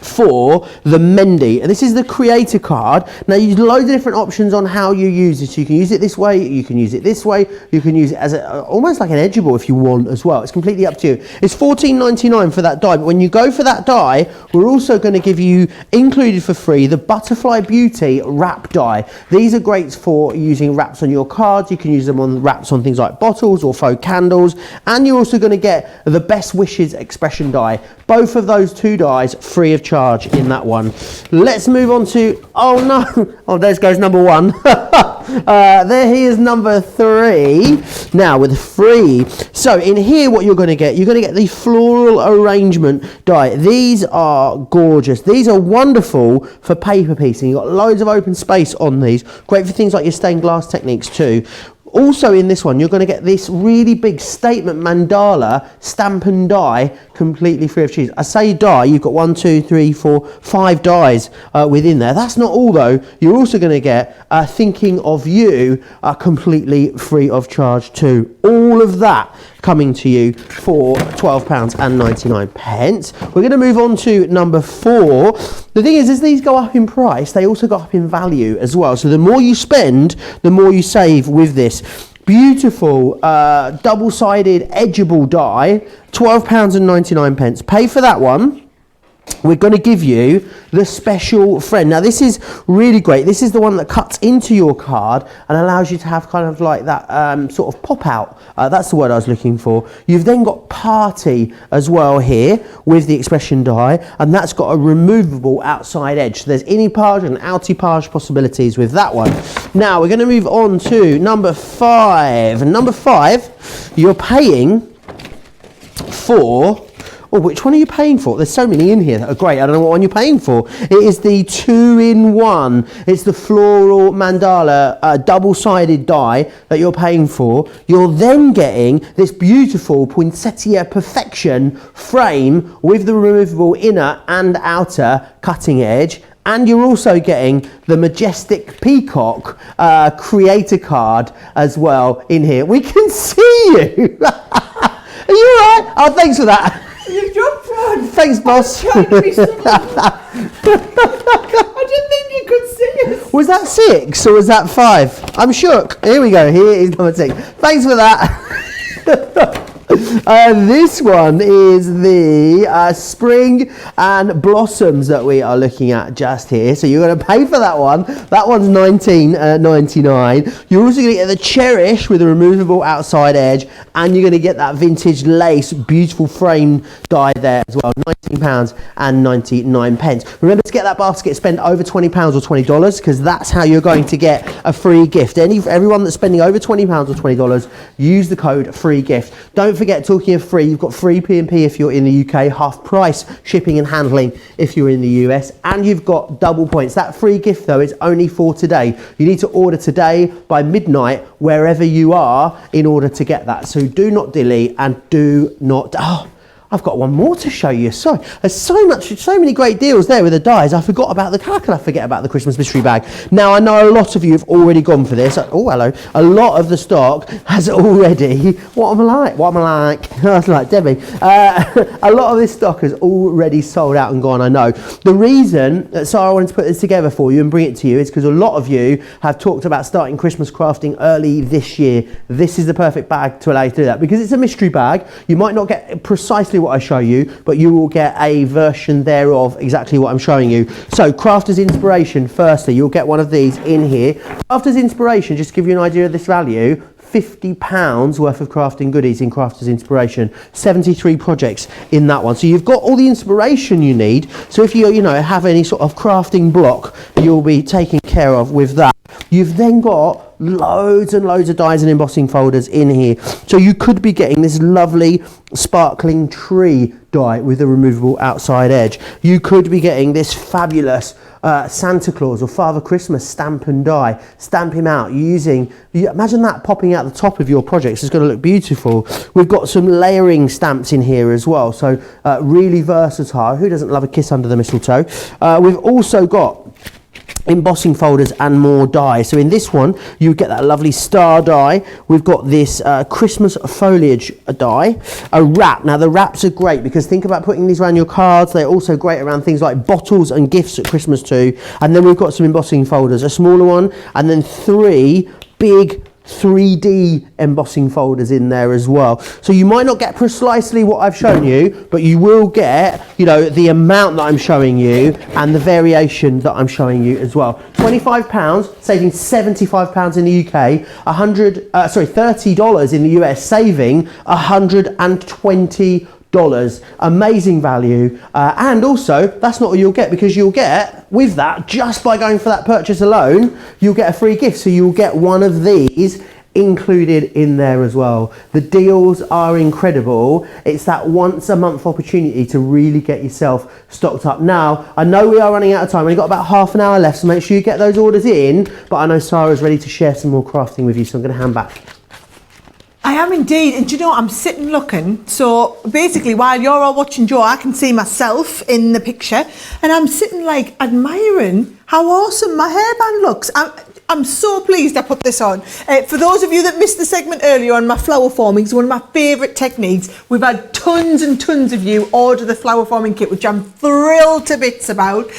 for the Mendy, and this is the creator card. Now you use loads of different options on how you use it. So you can use it this way, you can use it this way, you can use it as almost like an edgeable if you want as well. It's completely up to you. It's $14.99 for that die, but when you go for that die, we're also going to give you included for free the Butterfly Beauty wrap die. These are great for using wraps on your cards. You can use them on wraps on things like bottles or faux candles, and you're also going to get the Best Wishes expression die. Both of those 2 dies free of charge in that one. Let's move on to, oh no, oh there goes number 1. There he is, number 3. Now with free. So in here what you're going to get the Floral Arrangement die. These are gorgeous. These are wonderful for paper piecing. You've got loads of open space on these. Great for things like your stained glass techniques too. Also in this one, you're going to get this really big statement mandala stamp and die completely free of charge. I say die, you've got 1, 2, 3, 4, 5 dies within there. That's not all though. You're also going to get Thinking of You completely free of charge too. All of that coming to you for £12.99. We're going to move on to number 4. The thing is, as these go up in price, they also go up in value as well. So the more you spend, the more you save with this. Beautiful double-sided edgeable die, £12.99. Pay for that one. we're going to give you the special friend. Now this is really great. This is the one that cuts into your card and allows you to have kind of like that sort of pop out. That's the word I was looking for. You've then got party as well here with the expression die, and that's got a removable outside edge. So there's inipage and outipage possibilities with that one. Now we're going to move on to number 5. And number 5, you're paying for... Oh, which one are you paying for? There's so many in here that are great. I don't know what one you're paying for. It is the 2-in-1. It's the Floral Mandala double-sided die that you're paying for. You're then getting this beautiful Poinsettia Perfection frame with the removable inner and outer cutting edge. And you're also getting the Majestic Peacock creator card as well in here. We can see you. Are you all right? Oh, thanks for that. You've dropped one. Thanks, boss. I didn't think you could see us. Was that 6 or was that 5? I'm shook. Here we go. Here is number 6. Thanks for that. This one is the spring and blossoms that we are looking at just here. So you're going to pay for that one. That one's $19.99. You're also going to get the cherish with a removable outside edge, and you're going to get that vintage lace beautiful frame die there as well. £19.99. Remember to get that basket, spend over £20 or $20, because that's how you're going to get a free gift. Everyone that's spending over £20 or $20, use the code free gift. Don't forget, talking of free, you've got free P&P if you're in the UK, half price shipping and handling if you're in the US, and you've got double points. That free gift though is only for today. You need to order today by midnight wherever you are in order to get that. So do not delete and do not... Oh, I've got one more to show you. Sorry, there's so many great deals there with the dies. I forgot about how can I forget about the Christmas mystery bag? Now I know a lot of you have already gone for this. Oh, hello. A lot of the stock has already, what am I like? I was like, Debbie. A lot of this stock has already sold out and gone, I know. The reason that Sara wanted to put this together for you and bring it to you is because a lot of you have talked about starting Christmas crafting early this year. This is the perfect bag to allow you to do that, because it's a mystery bag. You might not get precisely what I show you, but you will get a version thereof exactly what I'm showing you. So Crafter's Inspiration, firstly, you'll get one of these in here. Crafter's Inspiration, just to give you an idea of this value, £50 worth of crafting goodies in Crafter's Inspiration. 73 projects in that one. So you've got all the inspiration you need. So if you have any sort of crafting block, you'll be taken care of with that. You've then got loads and loads of dies and embossing folders in here. So you could be getting this lovely sparkling tree die with a removable outside edge. You could be getting this fabulous Santa Claus or Father Christmas stamp and die. Stamp him out imagine that popping out the top of your projects. It's going to look beautiful. We've got some layering stamps in here as well, so really versatile. Who doesn't love a kiss under the mistletoe? We've also got embossing folders and more die. So in this one you get that lovely star die. We've got this Christmas foliage die, a wrap. Now the wraps are great because think about putting these around your cards. They're also great around things like bottles and gifts at Christmas too. And then we've got some embossing folders, a smaller one, and then 3 big 3D embossing folders in there as well. So you might not get precisely what I've shown you, but you will get, the amount that I'm showing you and the variation that I'm showing you as well. £25, saving £75 in the UK, $30 in the US, saving $120. Amazing value, and also that's not all you'll get, because you'll get with that, just by going for that purchase alone, you'll get a free gift. So you'll get one of these included in there as well. The deals are incredible. It's that once a month opportunity to really get yourself stocked up. Now I know we are running out of time. We've got about half an hour left, so make sure you get those orders in, but I know Sara's ready to share some more crafting with you, so I'm going to hand back. I am indeed, and do you know, I'm sitting looking, so basically while you're all watching Joe, I can see myself in the picture, and I'm sitting like admiring how awesome my hairband looks. I'm so pleased I put this on. For those of you that missed the segment earlier on my flower forming, it's one of my favourite techniques. We've had tons and tons of you order the flower forming kit, which I'm thrilled to bits about.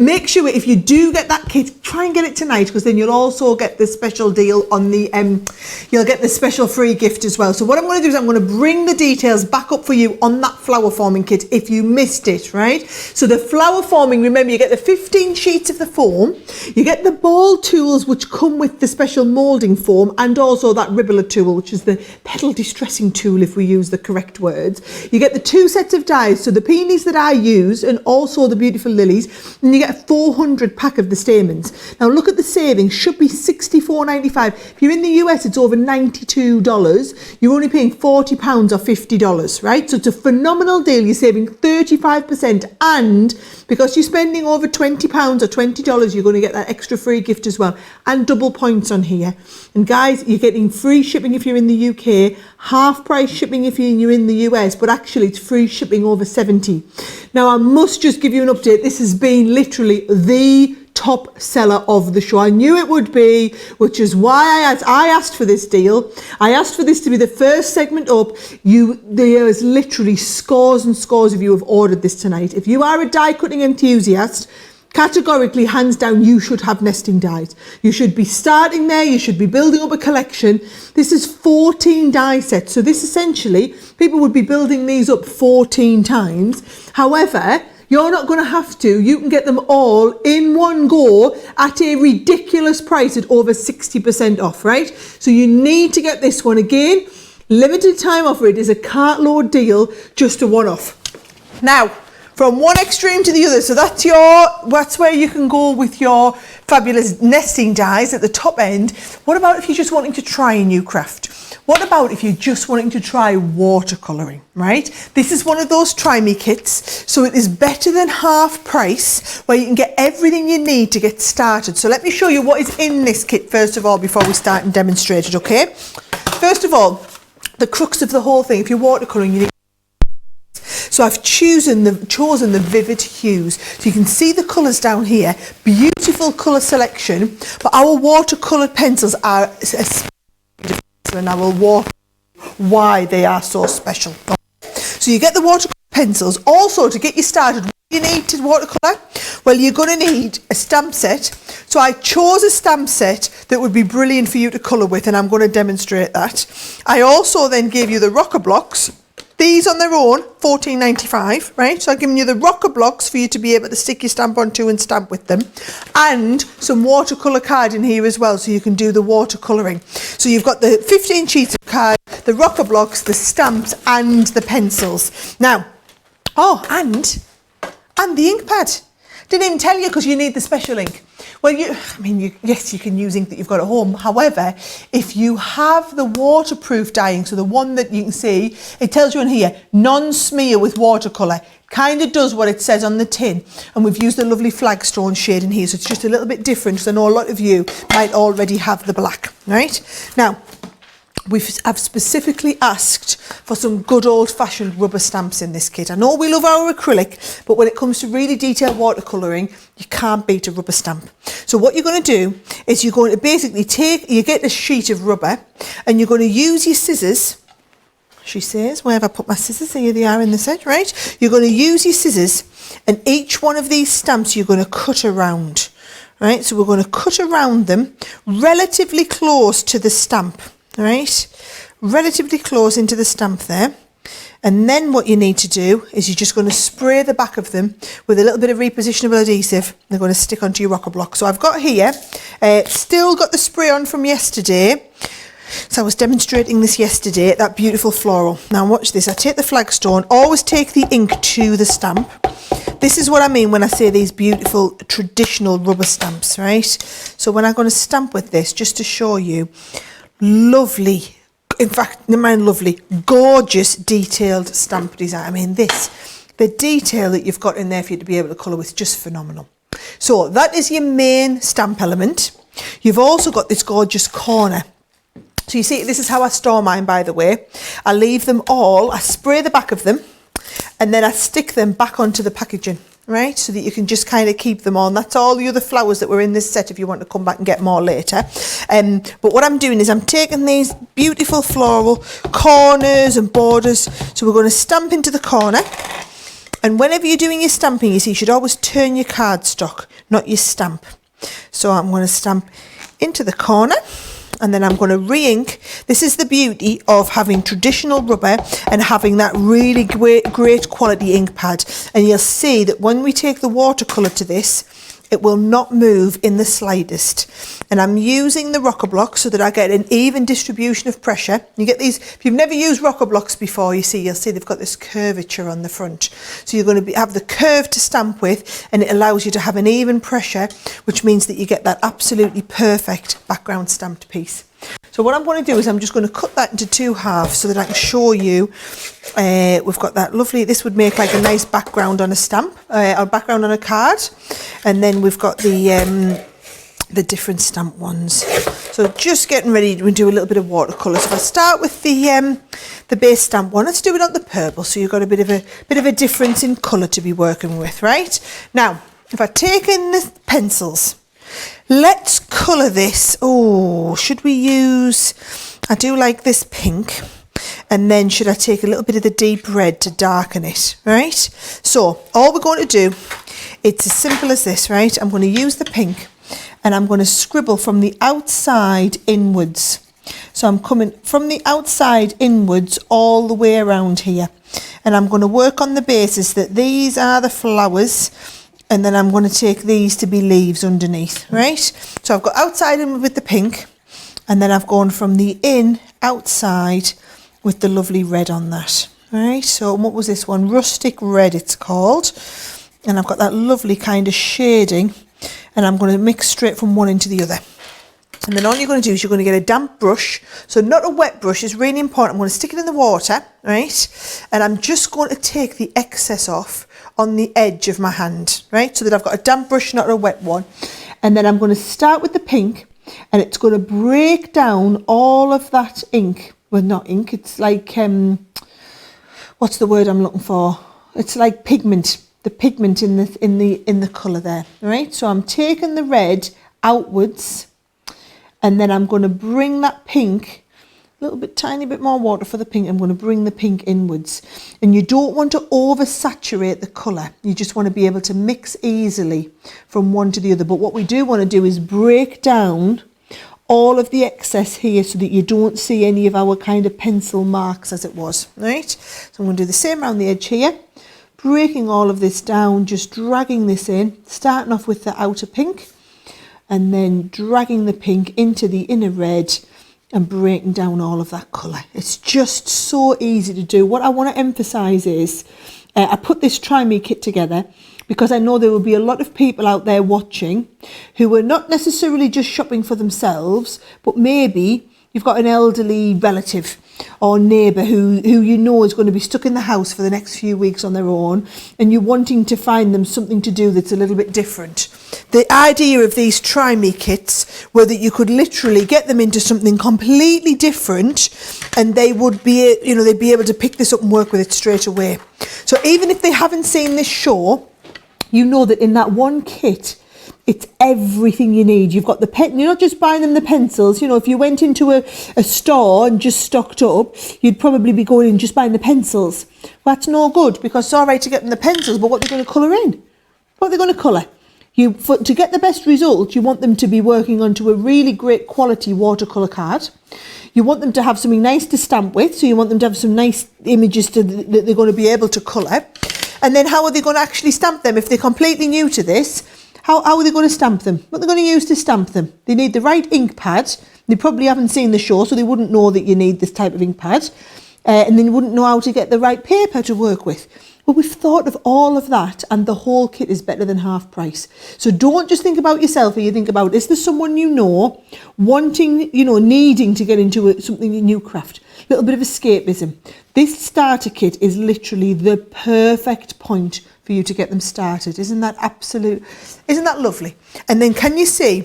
Make sure if you do get that kit, try and get it tonight, because then you'll also get the special deal on the, you'll get the special free gift as well. So what I'm going to do is I'm going to bring the details back up for you on that flower forming kit if you missed it, right? So the flower forming, remember, you get the 15 sheets of the foam, you get the ball tools which come with the special moulding foam, and also that ribbler tool, which is the petal distressing tool if we use the correct words. You get the 2 sets of dies, so the peonies that I use and also the beautiful lilies, and you get a 400 pack of the stamens. Now look at the savings, should be $64.95. If you're in the US, it's over $92. You're only paying £40 or $50, right? So it's a phenomenal deal. You're saving 35%, and because you're spending over £20 or $20, you're going to get that extra free gift as well, and double points on here. And guys, you're getting free shipping if you're in the UK, half price shipping if you're in the US, but actually it's free shipping over 70. Now I must just give you an update. This has been literally the top seller of the show. I knew it would be, which is why I asked for this deal. I asked for this to be the first segment up. There is literally scores and scores of you have ordered this tonight. If you are a die cutting enthusiast, categorically, hands down, you should have nesting dies. You should be starting there. You should be building up a collection. This is 14 die sets. So this essentially, people would be building these up 14 times. However, you're not going to have to. You can get them all in one go at a ridiculous price at over 60% off, right? So you need to get this one. Again, limited time offer. It is a cartload deal, just a one-off. Now, from one extreme to the other, so that's where you can go with your fabulous nesting dies at the top end. What about if you're just wanting to try a new craft? What about if you're just wanting to try watercolouring, right? This is one of those try me kits, so it is better than half price, where you can get everything you need to get started. So let me show you what is in this kit first of all before we start and demonstrate it, okay? First of all, the crux of the whole thing, if you're watercolouring, you need. So I've chosen the vivid hues. So you can see the colours down here, beautiful colour selection, but our watercolour pencils are and I will walk why they are so special. So you get the watercolour pencils. Also, to get you started, what do you need to watercolour? Well, you're going to need a stamp set. So I chose a stamp set that would be brilliant for you to colour with, and I'm going to demonstrate that. I also then gave you the rocker blocks. These on their own, $14.95, right? So I've given you the rocker blocks for you to be able to stick your stamp onto and stamp with them. And some watercolour card in here as well, so you can do the watercolouring. So you've got the 15 sheets of card, the rocker blocks, the stamps, and the pencils. Now, and the ink pad. Didn't even tell you because you need the special ink. Well, yes, you can use ink that you've got at home. However, if you have the waterproof dyeing, so the one that you can see, it tells you in here, non-smear with watercolour. Kind of does what it says on the tin. And we've used the lovely flagstone shade in here, so it's just a little bit different, because I know a lot of you might already have the black, right? Now, I've specifically asked for some good old-fashioned rubber stamps in this kit. I know we love our acrylic, but when it comes to really detailed watercolouring, you can't beat a rubber stamp. So what you're going to do is you're going to basically you get a sheet of rubber, and you're going to use your scissors. She says, where have I put my scissors? Here they are in the set, right? You're going to use your scissors, and each one of these stamps you're going to cut around, right? So we're going to cut around them relatively close to the stamp. Right, relatively close into the stamp there, and then what you need to do is you're just going to spray the back of them with a little bit of repositionable adhesive. They're going to stick onto your rocker block. So I've got here, still got the spray on from yesterday. So I was demonstrating this yesterday at that beautiful floral. Now watch this. I take the flagstone, always take the ink to the stamp. This is what I mean when I say these beautiful traditional rubber stamps, right? So when I'm going to stamp with this, just to show you, lovely, in fact, never mind lovely, gorgeous detailed stamp design. I mean the detail that you've got in there for you to be able to colour with, just phenomenal. So that is your main stamp element. You've also got this gorgeous corner. So you see, this is how I store mine, by the way. I leave them all, I spray the back of them, and then I stick them back onto the packaging. right? So that you can just kind of keep them on. That's all the other flowers that were in this set if you want to come back and get more later. But what I'm doing is I'm taking these beautiful floral corners and borders. So we're going to stamp into the corner. And whenever you're doing your stamping, you see, you should always turn your cardstock, not your stamp. So I'm going to stamp into the corner. And then I'm going to re-ink. This is the beauty of having traditional rubber and having that really great quality ink pad. And you'll see that when we take the watercolour to this, it will not move in the slightest. And I'm using the rocker block so that I get an even distribution of pressure. You get these, if you've never used rocker blocks before, you'll see they've got this curvature on the front. So you're going to have the curve to stamp with, and it allows you to have an even pressure, which means that you get that absolutely perfect background stamped piece. So what I'm going to do is I'm just going to cut that into 2 halves so that I can show you. We've got that lovely, this would make like a nice background on a stamp, or background on a card. And then we've got the different stamp ones. So just getting ready to do a little bit of watercolour. So if I start with the base stamp one, let's do it on the purple. So you've got a bit of a difference in colour to be working with, right? Now, if I take in the pencils, let's colour this. Oh, should we use, I do like this pink. And then should I take a little bit of the deep red to darken it, right? So all we're going to do, it's as simple as this, right? I'm going to use the pink and I'm going to scribble from the outside inwards. So I'm coming from the outside inwards all the way around here. And I'm going to work on the basis that these are the flowers. And then I'm going to take these to be leaves underneath, right? So I've got outside in with the pink, and then I've gone from the in outside with the lovely red on that, right? So what was this one? Rustic red it's called. And I've got that lovely kind of shading, and I'm going to mix straight from one into the other. And then all you're going to do is you're going to get a damp brush. So not a wet brush, it's really important. I'm going to stick it in the water, right? And I'm just going to take the excess off on the edge of my hand, right? So that I've got a damp brush, not a wet one. And then I'm going to start with the pink, and it's going to break down all of that ink. Well, not ink, it's like, what's the word I'm looking for? It's like pigment, the pigment in the colour there, right? So I'm taking the red outwards, and then I'm going to bring that pink, a little bit, tiny bit more water for the pink. I'm going to bring the pink inwards. And you don't want to oversaturate the colour. You just want to be able to mix easily from one to the other. But what we do want to do is break down all of the excess here so that you don't see any of our kind of pencil marks as it was, right? So I'm going to do the same around the edge here. Breaking all of this down, just dragging this in, starting off with the outer pink, and then dragging the pink into the inner red, and breaking down all of that colour. It's just so easy to do. What I want to emphasise is, I put this Try Me kit together because I know there will be a lot of people out there watching who are not necessarily just shopping for themselves, but maybe you've got an elderly relative or neighbour who you know is going to be stuck in the house for the next few weeks on their own, and you're wanting to find them something to do that's a little bit different. The idea of these Try Me kits were that you could literally get them into something completely different, and they would be, they'd be able to pick this up and work with it straight away. So even if they haven't seen this show, you know that in that one kit, it's everything you need. You've got the pen. You're not just buying them the pencils. If you went into a store and just stocked up, you'd probably be going in just buying the pencils. Well, that's no good, because it's all right to get them the pencils, but what are they going to colour in? What are they going to colour? To get the best result, you want them to be working onto a really great quality watercolour card. You want them to have something nice to stamp with, so you want them to have some nice images that they're going to be able to colour. And then how are they going to actually stamp them if they're completely new to this? How are they going to stamp them? What are they going to use to stamp them? They need the right ink pad. They probably haven't seen the show, so they wouldn't know that you need this type of ink pad. And then you wouldn't know how to get the right paper to work with. Well, we've thought of all of that, and the whole kit is better than half price. So don't just think about yourself, or you think about, is there someone you know wanting, needing to get into something in new craft? A little bit of escapism. This starter kit is literally the perfect point for you to get them started. Isn't that lovely? And then can you see,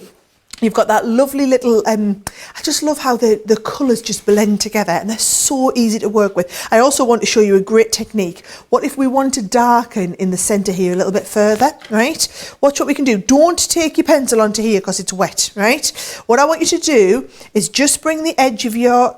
You've got that lovely little, I just love how the colours just blend together and they're so easy to work with. I also want to show you a great technique. What if we want to darken in the centre here a little bit further, right? Watch what we can do. Don't take your pencil onto here because it's wet, right? What I want you to do is just bring the edge of your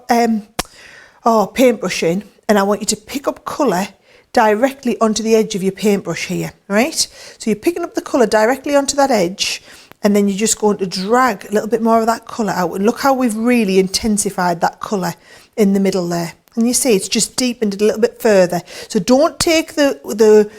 paintbrush in, and I want you to pick up colour directly onto the edge of your paintbrush here, right? So you're picking up the colour directly onto that edge, and then you're just going to drag a little bit more of that colour out. And look how we've really intensified that colour in the middle there. And you see it's just deepened it a little bit further. So don't take the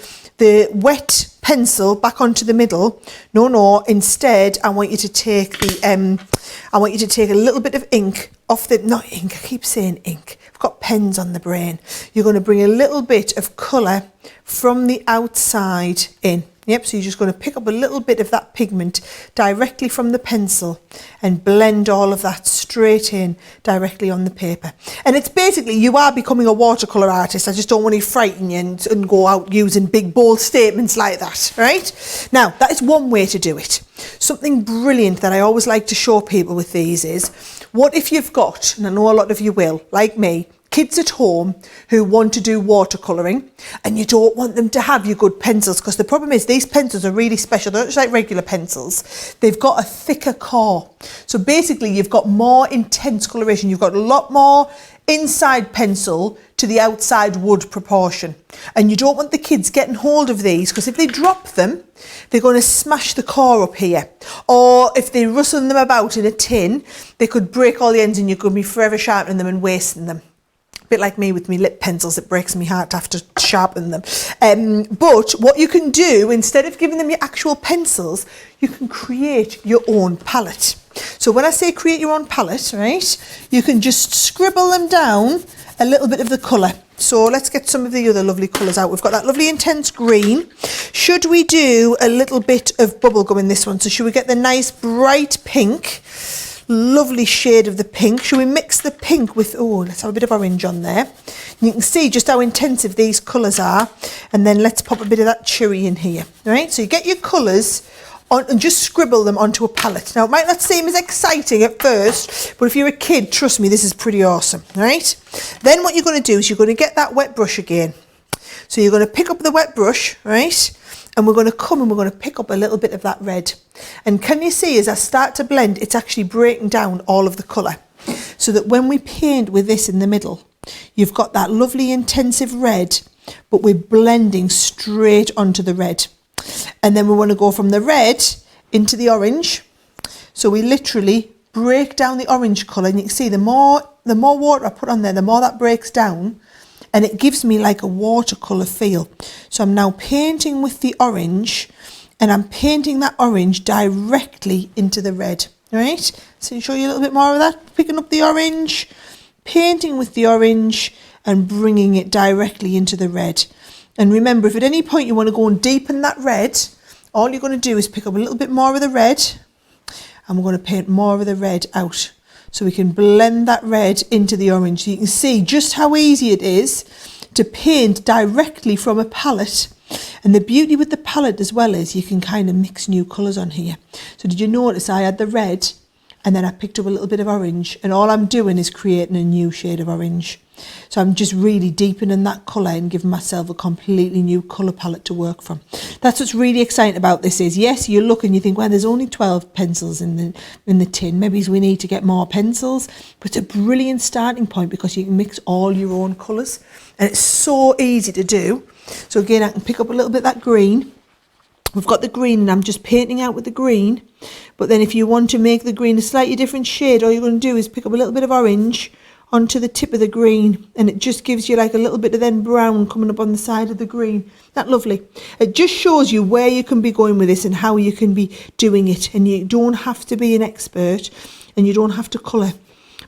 wet pencil back onto the middle. No. Instead, I want you to take a little bit of ink off the, not ink, I keep saying ink. I've got pens on the brain. You're going to bring a little bit of colour from the outside in. Yep, so you're just going to pick up a little bit of that pigment directly from the pencil and blend all of that straight in directly on the paper. And it's basically, you are becoming a watercolour artist. I just don't want to frighten you and go out using big bold statements like that, right? Now, that is one way to do it. Something brilliant that I always like to show people with these is, what if you've got, and I know a lot of you will, like me, kids at home who want to do watercolouring and you don't want them to have your good pencils, because the problem is these pencils are really special. They're not just like regular pencils. They've got a thicker core. So basically you've got more intense coloration. You've got a lot more inside pencil to the outside wood proportion. And you don't want the kids getting hold of these, because if they drop them, they're going to smash the core up here. Or if they rustle them about in a tin, they could break all the ends and you're going to be forever sharpening them and wasting them. Bit like me with my lip pencils, it breaks my heart to have to sharpen them. But what you can do, instead of giving them your actual pencils, you can create your own palette. So when I say create your own palette, right, you can just scribble them down a little bit of the colour. So let's get some of the other lovely colours out. We've got that lovely intense green. Should we do a little bit of bubblegum in this one? So should we get the nice bright pink? Lovely shade of the pink. Should we mix the pink with, let's have a bit of orange on there. You can see just how intensive these colours are. And then let's pop a bit of that cherry in here. All right, so you get your colours on and just scribble them onto a palette. Now, it might not seem as exciting at first, but if you're a kid, trust me, this is pretty awesome, all right? Then what you're going to do is you're going to get that wet brush again. So you're going to pick up the wet brush, right? And we're going to come and we're going to pick up a little bit of that red. And can you see, as I start to blend, it's actually breaking down all of the colour. So that when we paint with this in the middle, you've got that lovely intensive red, but we're blending straight onto the red. And then we want to go from the red into the orange. So we literally break down the orange colour. And you can see the more water I put on there, the more that breaks down. And it gives me like a watercolour feel. So I'm now painting with the orange, and I'm painting that orange directly into the red, right? So show you a little bit more of that. Picking up the orange, painting with the orange, and bringing it directly into the red. And remember, if at any point you want to go and deepen that red, all you're going to do is pick up a little bit more of the red, and we're going to paint more of the red out. So we can blend that red into the orange. So you can see just how easy it is to paint directly from a palette. And the beauty with the palette as well is you can kind of mix new colours on here. So did you notice I had the red and then I picked up a little bit of orange, and all I'm doing is creating a new shade of orange. So I'm just really deepening that colour and giving myself a completely new colour palette to work from. That's what's really exciting about this is, yes, you look and you think, well, there's only 12 pencils in the tin. Maybe we need to get more pencils. But it's a brilliant starting point because you can mix all your own colours. And it's so easy to do. So again, I can pick up a little bit of that green. We've got the green and I'm just painting out with the green. But then if you want to make the green a slightly different shade, all you're going to do is pick up a little bit of orange onto the tip of the green, and it just gives you like a little bit of then brown coming up on the side of the green. That's lovely. It just shows you where you can be going with this and how you can be doing it, and you don't have to be an expert and you don't have to colour.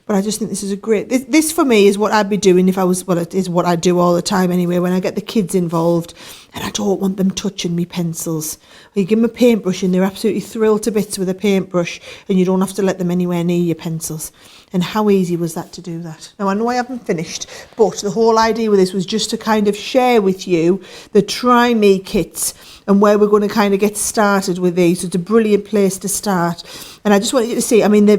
But I just think this is a great, this for me is what I'd be doing if I was, well, it is what I do all the time anyway, when I get the kids involved and I don't want them touching me pencils. You give them a paintbrush and they're absolutely thrilled to bits with a paintbrush, and you don't have to let them anywhere near your pencils. And how easy was that to do that? Now, I know I haven't finished, but the whole idea with this was just to kind of share with you the Try Me kits and where we're going to kind of get started with these. So it's a brilliant place to start. And I just wanted you to see, I mean,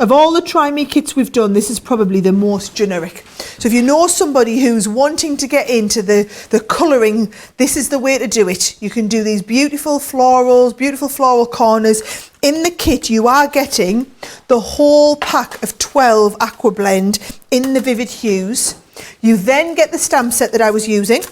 of all the Try Me kits we've done, this is probably the most generic. So if you know somebody who's wanting to get into the colouring, this is the way to do it. You can do these beautiful florals, beautiful floral corners. In the kit, you are getting the whole pack of 12 Aqua Blend in the vivid hues. You then get the stamp set that I was using.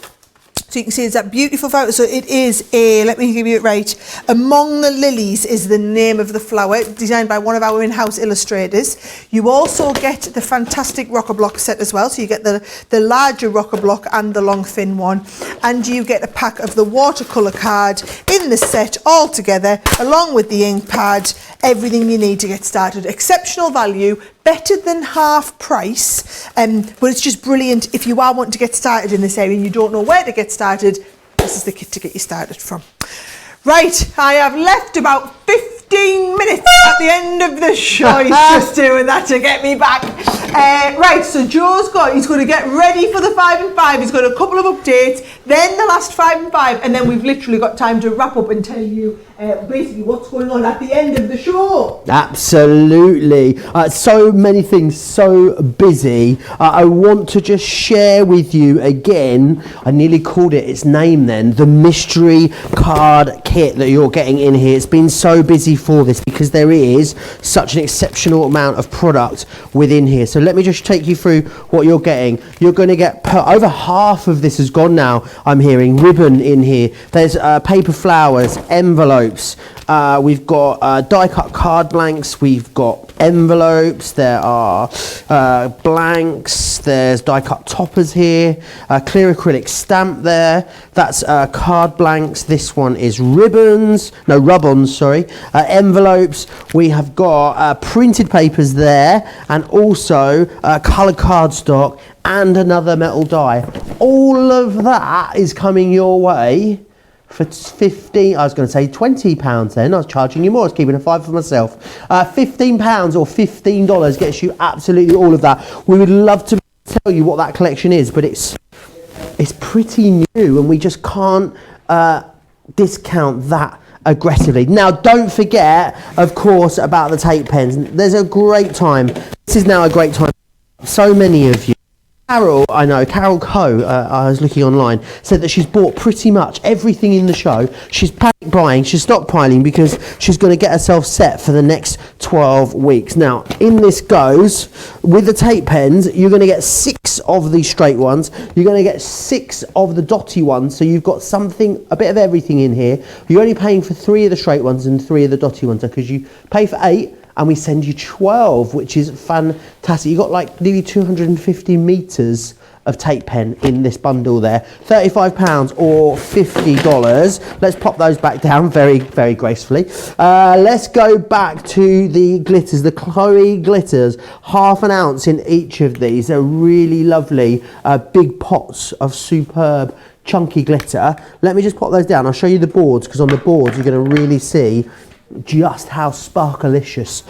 So you can see it's that beautiful flower. So it is let me give you it right. Among the Lilies is the name of the flower, designed by one of our in-house illustrators. You also get the fantastic rocker block set as well. So you get the larger rocker block and the long thin one. And you get a pack of the watercolour card in the set all together, along with the ink pad, everything you need to get started. Exceptional value, better than half price, but it's just brilliant if you are wanting to get started in this area and you don't know where to get started. This is the kit to get you started from. Right, I have left about 15 minutes at the end of the show. He's just doing that to get me back. Right, so he's going to get ready for the 5 and 5. He's got a couple of updates, then the last 5 and 5, and then we've literally got time to wrap up and tell you basically what's going on at the end of the show. Absolutely. So many things, so busy. I want to just share with you again, I nearly called it its name then, the mystery card kit that you're getting in here. It's been so busy for this because there is such an exceptional amount of product within here. So let me just take you through what you're getting. You're going to get over half of this has gone now, I'm hearing. Ribbon in here. There's paper flowers, envelopes. We've got die cut card blanks. We've got envelopes. There are blanks. There's die cut toppers here. Clear acrylic stamp there. That's card blanks. This one is ribbons. No, rub-ons, sorry. Envelopes. We have got printed papers there, and also coloured cardstock and another metal die. All of that is coming your way for 15, I was going to say £20 then, I was charging you more, I was keeping a 5 for myself. £15 or $15 gets you absolutely all of that. We would love to tell you what that collection is, but it's pretty new and we just can't discount that aggressively. Now don't forget, of course, about the tape pens. There's a great time. This is now a great time. So many of you. Carol Coe, I was looking online, said that she's bought pretty much everything in the show. She's panic buying, she's stockpiling because she's going to get herself set for the next 12 weeks. Now, in this goes, with the tape pens, you're going to get 6 of the straight ones, you're going to get 6 of the dotty ones, so you've got a bit of everything in here. You're only paying for 3 of the straight ones and 3 of the dotty ones, because you pay for 8, and we send you 12, which is fantastic. You've got like nearly 250 metres of tape pen in this bundle there. £35 or $50. Let's pop those back down very, very gracefully. Let's go back to the glitters, the Chloe glitters. Half an ounce in each of these. They're really lovely big pots of superb chunky glitter. Let me just pop those down. I'll show you the boards, because on the boards you're going to really see just how sparkalicious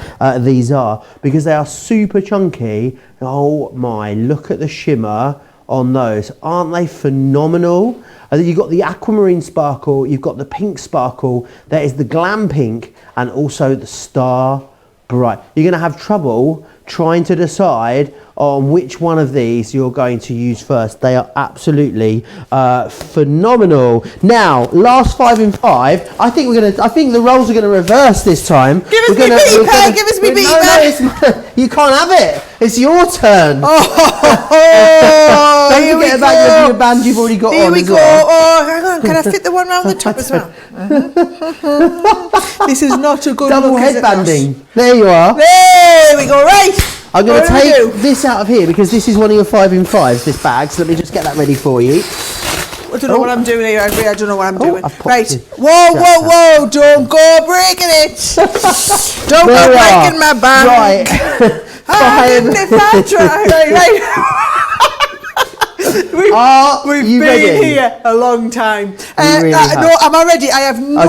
these are, because they are super chunky. Oh my, look at the shimmer on those. Aren't they phenomenal? You've got the aquamarine sparkle, you've got the pink sparkle, there is the glam pink, and also the star bright. You're going to have trouble trying to decide on which one of these you're going to use first. They are absolutely phenomenal. Now, last 5 in 5. I think the roles are going to reverse this time. Give us me beat bag. Give us me beat bag. You can't have it. It's your turn. Oh, don't forget about your band you've already got on. Here we as go. well. Oh, hang on. Can I fit the one round the top as well? This is not a good double look, headbanding. There you are. There we go. Right. I'm going to take this out of here because this is one of your 5 in 5s, this bag, so let me just get that ready for you. I don't know what I'm doing here, I don't know what I'm doing. Right. Whoa, don't go breaking it. Don't go breaking my bag. Right. If I try. Right. We've been here a long time. Really no, am I ready? I have no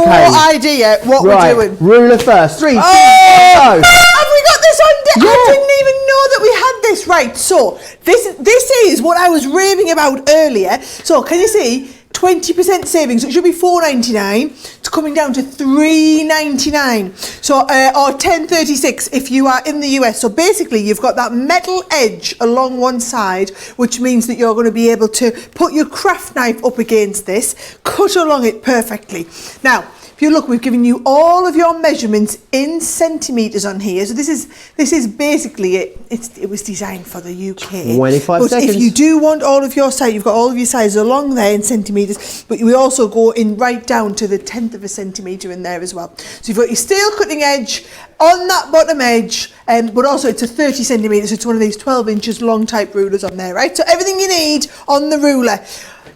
idea what we're doing. Ruler first. 3, 2, 1, go. Have we got this on deck? I didn't even know that we had this. Right, so this is what I was raving about earlier. So can you see? 20% savings, so it should be $4.99. It's coming down to $3.99. So, or $10.36 if you are in the US. So basically, you've got that metal edge along one side, which means that you're going to be able to put your craft knife up against this, cut along it perfectly. Now, if you look, we've given you all of your measurements in centimetres on here. So this is basically it. It was designed for the UK. 25 seconds. If you do want all of your size, you've got all of your sizes along there in centimetres, but we also go in right down to the 1/10 of a centimetre in there as well. So you've got your steel cutting edge on that bottom edge, but also it's a 30 centimetres. So it's one of these 12 inches long type rulers on there, right? So everything you need on the ruler.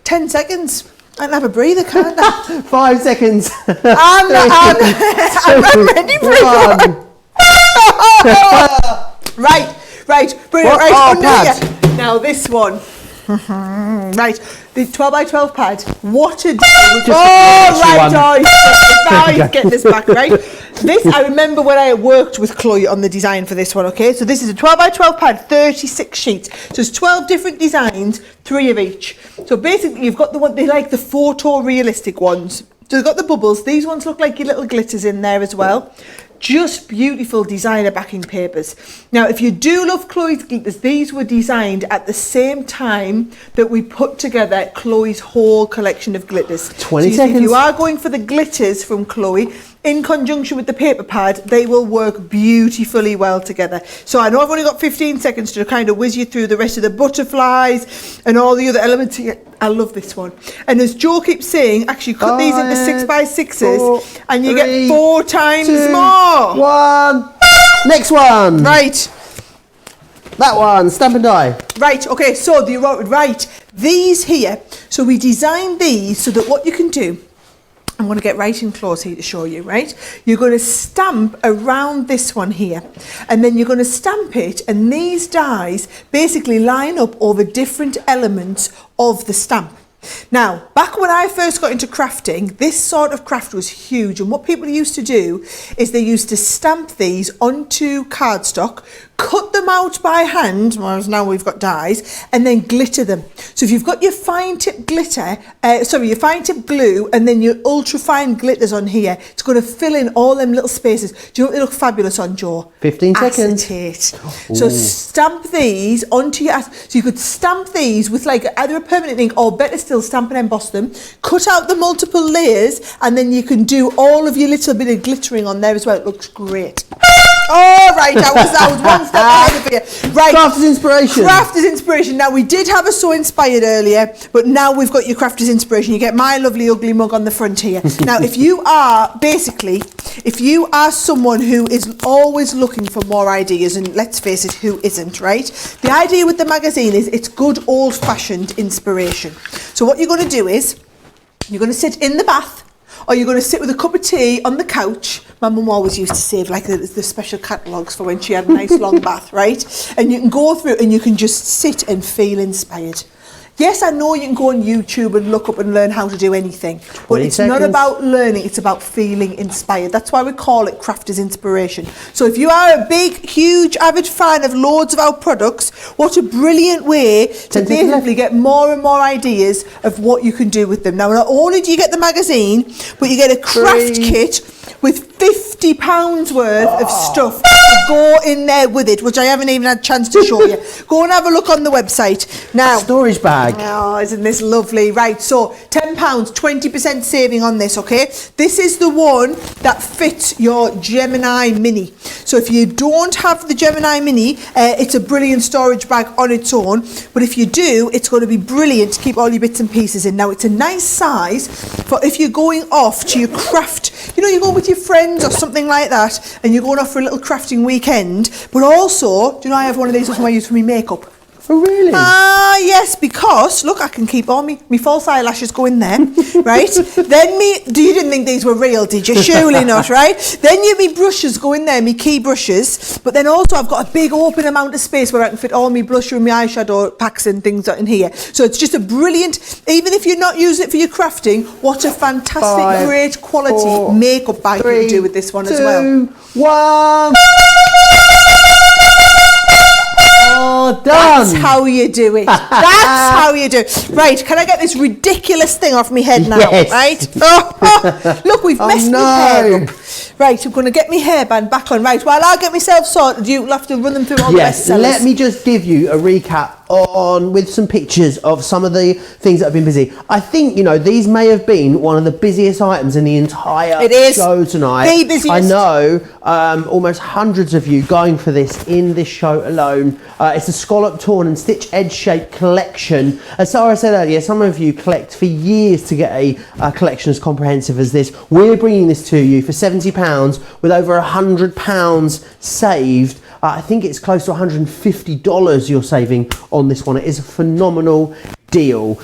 10 seconds. I can have a breather, can't I? 5 seconds. I'm ready for it. Right, brilliant. Right, under here. Now this one. Right, the 12 by 12 pad. What a he's getting this back, right? This, I remember when I worked with Chloe on the design for this one, okay? So this is a 12 by 12 pad, 36 sheets. So it's 12 different designs, 3 of each. So basically you've got the one, they like the photorealistic ones. So they've got the bubbles. These ones look like your little glitters in there as well. Just beautiful designer backing papers. Now, if you do love Chloe's glitters, these were designed at the same time that we put together Chloe's whole collection of glitters. 20 so seconds. If you are going for the glitters from Chloe, in conjunction with the paper pad, they will work beautifully well together. So I know I've only got 15 seconds to kind of whiz you through the rest of the butterflies and all the other elements here. I love this one. And as Joe keeps saying, actually cut these into 6x6s and you get 4 times more. 1. Next one. Right. That one, stamp and die. Right, okay, so these here. So we designed these so that what you can do, I'm going to get right in close here to show you, right? You're going to stamp around this one here, and then you're going to stamp it, and these dies basically line up over different elements of the stamp. Now, back when I first got into crafting, this sort of craft was huge, and what people used to do is they used to stamp these onto cardstock, cut them out by hand, whereas now we've got dies, and then glitter them. So if you've got your fine tip glitter, your fine tip glue, and then your ultra fine glitters on here, it's going to fill in all them little spaces. Do you know what they look fabulous on, Joe? 15 seconds. Acetate. So stamp these onto your, so you could stamp these with like either a permanent ink or better still stamp and emboss them, cut out the multiple layers, and then you can do all of your little bit of glittering on there as well. It looks great. Oh, right, I was one step ahead of you. Right. Crafters Inspiration. Crafters Inspiration. Now, we did have a So Inspired earlier, but now we've got your Crafters Inspiration. You get my lovely ugly mug on the front here. Now, if you are someone who is always looking for more ideas, and let's face it, who isn't, right? The idea with the magazine is it's good old-fashioned inspiration. So what you're going to do is, you're going to sit in the bath, or you're going to sit with a cup of tea on the couch. My mum always used to save like the special catalogues for when she had a nice long bath, right? And you can go through and you can just sit and feel inspired. Yes, I know you can go on YouTube and look up and learn how to do anything, but it's not about learning, it's about feeling inspired. That's why we call it Crafters Inspiration. So if you are a big, huge, avid fan of loads of our products, what a brilliant way to basically get more and more ideas of what you can do with them. Now, not only do you get the magazine, but you get a craft kit with £50 worth of stuff to go in there with it, which I haven't even had a chance to show you. Go and have a look on the website. Now, storage bag. Oh, isn't this lovely? Right, so £10, 20% saving on this, okay? This is the one that fits your Gemini Mini. So if you don't have the Gemini Mini, it's a brilliant storage bag on its own. But if you do, it's going to be brilliant to keep all your bits and pieces in. Now, it's a nice size for if you're going off to your craft, you know, you're going with your friends or something like that, and you're going off for a little crafting weekend. But also, do you know I have one of these I use for my makeup? Oh, really? Yes, because, look, I can keep all me false eyelashes go in there, right? Then you didn't think these were real, did you? Surely not, right? Then me brushes go in there, me key brushes, but then also I've got a big open amount of space where I can fit all my blusher and my eyeshadow packs and things in here. So it's just a brilliant, even if you're not using it for your crafting, what a fantastic, great quality makeup bag you can do with this one as well. 1. done. That's how you do it. That's how you do it. Right, can I get this ridiculous thing off my head now? Yes. Right? Look, we've messed my hair up. Right, I'm going to get my hairband back on. Right, while I get myself sorted, you'll have to run them through all the best sellers. Let me just give you a recap on with some pictures of some of the things that have been busy. I think, you know, these may have been one of the busiest items in the entire show tonight. The busiest. I know almost hundreds of you going for this in this show alone. It's a scallop, torn and stitch edge shape collection. As Sara said earlier, some of you collect for years to get a collection as comprehensive as this. We're bringing this to you for £70 with over £100 saved. I think it's close to $150 you're saving on this one. It is a phenomenal deal.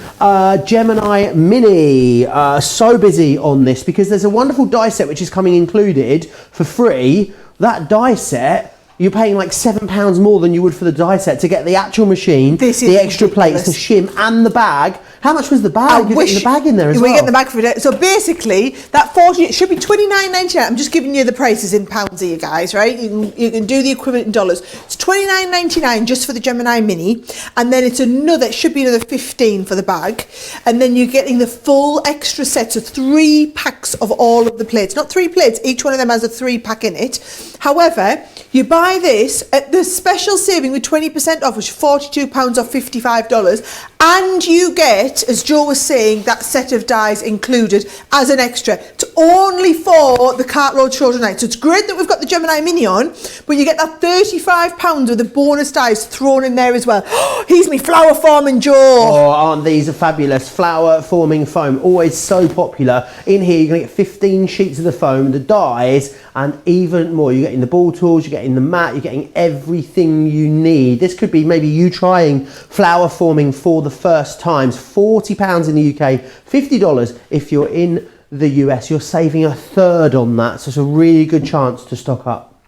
Gemini Mini, so busy on this because there's a wonderful die set which is coming included for free. That die set, you're paying like £7 more than you would for the die set to get the actual machine, the extra plates, the shim and the bag. How much was the bag? You're getting the bag in there as well. We're getting the bag for it. So basically, that 40, it should be $29.99. I'm just giving you the prices in pounds here, guys, right? You can do the equivalent in dollars. It's $29.99 just for the Gemini Mini, and then it's another. It should be another $15 for the bag, and then you're getting the full extra set, so 3 packs of all of the plates. Not 3 plates. Each one of them has a 3-pack in it. However, you buy this at the special saving with 20% off, which is £42 off $55, and you get, as Joe was saying, that set of dies included as an extra. It's only for the Cartload show tonight. So it's great that we've got the Gemini Mini on, but you get that £35 with the bonus dies thrown in there as well. He's me flower forming Joe. Oh, aren't these are fabulous? Flower forming foam, always so popular. In here, you're going to get 15 sheets of the foam, the dies, and even more. You're getting the ball tools, you're getting the mat, you're getting everything you need. This could be maybe you trying flower forming for the first time. £40 in the UK, $50 if you're in the US. You're saving a third on that, so it's a really good chance to stock up.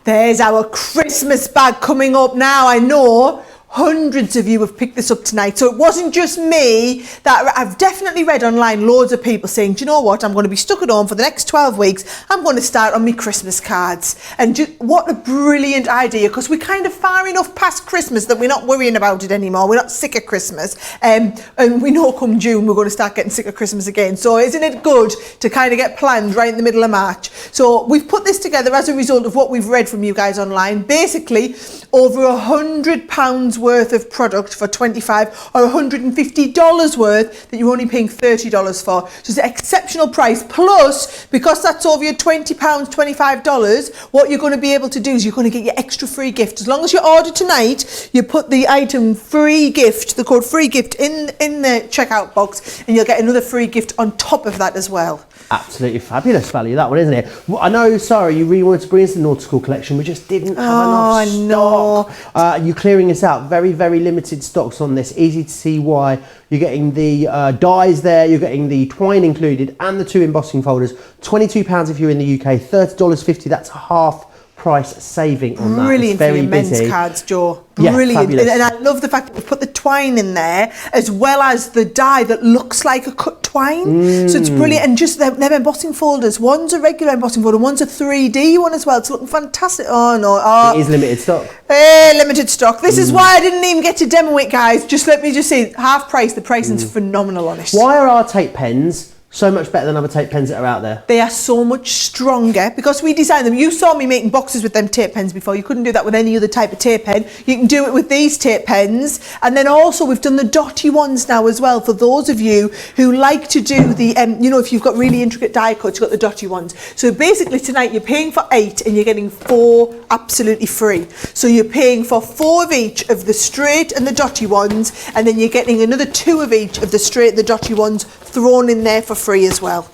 There's our Christmas bag coming up now. I know hundreds of you have picked this up tonight, so it wasn't just me. That I've definitely read online loads of people saying, do you know what, I'm going to be stuck at home for the next 12 weeks, I'm going to start on my Christmas cards. And what a brilliant idea, because we're kind of far enough past Christmas that we're not worrying about it anymore. We're not sick of Christmas, and we know come June we're going to start getting sick of Christmas again. So isn't it good to kind of get planned right in the middle of March? So we've put this together as a result of what we've read from you guys online. Basically, over £100 worth of product for $25 or $150 worth that you're only paying $30 for. So it's an exceptional price. Plus, because that's over your £20, $25, what you're going to be able to do is you're going to get your extra free gift. As long as you order tonight, you put the item free gift, the code free gift in the checkout box, and you'll get another free gift on top of that as well. Absolutely fabulous value, that one, isn't it? Well, I know, Sara, you really wanted to bring us the nautical collection. We just didn't have enough stock. You're clearing this out. Very, very limited stocks on this. Easy to see why. You're getting the dies there. You're getting the twine included and the 2 embossing folders. £22 if you're in the UK. $30.50. That's half price saving on that. Brilliant for your men's busy cards, Joe. Yeah, Brilliant. fabulous. And I love the fact that we put the twine in there as well as the die that looks like a cut twine. So it's brilliant. And just them embossing folders. One's a regular embossing folder, one's a 3D one as well. It's looking fantastic. Oh no. Oh. It is limited stock. Limited stock. This is why I didn't even get to demo it, guys. Just let me just say, half price. The pricing's phenomenal on it. Why are our tape pens so much better than other tape pens that are out there? They are so much stronger because we designed them. You saw me making boxes with them tape pens before. You couldn't do that with any other type of tape pen. You can do it with these tape pens. And then also we've done the dotty ones now as well for those of you who like to do the, you know, if you've got really intricate die cuts, you've got the dotty ones. So basically tonight you're paying for 8 and you're getting 4 absolutely free. So you're paying for 4 of each of the straight and the dotty ones, and then you're getting another 2 of each of the straight and the dotty ones thrown in there for free as well.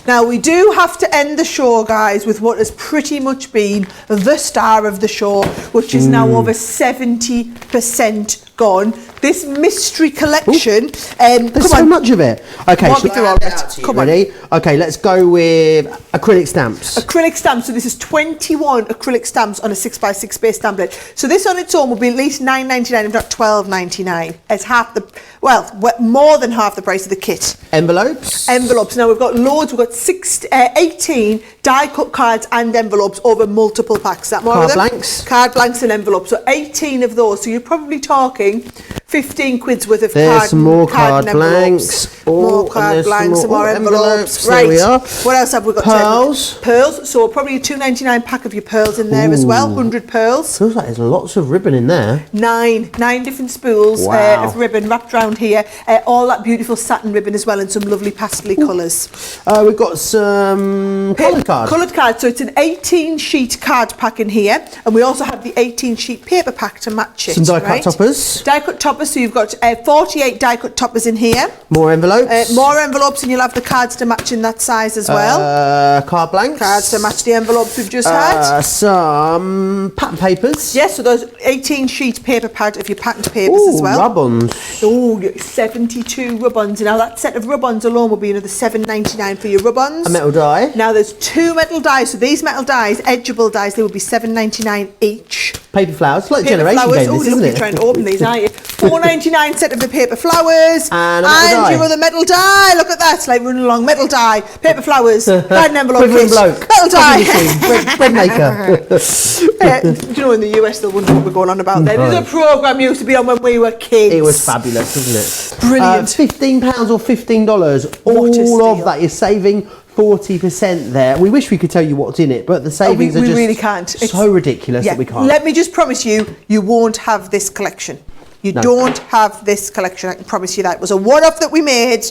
Now we do have to end the show, guys, with what has pretty much been the star of the show, which is now over 70% gone. This mystery collection. There's so much of it. Okay, walk me through all of it. Come on. Ready? Okay, let's go with acrylic stamps. Acrylic stamps. So this is 21 acrylic stamps on a 6x6 base template. So this on its own will be at least $9.99, if not $12.99. It's half the Well, more than half the price of the kit. Envelopes. Envelopes. Now we've got loads. We've got 18 die-cut cards and envelopes over multiple packs. Is that more Card of them? blanks. Card blanks and envelopes. So 18 of those. So you're probably talking 15 quid's worth of There's card, some more card card and envelopes. blanks. Oh, More and card there's blanks, some more envelopes. There Right. we are. What else have we got? Pearls. Pearls. So probably a £2.99 pack of your pearls in there as well. 100 pearls. Feels like there's lots of ribbon in there. Nine different spools Wow. of ribbon wrapped around here. All that beautiful satin ribbon as well, and some lovely pastel colours. We've got some coloured cards. Coloured cards. So it's an 18 sheet card pack in here, and we also have the 18 sheet paper pack to match it. Some die-cut toppers. Die-cut toppers. So you've got 48 die-cut toppers in here. More envelopes. More envelopes, and you'll have the cards to match in that size as well. Card blanks. Cards to match the envelopes we've just had. Some pattern papers. Yes, so those 18 sheet paper pad of your patterned papers as well. Rub-ons. Oh, 72 rub-ons. Now that set of rub-ons alone will be another $7.99 for your rub-ons. A metal die. Now there's 2 metal dies. So these metal dies, edgeable dies, they will be $7.99 each. Paper flowers. Like Paper generation flowers. game, Oh, this, isn't lovely. it? Trying to open these, aren't you? $4.99 set of the paper flowers. And a metal die. your other metal die. Look at that. It's like running along. Metal die, paper flowers, card and envelope Quivering kit, bloke. metal die. Coffee machine, bread maker. Do you know, in the US they'll wonder what we're going on about there. There's a programme used to be on when we were kids. It was fabulous, wasn't it? Brilliant. £15 or $15. What a All steal. of that. You're saving 40% there. We wish we could tell you what's in it, but the savings are we just really can't. so ridiculous that we can't. Let me just promise you, you won't have this collection. You don't have this collection, I can promise you that. It was a one-off that we made.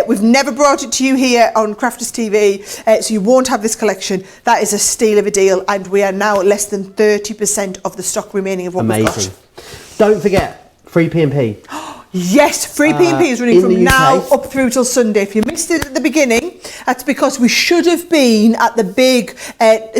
We've never brought it to you here on Crafters TV, so you won't have this collection. That is a steal of a deal, and we are now at less than 30% of the stock remaining of what we've Amazing. got. Don't forget, free P&P. Yes, free P&P is running in from the now UK. up through till Sunday. If you missed it at the beginning, that's because we should have been at the big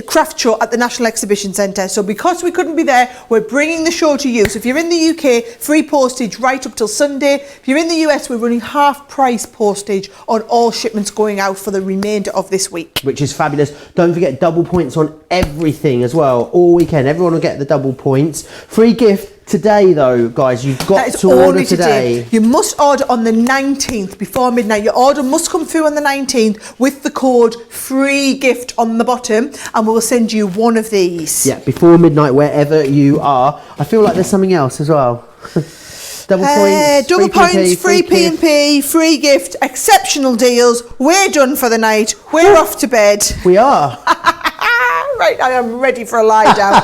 craft show at the National Exhibition Centre. So because we couldn't be there, we're bringing the show to you. So if you're in the UK, free postage right up till Sunday. If you're in the US, we're running half price postage on all shipments going out for the remainder of this week. Which is fabulous. Don't forget double points on everything as well. All weekend, everyone will get the double points. Free gift. Today though, guys, you've got to order today. You must order on the 19th before midnight. Your order must come through on the 19th with the code free gift on the bottom, and we will send you one of these. Yeah, before midnight, wherever you are. I feel like there's something else as well. Double points, double points, free P&P, free gift, exceptional deals. We're done for the night. We're off to bed. We are. Right, I am ready for a lie down.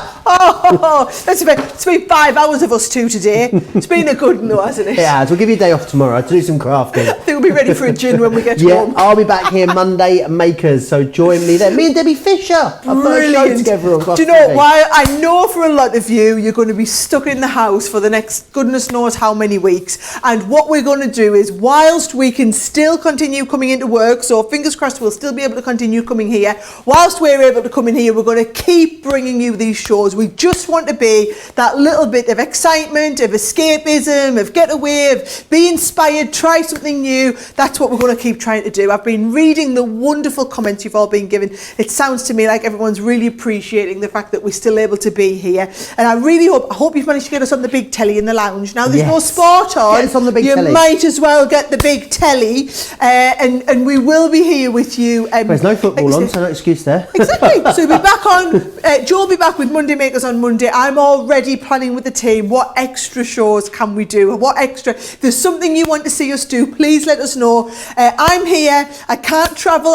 It's been 5 hours of us two today. It's been a good one though, hasn't it? It has. We'll give you a day off tomorrow to do some crafting. I think we'll be ready for a gin when we get Yeah, home. I'll be back here Monday makers, so join me there. Me and Debbie Fisher. Our first show together on Craft Do you know TV. why? I know for a lot of you, you're going to be stuck in the house for the next goodness knows how many weeks. And what we're going to do is, whilst we can still continue coming into work, so fingers crossed we'll still be able to continue coming here, whilst we're able to come in here, we're going to keep bringing you these shows. We just want to be that little bit of excitement, of escapism, of get away, of be inspired, try something new. That's what we're going to keep trying to do. I've been reading the wonderful comments you've all been given. It sounds to me like everyone's really appreciating the fact that we're still able to be here. And I really hope you've managed to get us on the big telly in the lounge. Now there's no sport on. Get us on the big you telly. might as well get the big telly, and we will be here with you. There's no football on, so no excuse there. Exactly. So we'll be back on. Joe will be back with Monday Makers on Monday. I'm already planning with the team what extra shows can we do. What extra? If there's something you want to see us do, please let us know. I'm here. I can't travel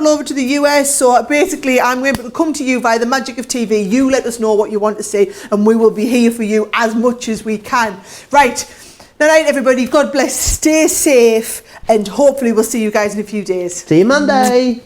over to the US. So basically, I'm able to come to you via the magic of TV. You let us know what you want to see, and we will be here for you as much as we can. Right. Night, everybody. God bless. Stay safe, and hopefully we'll see you guys in a few days. See you Monday.